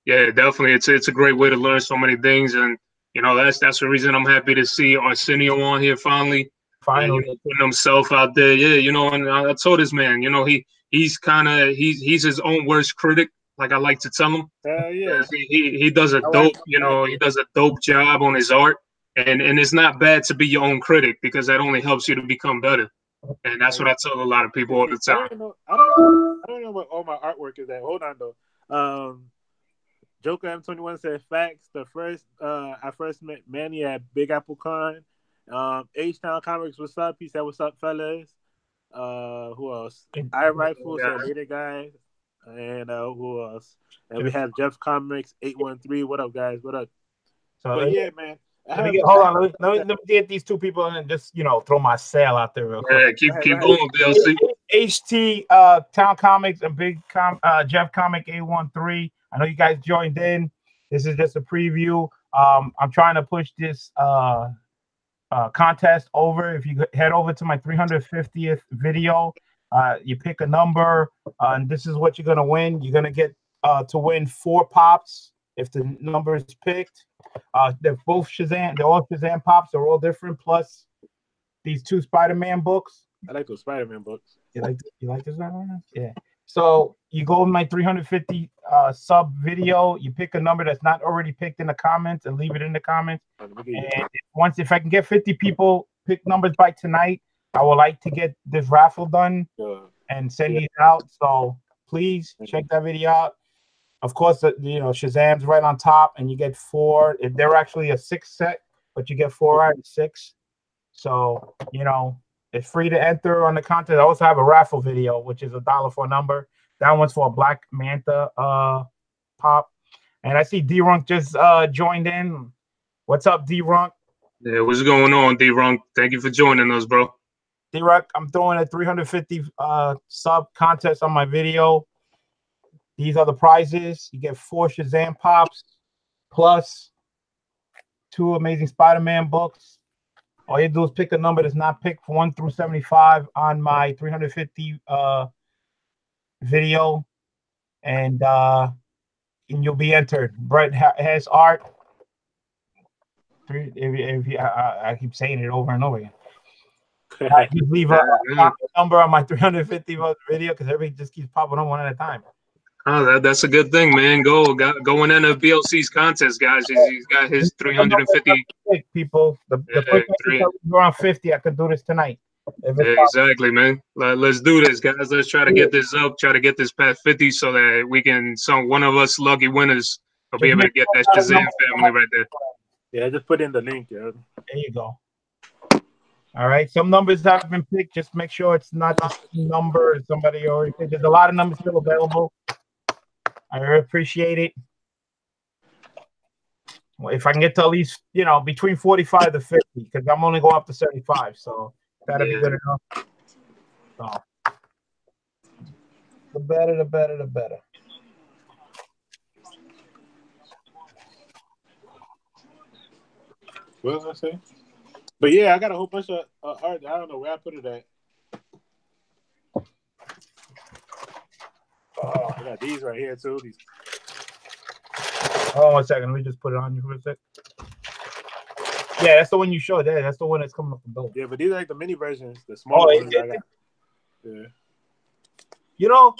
yeah, definitely, it's a great way to learn so many things. And that's the reason I'm happy to see Arsenio on here finally. Finally, Putting himself out there. Yeah, and I told this man, he's his own worst critic, like I like to tell him. Yeah. He does a dope, he does a dope job on his art, and it's not bad to be your own critic because that only helps you to become better. And that's what I tell a lot of people all the time. I don't know what all my artwork is at. Hold on though. Joker M21 said facts. I first met Manny at Big Apple Con. H-Town Comics, what's up? He said, what's up, fellas? Who else? I Rifle said later, guys. And who else? And we have Jeff Comics 813. What up, guys? What up? But yeah, man. Hold on. Let me get these two people in and just throw my sale out there real quick. Yeah, keep going, BLC. HT Town Comics and Jeff Comic 813. I know you guys joined in. This is just a preview. I'm trying to push this contest over. If you head over to my 350th video, you pick a number, and this is what you're gonna win. You're gonna get to win 4 pops if the number is picked. They're both Shazam. They're all Shazam pops. They're all different. Plus these 2 Spider-Man books. I like those Spider-Man books. You like this Spider-Man? Yeah. So you go in my 350 sub video. You pick a number that's not already picked in the comments and leave it in the comments. And if I can get 50 people pick numbers by tonight, I would like to get this raffle done and send these out. So please check that video out. Of course, Shazam's right on top, and you get 4. They're actually a 6 set, but you get 4 out of 6. So it's free to enter on the contest. I also have a raffle video, which is $1 for a number. That one's for a Black Manta pop. And I see D-Runk just joined in. What's up, D-Runk? Yeah, what's going on, D-Runk? Thank you for joining us, bro. D-Runk, I'm throwing a 350 sub contest on my video. These are the prizes. You get 4 Shazam pops plus 2 Amazing Spider-Man books. All you do is pick a number that's not picked from 1 through 75 on my 350 video, and you'll be entered. Brett has art. I keep saying it over and over again. Just leave a number on my 350 video because everybody just keeps popping on one at a time. Oh, that's a good thing, man. Going into BLC's contest, guys. He's got his 350 people. The we're on 50. I can do this tonight. Yeah, exactly, man. Let's do this, guys. Let's try to get this up. Try to get this past 50 so that we can. One of us lucky winners will be able to get that Shazam family right there. Yeah, just put in the link. Yeah. There you go. All right. Some numbers have been picked. Just make sure it's not the same number somebody already picked. There's a lot of numbers still available. I appreciate it. Well, if I can get to at least, between 45 to 50, because I'm only going up to 75, so that'll be good enough. So, the better, the better, the better. What did I say? But yeah, I got a whole bunch of art. I don't know where I put it at. I got these right here too. These. Oh, 1 second. Let me just put it on you for a sec. Yeah, that's the one you showed. Yeah, that's the one that's coming up the bill. Yeah, but these are like the mini versions, the smaller ones. Yeah.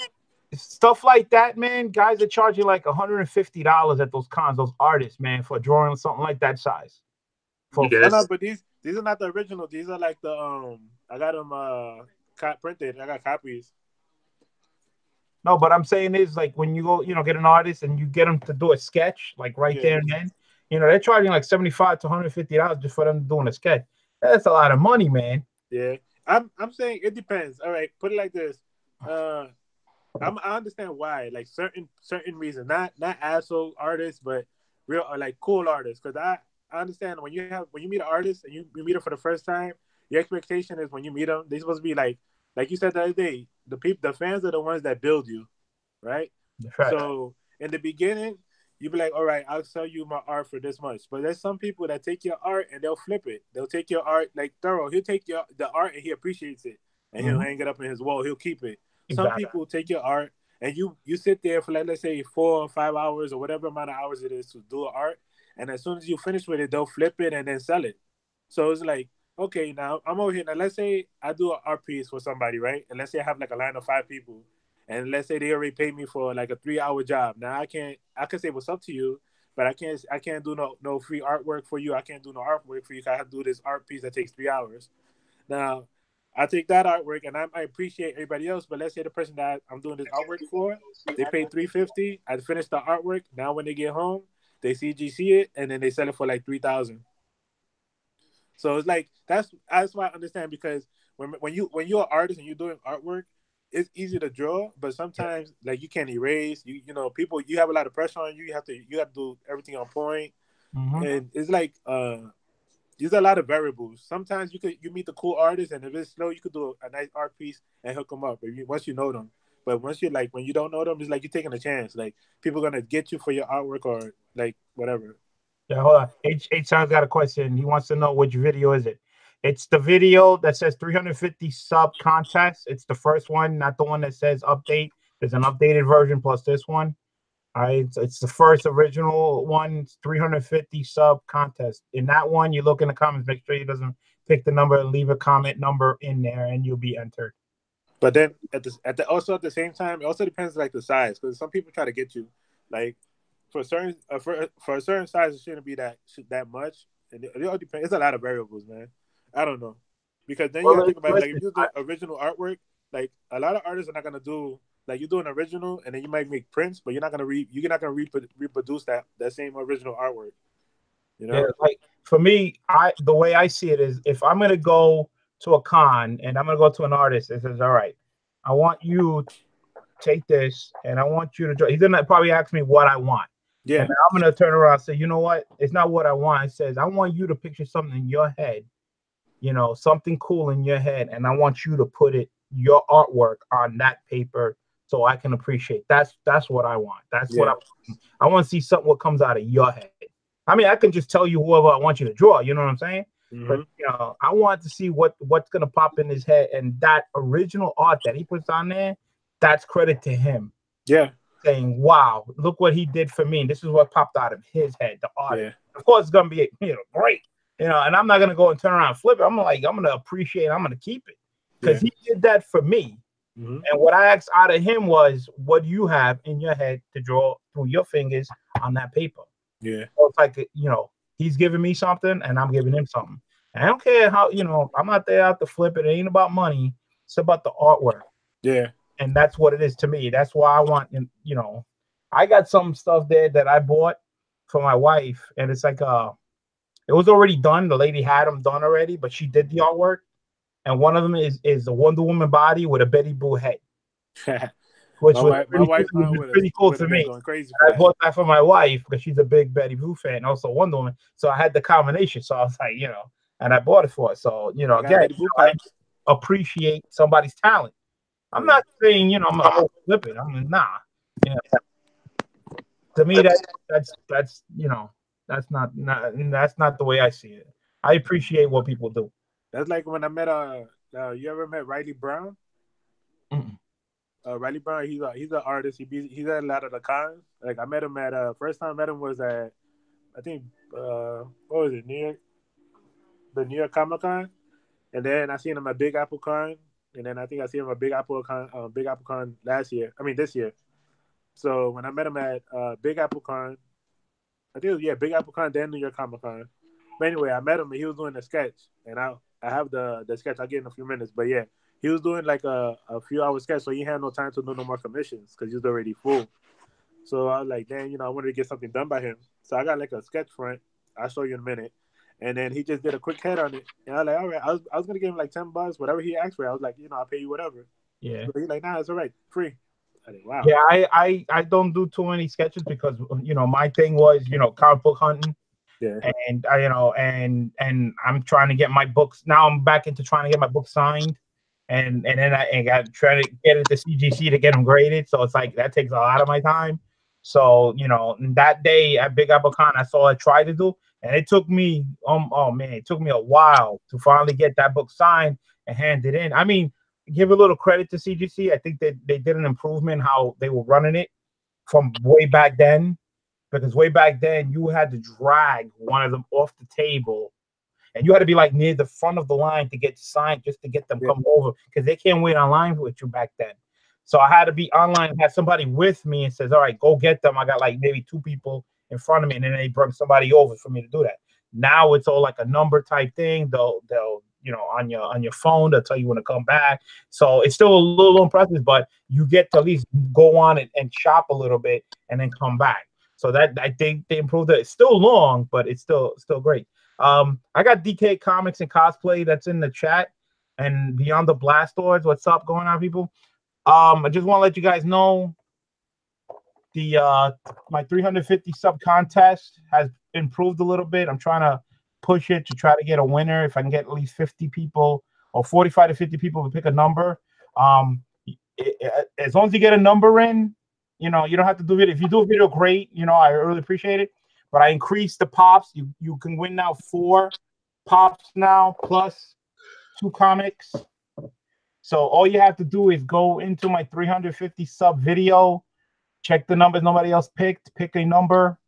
Stuff like that, man. Guys are charging like $150 at those cons. Those artists, man, for drawing something like that size. No, but these are not the original. These are like the I got them printed. I got copies. No, but I'm saying is like when you go, get an artist and you get them to do a sketch, like there and then, they're charging like $75 to $150 just for them doing a sketch. That's a lot of money, man. Yeah, I'm saying it depends. All right, put it like this. I understand why, like certain reasons, not asshole artists, but real like cool artists. Because I understand when you meet an artist and you meet them for the first time, your expectation is when you meet them, they're supposed to be like you said the other day, the fans are the ones that build you, right? Right. So in the beginning, you be like, all right, I'll sell you my art for this much. But there's some people that take your art and they'll flip it. They'll take your art like thorough. He'll take the art and he appreciates it and he'll hang it up in his wall. He'll keep it. Some Exactly. people take your art and you sit there for like, let's say 4 or 5 hours or whatever amount of hours it is to do art. And as soon as you finish with it, they'll flip it and then sell it. So it's like, okay, now I'm over here. Now let's say I do an art piece for somebody, right? And let's say I have like a line of 5 people. And let's say they already paid me for like a 3-hour job. Now I can say what's up to you, but I can't do no free artwork for you. I can't do no artwork for you. I have to do this art piece that takes 3 hours. Now I take that artwork and I appreciate everybody else, but let's say the person that I'm doing this artwork for, they paid $350. I finished the artwork. Now when they get home, they CGC it and then they sell it for like 3,000. So it's like that's why I understand, because when you're an artist and you're doing artwork, it's easy to draw, but sometimes like you can't erase. You know, people, you have a lot of pressure on you. You have to do everything on point, and it's like there's a lot of variables. Sometimes you meet the cool artist, and if it's slow, you could do a nice art piece and hook them up once you know them. But once you when you don't know them, it's like you're taking a chance. Like people are gonna get you for your artwork or like whatever. Yeah, hold on. H-Sound's got a question. He wants to know which video is it. It's the video that says 350 sub contest. It's the first one, not the one that says update. There's an updated version plus this one. All right, it's the first original one. It's 350 sub contest. In that one, you look in the comments, make sure he doesn't pick the number and leave a comment number in there, and you'll be entered. But then at the same time, it also depends like the size, because some people try to get you like for a certain for a certain size, it shouldn't be that much, and it all depends. It's a lot of variables, man. I don't know, because then you have to think about it, like if you do original artwork, like a lot of artists are not gonna do like you do an original, and then you might make prints, but you're not gonna reproduce that same original artwork. You know? Yeah, like for me, the way I see it is, if I'm gonna go to a con and I'm gonna go to an artist that says, all right, I want you to take this and I want you to draw. He's gonna probably ask me what I want. Yeah. And I'm gonna turn around and say, you know what? It's not what I want. It says, I want you to picture something in your head, you know, something cool in your head, and I want you to put your artwork on that paper so I can appreciate. That's what I want. That's what I want to see, something what comes out of your head. I mean, I can just tell you whoever I want you to draw, you know what I'm saying? But you know, I want to see what's gonna pop in his head, and that original art that he puts on there, that's credit to him. Yeah. Saying, wow, look what he did for me. And this is what popped out of his head, the artist. Yeah. Of course, it's gonna be great. You know, and I'm not gonna go and turn around and flip it. I'm gonna appreciate it. I'm gonna keep it. Because he did that for me. And what I asked out of him was, what do you have in your head to draw through your fingers on that paper? Yeah. So it's like, you know, he's giving me something and I'm giving him something. And I don't care how, you know, I'm not there out to flip it. It ain't about money. It's about the artwork. Yeah. And that's what it is to me. That's why I want, you know, I got some stuff there that I bought for my wife. And it's like, it was already done. The lady had them done already, but she did the artwork. And one of them is a Wonder Woman body with a Betty Boo head. Which was pretty cool to me. I bought that for my wife because she's a big Betty Boo fan, also Wonder Woman. So I had the combination. So I was like, you know, and I bought it for her. So, you know, again, I appreciate somebody's talent. I'm not saying, you know, I'm gonna flip it. I'm nah. Yeah. To me, that's you know, that's not the way I see it. I appreciate what people do. That's like when I met you ever met Riley Brown? Riley Brown, he's an artist. He's at a lot of the cons. Like I met him at first time I met him was at, I think what was it, the New York Comic Con, and then I seen him at Big Apple Con, and then I think I seen him at Big Apple Con this year. So when I met him at Big Apple Con, I think it was Big Apple Con, then New York Comic Con. But anyway, I met him and he was doing a sketch, and I have the sketch. I'll get in a few minutes, but yeah. He was doing like a few hour sketch, so he had no time to do no more commissions because he was already full. So I was like, damn, you know, I wanted to get something done by him. So I got like a sketch front. I'll show you in a minute. And then he just did a quick head on it. And I was like, all right, I was gonna give him like $10, whatever he asked for. I was like, you know, I'll pay you whatever. Yeah. So he's like, nah, it's all right, free. I think, wow. Yeah, I don't do too many sketches because, you know, my thing was, you know, comic book hunting. Yeah. And I, you know, and I'm trying to get my books. Now I'm back into trying to get my book signed. And then I got trying to get it to CGC to get them graded. So it's like that takes a lot of my time. So, that day at Big Apple Con, that's all I tried to do. And it took me, oh man, it took me a while to finally get that book signed and handed in. I mean, give a little credit to CGC. I think that they did an improvement how they were running it from way back then. Because way back then, you had to drag one of them off the table, and you had to be like near the front of the line to get signed just to get them Yeah. come over because they can't wait online with you back then. So I had to be online and have somebody with me and says, "All right, go get them." I got like maybe two people in front of me, and then they bring somebody over for me to do that. Now it's all like a number type thing. They'll on your phone they'll tell you when to come back. So it's still a little impressive, but you get to at least go on and shop a little bit and then come back. So that I think they improved it. It's still long, but it's still great. I got DK Comics and Cosplay that's in the chat and Beyond the Blast Lords. What's up going on, people? I just want to let you guys know the my 350 sub contest has improved a little bit. I'm trying to push it to try to get a winner. If I can get at least 50 people or 45 to 50 people to pick a number, as long as you get a number in, you don't have to do it. If you do a video, great. I really appreciate it. But I increased the pops. You can win now 4 pops now plus 2 comics. So all you have to do is go into my 350 sub video, check the numbers nobody else picked, pick a number,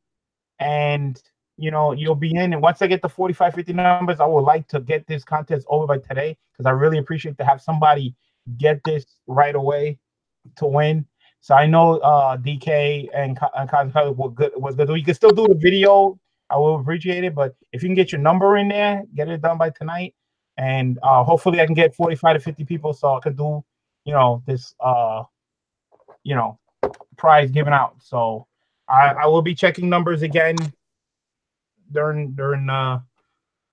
and you'll be in. And once I get the 45, 50 numbers, I would like to get this contest over by today because I really appreciate to have somebody get this right away to win. So I know DK and Cosplay was good. You can still do the video. I will appreciate it, but if you can get your number in there, get it done by tonight, and hopefully I can get 45 to 50 people so I could do, this, prize given out. So I will be checking numbers again during on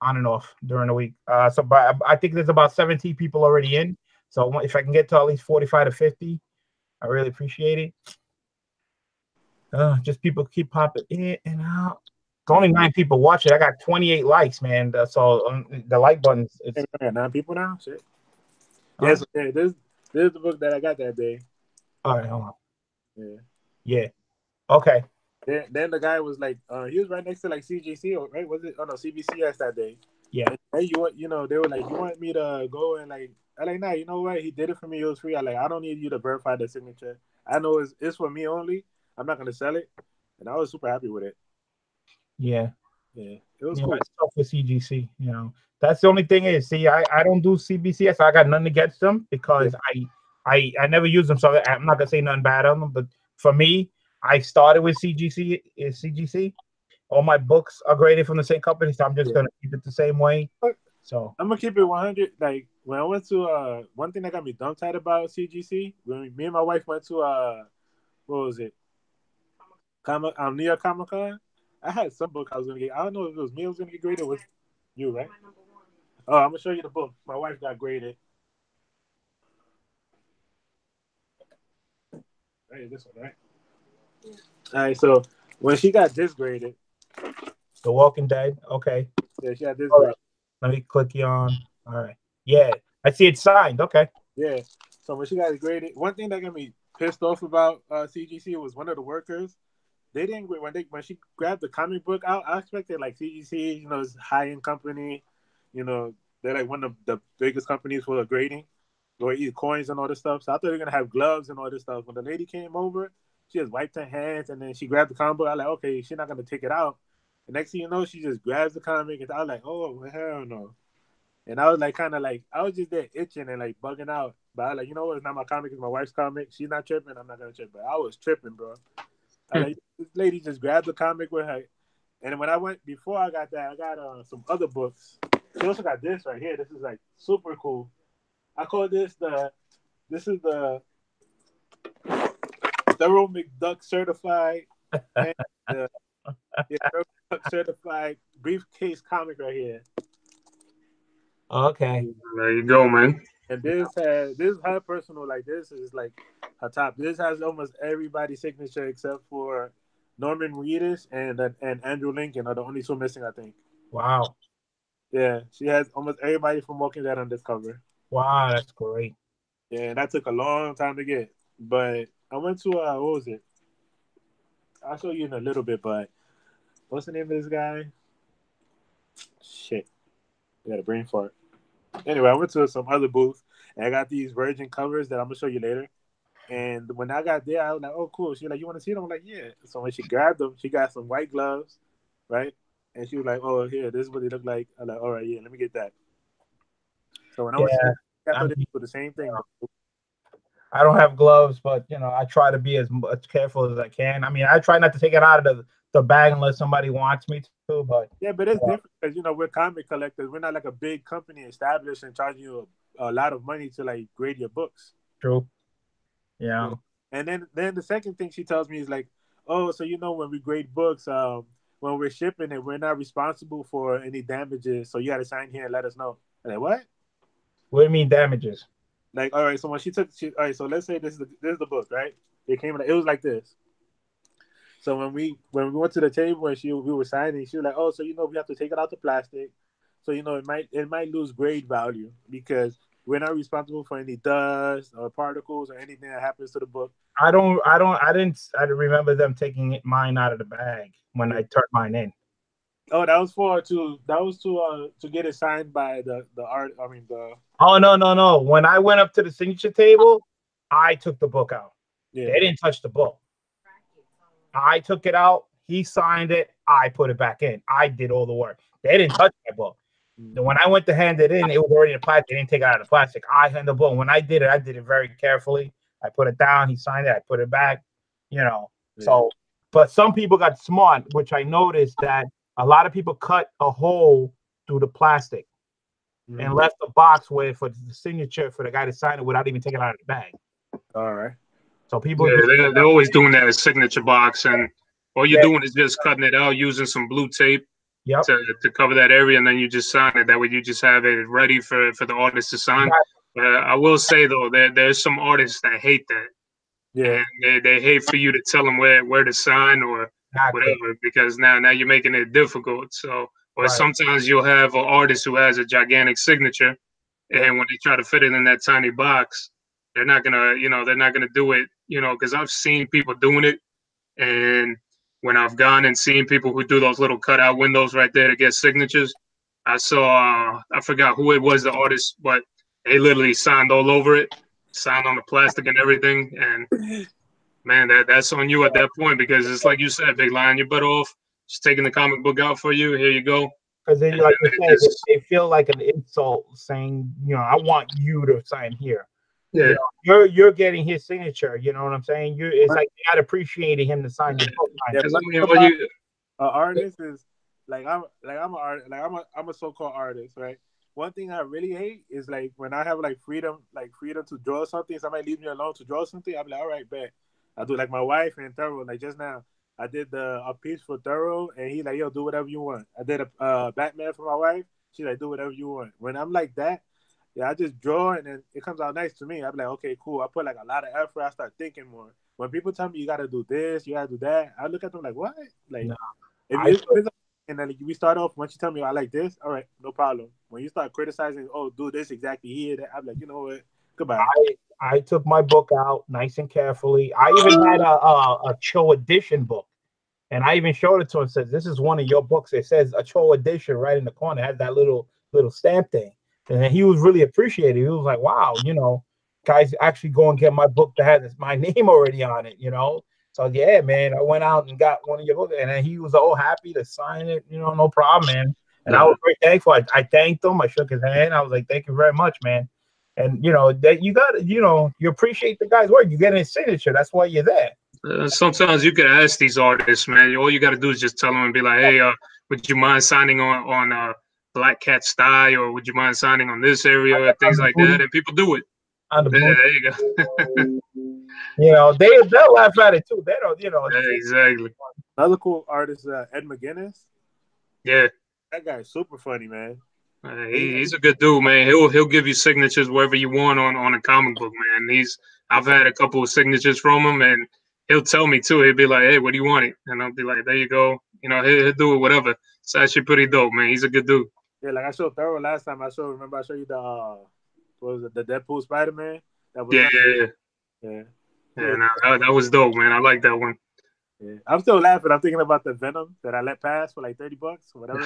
and off during the week. But I think there's about 17 people already in. So if I can get to at least 45 to 50, I really appreciate it. Just people keep popping in and out. It's only 9 people watching. I got 28 likes, man. So the like button. I got 9 people now. Shit. Yes, yeah, this is the book that I got that day. All right, hold on. Yeah. Yeah. Okay. Then the guy was like, he was right next to like CGC, or right? Was it? Oh no, CBCS that day. Yeah. And, hey, they were like, you want me to go and like, I like, nah, you know what? He did it for me. It was free. I don't need you to verify the signature. I know it's for me only. I'm not gonna sell it, and I was super happy with it. Yeah. Yeah, it was cool. It's tough with CGC. That's the only thing is, see, I don't do CBCS. I got nothing against them because I never use them, so I'm not gonna say nothing bad on them. But for me, I started with CGC. All my books are graded from the same company, so I'm just gonna keep it the same way. So I'm gonna keep it 100. Like when I went to one thing that got me dumb tight about CGC, when me and my wife went to what was it? New York Comic Con. I had some book I was gonna get. I don't know if it was me who was gonna get graded or was you, right? Oh, I'm gonna show you the book. My wife got graded. Hey, this one, right? Yeah. All right, so when she got this graded, The Walking Dead. Okay. Yeah, she got this All graded. right. Let me click you on. All right. Yeah, I see it signed. Okay. Yeah. So when she got it graded, one thing that got me pissed off about CGC was one of the workers. They didn't when she grabbed the comic book out. I expected like CGC, it's a high end company. They're like one of the biggest companies for grading, or eat coins and all this stuff. So I thought they were gonna have gloves and all this stuff. When the lady came over, she just wiped her hands and then she grabbed the comic book. I was like, okay, she's not gonna take it out. The next thing you know, she just grabs the comic and I was like, oh hell no. And I was like, kind of like, I was just there itching and like bugging out. But I was like, you know what? It's not my comic. It's my wife's comic. She's not tripping. I'm not gonna trip. But I was tripping, bro. I like, this lady just grabbed the comic with her. And when before I got that, I got some other books. She also got this right here. This is like super cool. I call this the Thorough McDuck certified and certified briefcase comic right here. Okay. There you go, man. And this is her personal, like this is like her top. This has almost everybody's signature except for Norman Reedus and Andrew Lincoln are the only two missing, I think. Wow. Yeah, she has almost everybody from Walking Dead on this cover. Wow, that's great. Yeah, and that took a long time to get. But I went to what was it? I'll show you in a little bit. But what's the name of this guy? Shit, I got a brain fart. Anyway, I went to some other booth and I got these virgin covers that I'm gonna show you later. And when I got there, I was like, "Oh, cool." She was like, "You want to see them?" I'm like, "Yeah." So when she grabbed them, she got some white gloves, right? And she was like, "Oh, here, this is what they look like." I'm like, "All right, yeah, let me get that." So when I was, Yeah, I I thought mean, they were the same thing. I don't have gloves, but I try to be as much careful as I can. I mean, I try not to take it out of the bag unless somebody wants me to. But Yeah, but it's different because we're comic collectors. We're not like a big company established and charging you a lot of money to like grade your books. true. You Yeah. know? And then the second thing she tells me is like, "Oh, so when we grade books, when we're shipping it, we're not responsible for any damages. So you got to sign here and let us know." I'm like, what? What do you mean damages? Like, all right. So when all right. So let's say this is the book, right? It was like this. So when we went to the table and we were signing, she was like, "Oh, so we have to take it out the plastic, so it might lose grade value because we're not responsible for any dust or particles or anything that happens to the book." I didn't remember them taking mine out of the bag when Yeah. I turned mine in. Oh, that was to get it signed by the art. I mean the Oh, no, no, no. When I went up to the signature table, I took the book out. yeah. They didn't touch the book. I took it out. He signed it. I put it back in. I did all the work. They didn't touch my book. Then when I went to hand it in, it was already in plastic. They didn't take it out of the plastic. I handed the book. When I did it very carefully. I put it down. He signed it. I put it back. Yeah. So, but some people got smart, which I noticed that a lot of people cut a hole through the plastic and left the box where for the signature for the guy to sign it without even taking it out of the bag. All right. So people Yeah, do. they're always doing that signature box, and all you're Yeah. doing is just cutting it out using some blue tape Yep. to cover that area, and then you just sign it. That way, you just have it ready for the artist to sign. I will say though, there's some artists that hate that, Yeah. and they hate for you to tell them where to sign or Exactly. whatever, because now you're making it difficult. So, or Right. sometimes you'll have an artist who has a gigantic signature, Yeah. and when they try to fit it in that tiny box, they're not gonna do it, because I've seen people doing it, and when I've gone and seen people who do those little cutout windows right there to get signatures, I saw I forgot who it was, the artist, but they literally signed all over it, signed on the plastic and everything, and man, that's on you at that point, because it's like you said, Big Lion, you're better off just taking the comic book out for you. Here you go. Because they, And like you then said, just they feel like an insult saying, I want you to sign here. yeah. You're getting his signature. You know what I'm saying? It's like you're not appreciating him to sign your book. Yeah. Because But I mean, what you an artist is I'm an art like I'm a so-called artist, right? One thing I really hate is like when I have freedom to draw something. Somebody leave me alone to draw something. I'm like, all right, bet. I do like my wife and Thorough. Like just now, I did a piece for Thorough, and he like, yo, do whatever you want. I did a Batman for my wife. She like, do whatever you want. When I'm like that, yeah, I just draw and then it comes out nice to me. I'm like, okay, cool. I put like a lot of effort. I start thinking more. When people tell me you gotta do this, you gotta do that, I look at them like, what? Like, No, if it's and then we start off, once you tell me I like this, all right, no problem. When you start criticizing, oh, do this exactly here, that, I'm like, you know what? Goodbye. I took my book out nice and carefully. I even had a Cho edition book, and I even showed it to him. Says, "This is one of your books." It says a Cho edition right in the corner. It has that little stamp thing, and then he was really appreciative. He was like, "Wow, guys actually go and get my book that has my name already on it." So yeah, man, I went out and got one of your books, and then he was all happy to sign it. No problem, man. And I was very thankful. I thanked him. I shook his hand. I was like, "Thank you very much, man." And that you got, you appreciate the guy's work. You get his signature. That's why you're there. sometimes you could ask these artists, man. All you got to do is just tell them and be like, "Hey, would you mind signing on Black Cat Style, or would you mind signing on this area, or things like that?" And people do it. On the Yeah, booth. there you go. They'll laugh at it too. They don't, Yeah, exactly. Another cool artist, Ed McGuinness. Yeah, That guy's super funny, man. he's a good dude, man. He'll give you signatures wherever you want on a comic book, man. I've had a couple of signatures from him, and he'll tell me too. He'll be like, "Hey, what do you want it?" And I'll be like, "There you go." He'll do it, whatever. It's actually pretty dope, man. He's a good dude. Yeah, like I showed Thorough last time. Remember I showed you the what was it, the Deadpool Spider-Man? That was Yeah, nice. yeah, yeah. Yeah. Yeah, no, that was dope, man. I like that one. Yeah. I'm still laughing. I'm thinking about the Venom that I let pass for like $30 or whatever.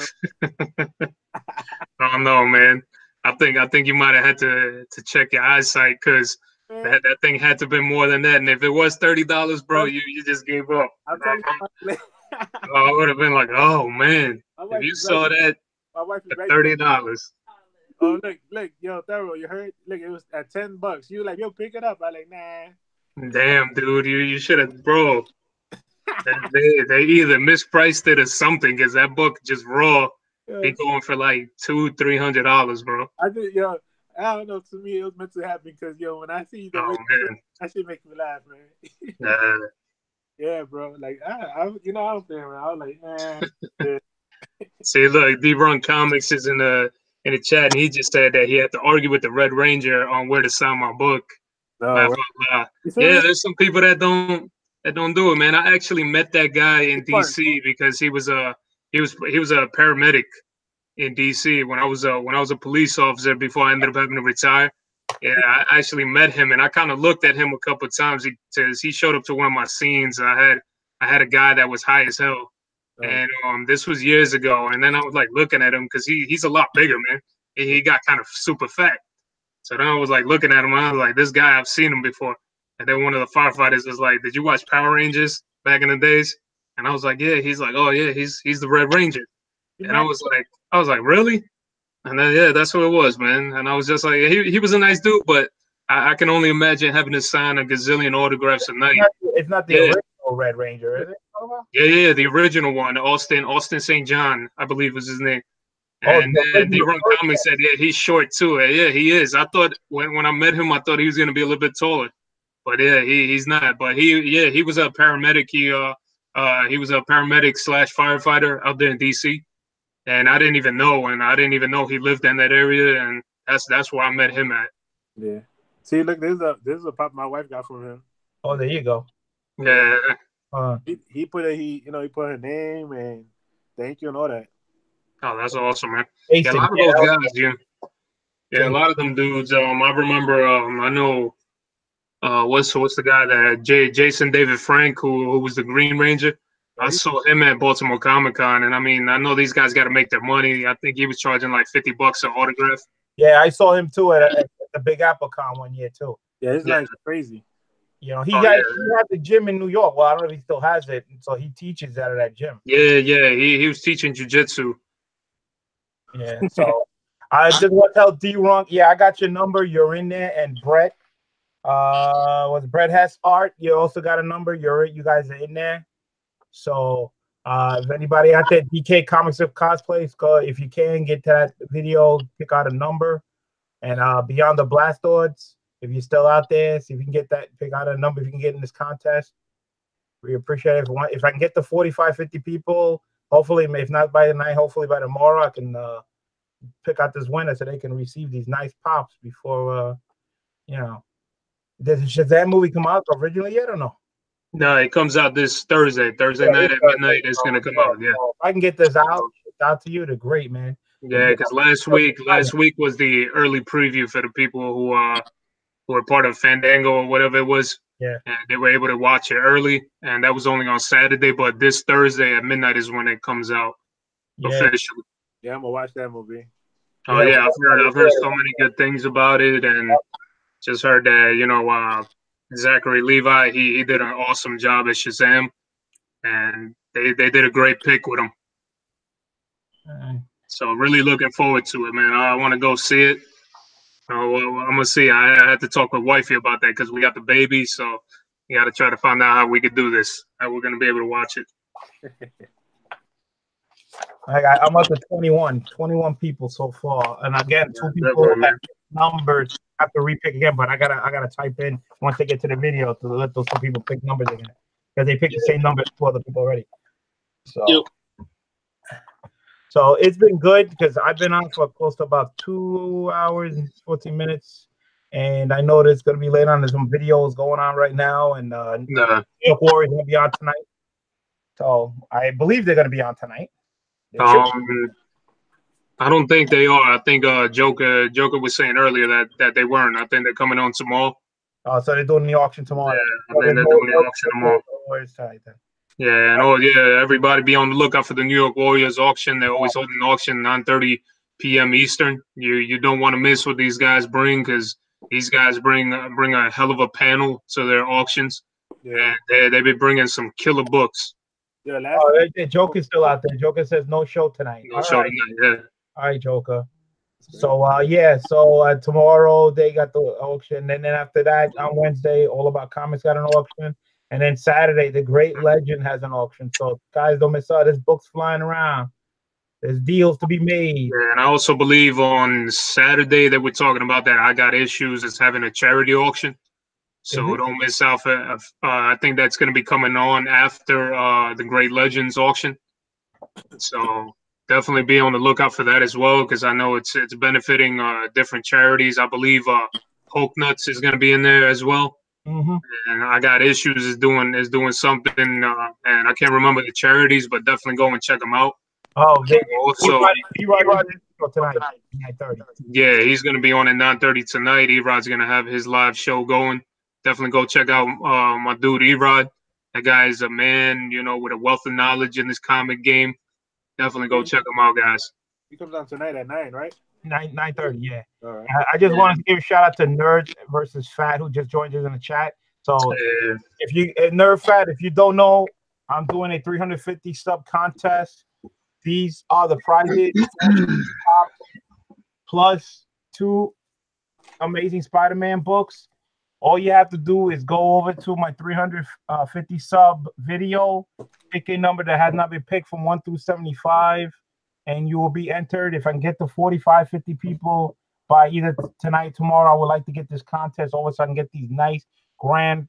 Oh no, man. I think you might have had to check your eyesight because that thing had to be more than that. And if it was $30, bro, you just gave up. I'm telling you, I would have been like, oh man, my if wife you is right. saw that My wife is for right. $30. Oh look, yo, Thorough, you heard? Look, it was at $10. You like, yo, pick it up. I like, nah. Damn, dude, you should have, bro. They either mispriced it or something because that book just raw be going for like $200-$300, bro. I just, yo, I don't know. To me, it was meant to happen because, yo, when I see the way Oh man, that shit make me laugh, man. uh, Yeah, bro. Like, I don't think, man. I was like, yeah. see, look, D-Run Comics is in the chat, and he just said that he had to argue with the Red Ranger on where to sign my book. Blah, No, blah, blah. you feel Yeah, me? there's some people that don't do it, man. I actually met that guy in It's fun. DC because he was a paramedic in DC when I was a police officer before I ended up having to retire. Yeah, I actually met him, and I kind of looked at him a couple of times because he showed up to one of my scenes. I had a guy that was high as hell, and this was years ago. And then I was like looking at him because he's a lot bigger, man. He got kind of super fat. So then I was like looking at him. I was like, this guy, I've seen him before. And then one of the firefighters was like, "Did you watch Power Rangers back in the days?" And I was like, "Yeah." He's like, "Oh yeah, he's the Red Ranger." And I was like, "Really?" And then yeah, that's what it was, man. And I was just like, he was a nice dude, but I can only imagine having to sign a gazillion autographs a night. It's not the Yeah, original Red Ranger, is it? yeah, the original one, Austin St. John, I believe was his name. Oh, And the then original D-Run Comics said, yeah, he's short too. Yeah, he is. I thought when I met him, I thought he was gonna be a little bit taller, but yeah, he's not. But he was a paramedic. He was a paramedic slash firefighter out there in DC, and I didn't even know, he lived in that area, and that's where I met him at. Yeah. See, look, this is a pop my wife got from him. Oh, there you go. Yeah. He put he put her name and thank you and all that. Oh, that's awesome, man. Yeah, a Jason, lot of those guys, yeah, a lot of them dudes. I remember. I know. What's the guy that Jason David Frank who was the Green Ranger? I saw him at Baltimore Comic Con, and I mean, I know these guys got to make their money. I think he was charging like $50 an autograph. Yeah, I saw him too at the Big Apple Con one year too. Yeah, his line's crazy. You know, he had the gym in New York. Well, I don't know if he still has it, so he teaches out of that gym. Yeah. He was teaching jujitsu. Yeah, so I just want to tell D-Run, yeah, I got your number. You're in there, and Brett, Brett has art. You also got a number. You guys are in there. So if anybody out there, DK Comics of Cosplays, go if you can get to that video, pick out a number, and Beyond the Blastoids, if you're still out there, see if you can get that, pick out a number if you can get in this contest. We appreciate it. If I can get the 45, 50 people, hopefully, if not by tonight, hopefully by tomorrow, I can pick out this winner so they can receive these nice pops before, Did the Shazam movie come out originally yet or no? No, it comes out this Thursday. Thursday night at midnight, it's going to come out, yeah. If I can get this out to you, they're great, man. Yeah, because last week was the early preview for the people who were part of Fandango or whatever it was. Yeah. And they were able to watch it early, and that was only on Saturday. But this Thursday at midnight is when it comes out officially. Yeah, I'm gonna watch that movie. Oh yeah, I've heard so many good things about it, and just heard that Zachary Levi he did an awesome job as Shazam, and they did a great pick with him. So really looking forward to it, man. I want to go see it. Well, I'm gonna see. I had to talk with wifey about that because we got the baby, so we got to try to find out how we could do this. How we're gonna be able to watch it. I'm up to 21 people so far, and again, 2 people numbers have to repick again. But I gotta type in once they get to the video to let those 2 people pick numbers again because they picked the same numbers for other people already. So. So it's been good because I've been on for close to about 2 hours and 14 minutes. And I know there's going to be later on, there's some videos going on right now. And New York Warriors going to be on tonight. So I believe they're going to be on tonight. I don't think they are. I think Joker was saying earlier that they weren't. I think they're coming on tomorrow. Oh, so they're doing the auction tomorrow. Yeah, I think they're doing the auction tomorrow. Warriors tonight then. Yeah, and everybody be on the lookout for the New York Warriors auction. They're always holding an auction 9:30 p.m. Eastern. You don't want to miss what these guys bring, because these guys bring a hell of a panel to their auctions, Yeah. and they be bringing some killer books. Yeah, last Oh, time. the Joker's still out there. Joker says no show tonight. No show tonight. Yeah. All right, Joker. So so tomorrow they got the auction, and then after that on Wednesday, All About Comics got an auction, and then Saturday the Great Legend has an auction. So guys, don't miss out. There's books flying around. There's deals to be made. Yeah, and I also believe on Saturday that we're talking about that I Got Issues is having a charity auction. So don't miss out. I think that's going to be coming on after the Great Legends auction. So definitely be on the lookout for that as well, because I know it's benefiting different charities. I believe Hulk Nuts is going to be in there as well. Mm-hmm. And I Got Issues is doing something, and I can't remember the charities, but definitely go and check them out. Oh, also, tonight, 9:30. Yeah, he's going to be on at 9:30 tonight. Erod's going to have his live show going. Definitely go check out my dude Erod. That guy is a man, with a wealth of knowledge in this comic game. Definitely go check him out, guys. He comes on tonight at 9, right? 9:30, yeah. All right. I just wanted to give a shout out to Nerd versus Fat, who just joined us in the chat. So if you Nerd Fat, if you don't know, I'm doing a 350 sub contest. These are the prizes plus 2 Amazing Spider-Man books. All you have to do is go over to my 350 sub video, pick a number that has not been picked from 1 through 75, and you will be entered. If I can get to 45, 50 people by either tonight, tomorrow, I would like to get this contest over so I can get these nice, grand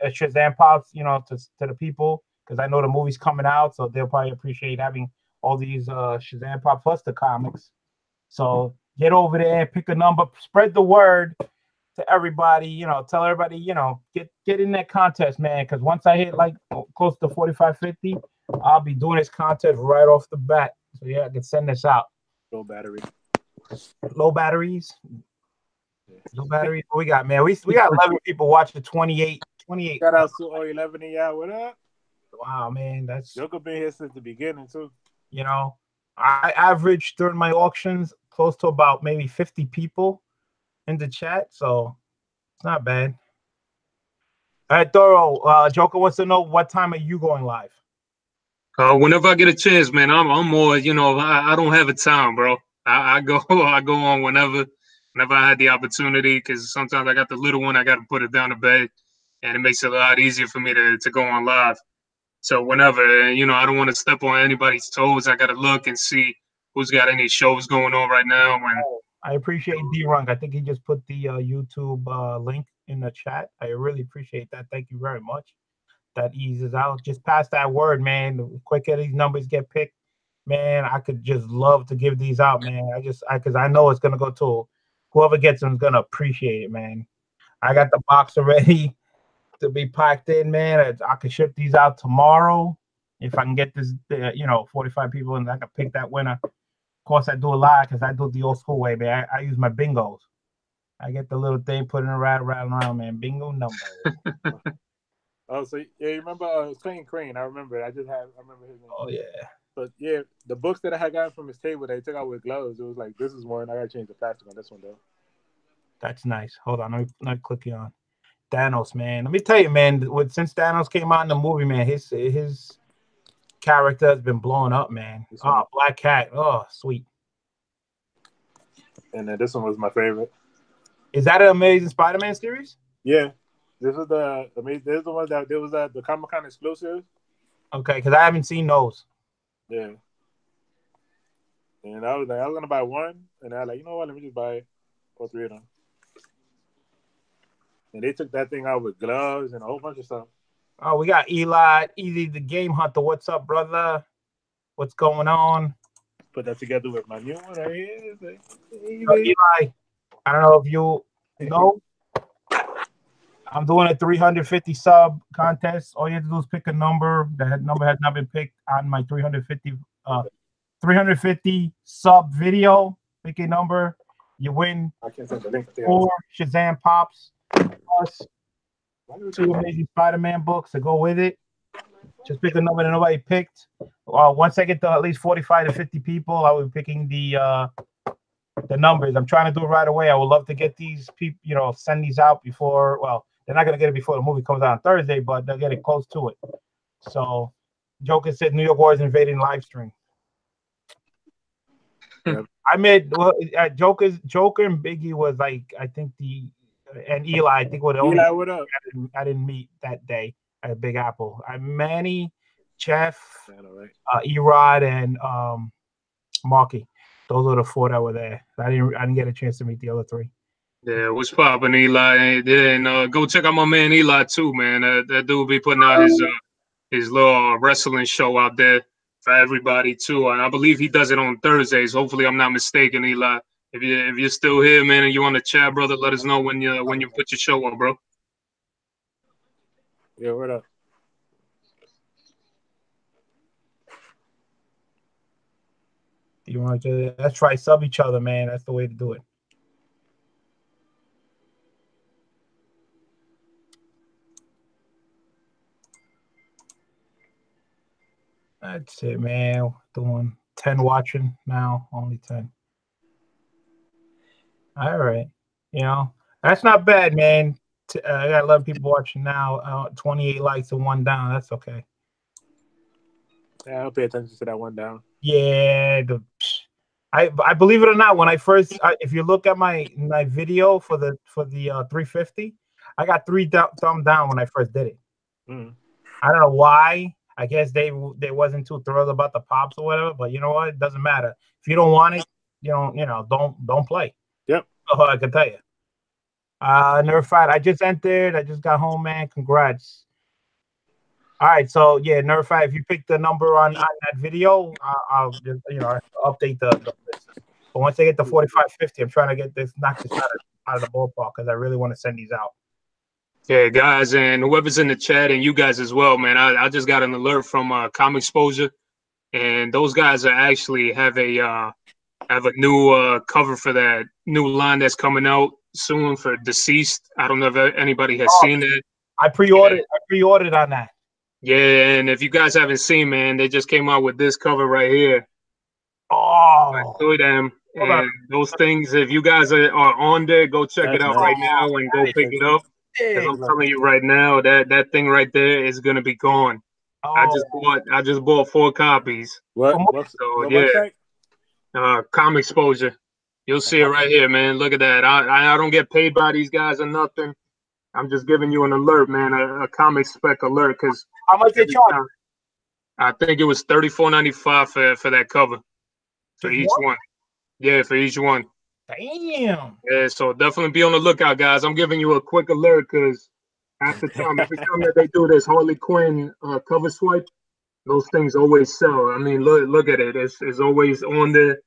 Shazam pops, to the people, because I know the movie's coming out, so they'll probably appreciate having all these Shazam pops plus the comics. So get over there, pick a number, spread the word to everybody, tell everybody, get in that contest, man, because once I hit like close to 45, 50, I'll be doing this contest right off the bat. So yeah, I can send this out. Low battery. Low batteries. Low batteries. What we got, man? We got 11 people watching, 28. Shout out to 11 of y'all. What up? Wow, man, that's Joker been here since the beginning too. I averaged during my auctions close to about maybe 50 people in the chat, so it's not bad. All right, Thorough. Joker wants to know, what time are you going live? Whenever I get a chance, man. I'm more, I don't have a time, bro. I go on whenever I had the opportunity, because sometimes I got the little one, I got to put it down to bed, and it makes it a lot easier for me to go on live. So whenever, I don't want to step on anybody's toes. I got to look and see who's got any shows going on right now. And I appreciate D-Runk. I think he just put the YouTube link in the chat. I really appreciate that. Thank you very much. That eases out. Just pass that word, man. The quicker these numbers get picked, man, I could just love to give these out, man. Because I know it's gonna go to whoever gets them is gonna appreciate it, man. I got the box already to be packed in, man. I could ship these out tomorrow if I can get this, 45 people, and I can pick that winner. Of course, I do a lot because I do it the old school way, man. I use my bingos. I get the little thing, put it around, man. Bingo number. Oh, so yeah, you remember Clayton Crane? I remember. I remember his name. Oh yeah. But yeah, the books that I had gotten from his table, they took out with gloves. It was like, this is one. I gotta change the plastic on this one though. That's nice. Hold on, let me click you on Thanos, man. Let me tell you, man. Since Thanos came out in the movie, man, his character has been blowing up, man. Oh, Black Cat. Oh, sweet. And then this one was my favorite. Is that an Amazing Spider-Man series? Yeah. This is the one that there was the Comic-Con exclusive. Okay, because I haven't seen those. Yeah. And I was gonna buy one, and I was like, you know what? Let me just buy all 3 of them. And they took that thing out with gloves and a whole bunch of stuff. Oh, we got Eli, Easy the Game Hunter. What's up, brother? What's going on? Put that together with my new one right here. Eli, I don't know if you know. I'm doing a 350 sub contest. All you have to do is pick a number. That number has not been picked on my 350 sub video. Pick a number. You win 4 Shazam pops plus 2 Amazing Spider-Man books to go with it. Just pick a number that nobody picked. Once I get to at least 45 to 50 people, I will be picking the numbers. I'm trying to do it right away. I would love to get these people, send these out before. Well, they're not gonna get it before the movie comes out on Thursday, but they'll get it close to it. So, Joker said New York Warriors invading live stream. Yep. I made Joker and Biggie was like I think and Eli I think were the only Eli, what up? I didn't meet that day at Big Apple. Manny, Jeff, I know, right? Erod, and Marky. Those were the 4 that were there. I didn't get a chance to meet the other 3. Yeah, what's poppin', Eli? And go check out my man Eli too, man. That dude be putting out his little wrestling show out there for everybody too. And I believe he does it on Thursdays. Hopefully, I'm not mistaken, Eli. If you're still here, man, and you want to chat, brother, let us know when you put your show up, bro. Yeah, what up? You want to let's try sub each other, man. That's the way to do it. That's it, man. Doing 10 watching now, only 10. All right. That's not bad, man. I got 11 people watching now. 28 likes and 1 down. That's okay. Yeah, I'll pay attention to that one down. Yeah. I believe it or not, when I first, if you look at my video for the 350, I got 3 thumb down when I first did it. Mm. I don't know why. I guess they wasn't too thrilled about the pops or whatever, but you know what? It doesn't matter. If you don't want it, don't play. Yep. Oh, I can tell you. Never fight. I just entered. I just got home, man. Congrats. All right, so yeah, never fight. If you pick the number on that video, I'll just update the list. But once I get to 45, 50, I'm trying to knock this out of the ballpark because I really want to send these out. Yeah, guys, and whoever's in the chat and you guys as well, man. I just got an alert from Comic Exposure, and those guys actually have a new cover for that new line that's coming out soon for Deceased. I don't know if anybody has seen it. I pre-ordered. I pre-ordered on that. Yeah, and if you guys haven't seen, man, they just came out with this cover right here. Oh, I enjoy them. And those things, if you guys are on there, go check it out right now and go pick it up. Because I'm telling you right now, that thing right there is gonna be gone. I just bought 4 copies. What yeah. Website? Comic Exposure. You'll see it right here, man. Look at that. I don't get paid by these guys or nothing. I'm just giving you an alert, man, a comic spec alert. Because how much they charge? I think it was $34.95 for that cover for each one. Yeah, for each one. Damn. Yeah, so definitely be on the lookout, guys. I'm giving you a quick alert because every time that they do this Harley Quinn cover swipe, those things always sell. I mean, look at it. It's always on there.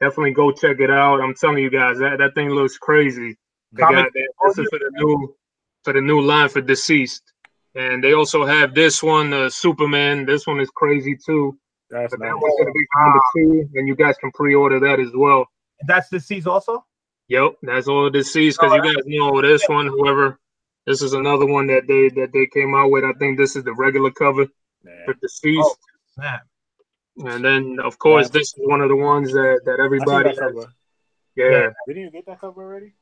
Definitely go check it out. I'm telling you guys, that thing looks crazy. This is for the new line for Deceased. And they also have this one, Superman. This one is crazy too. That's but nice. that one's gonna be number 2, and you guys can pre-order that as well. That's Deceased also? Yep, that's all Deceased because you guys know this one. Whoever, this is another one that they came out with. I think this is the regular cover for Deceased. Oh, and then of course this is one of the ones that everybody has. Yeah. Didn't you get that cover already?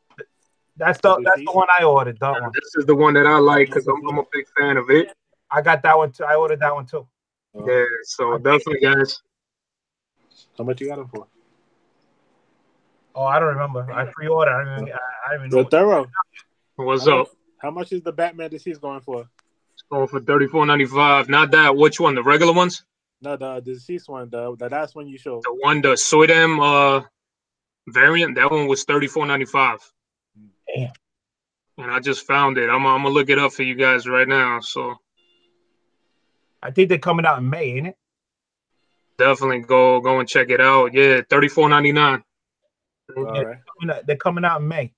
That's the one I ordered. That one. This is the one that I like because I'm a big fan of it. I got that one too. I ordered that one too. Yeah, so definitely, guys. How much you got them for? Oh, I don't remember. I pre-ordered. I don't even know. You're thorough. What's up? How much is the Batman Deceased going for? It's going for $34.95. Not that. Which one? The regular ones? No, the Deceased one. The last one you showed. The one, the Soydam variant. That one was $34.95. Damn. And I just found it. I'm gonna look it up for you guys right now. So I think they're coming out in May, ain't it? Definitely go and check it out. Yeah, $34.99. All right. They're coming out in May.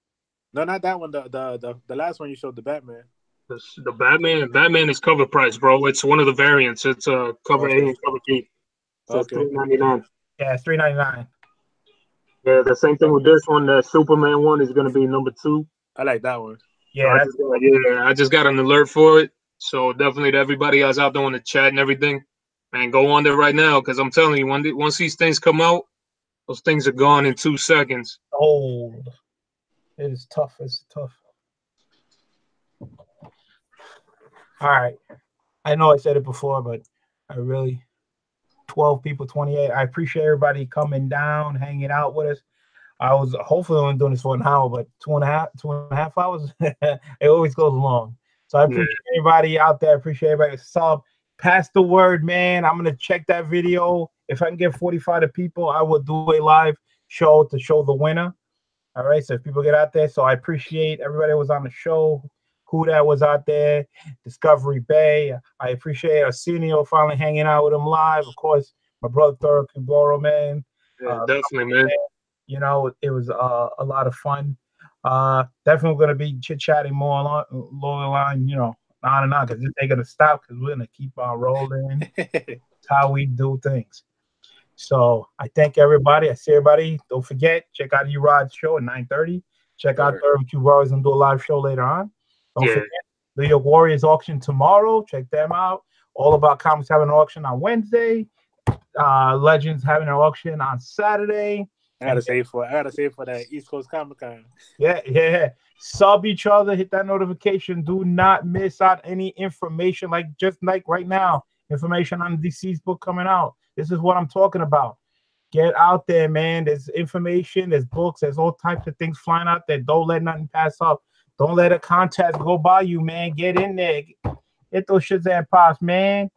No, not that one. The last one you showed, the Batman. The Batman is cover price, bro. It's one of the variants. It's cover A and cover B. So it's $3.99. Yeah, it's $3.99. Yeah, the same thing with this one. The Superman one is gonna be number 2. I like that one. Yeah, I just got an alert for it. So definitely to everybody else out there on the chat and everything, man, go on there right now because I'm telling you, once these things come out, those things are gone in 2 seconds. Old. It is tough. It's tough. All right. I know I said it before, but I really 12 people, 28. I appreciate everybody coming down, hanging out with us. I was hopefully only doing this for an hour, but 2.5 hours. It always goes long. So I appreciate everybody out there. I appreciate everybody sub. Pass the word, man. I'm gonna check that video. If I can get 45 people, I will do a live show to show the winner. All right. So if people get out there, so I appreciate everybody that was on the show. Who that was out there, Discovery Bay. I appreciate Arsenio finally hanging out with him live. Of course, my brother Thor Kuboro, man. Yeah, definitely, man. You know, it was a lot of fun. Definitely going to be chit-chatting more along the line, you know, on and on, because they're going to stop because we're going to keep on rolling. It's how we do things. So I thank everybody. I see everybody. Don't forget, check out E-Rod's show at 9:30. Check out Third Q Warriors and do a live show later on. Don't forget, New York Warriors auction tomorrow. Check them out. All About Comics having an auction on Wednesday. Legends having an auction on Saturday. I gotta say for that East Coast Comic Con. Yeah. Sub each other, hit that notification. Do not miss out any information. Just like right now, information on DC's book coming out. This is what I'm talking about. Get out there, man. There's information, there's books, there's all types of things flying out there. Don't let nothing pass up. Don't let a contest go by you, man. Get in there. Hit those Shazam pops, man.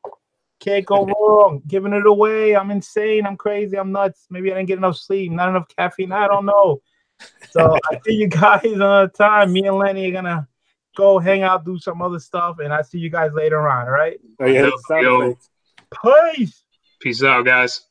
Can't go wrong. Giving it away. I'm insane. I'm crazy. I'm nuts. Maybe I didn't get enough sleep. Not enough caffeine. I don't know. So I see you guys another time. Me and Lenny are gonna go hang out, do some other stuff, and I see you guys later on. All right. Oh, yeah, Yo, Peace. peace out, guys.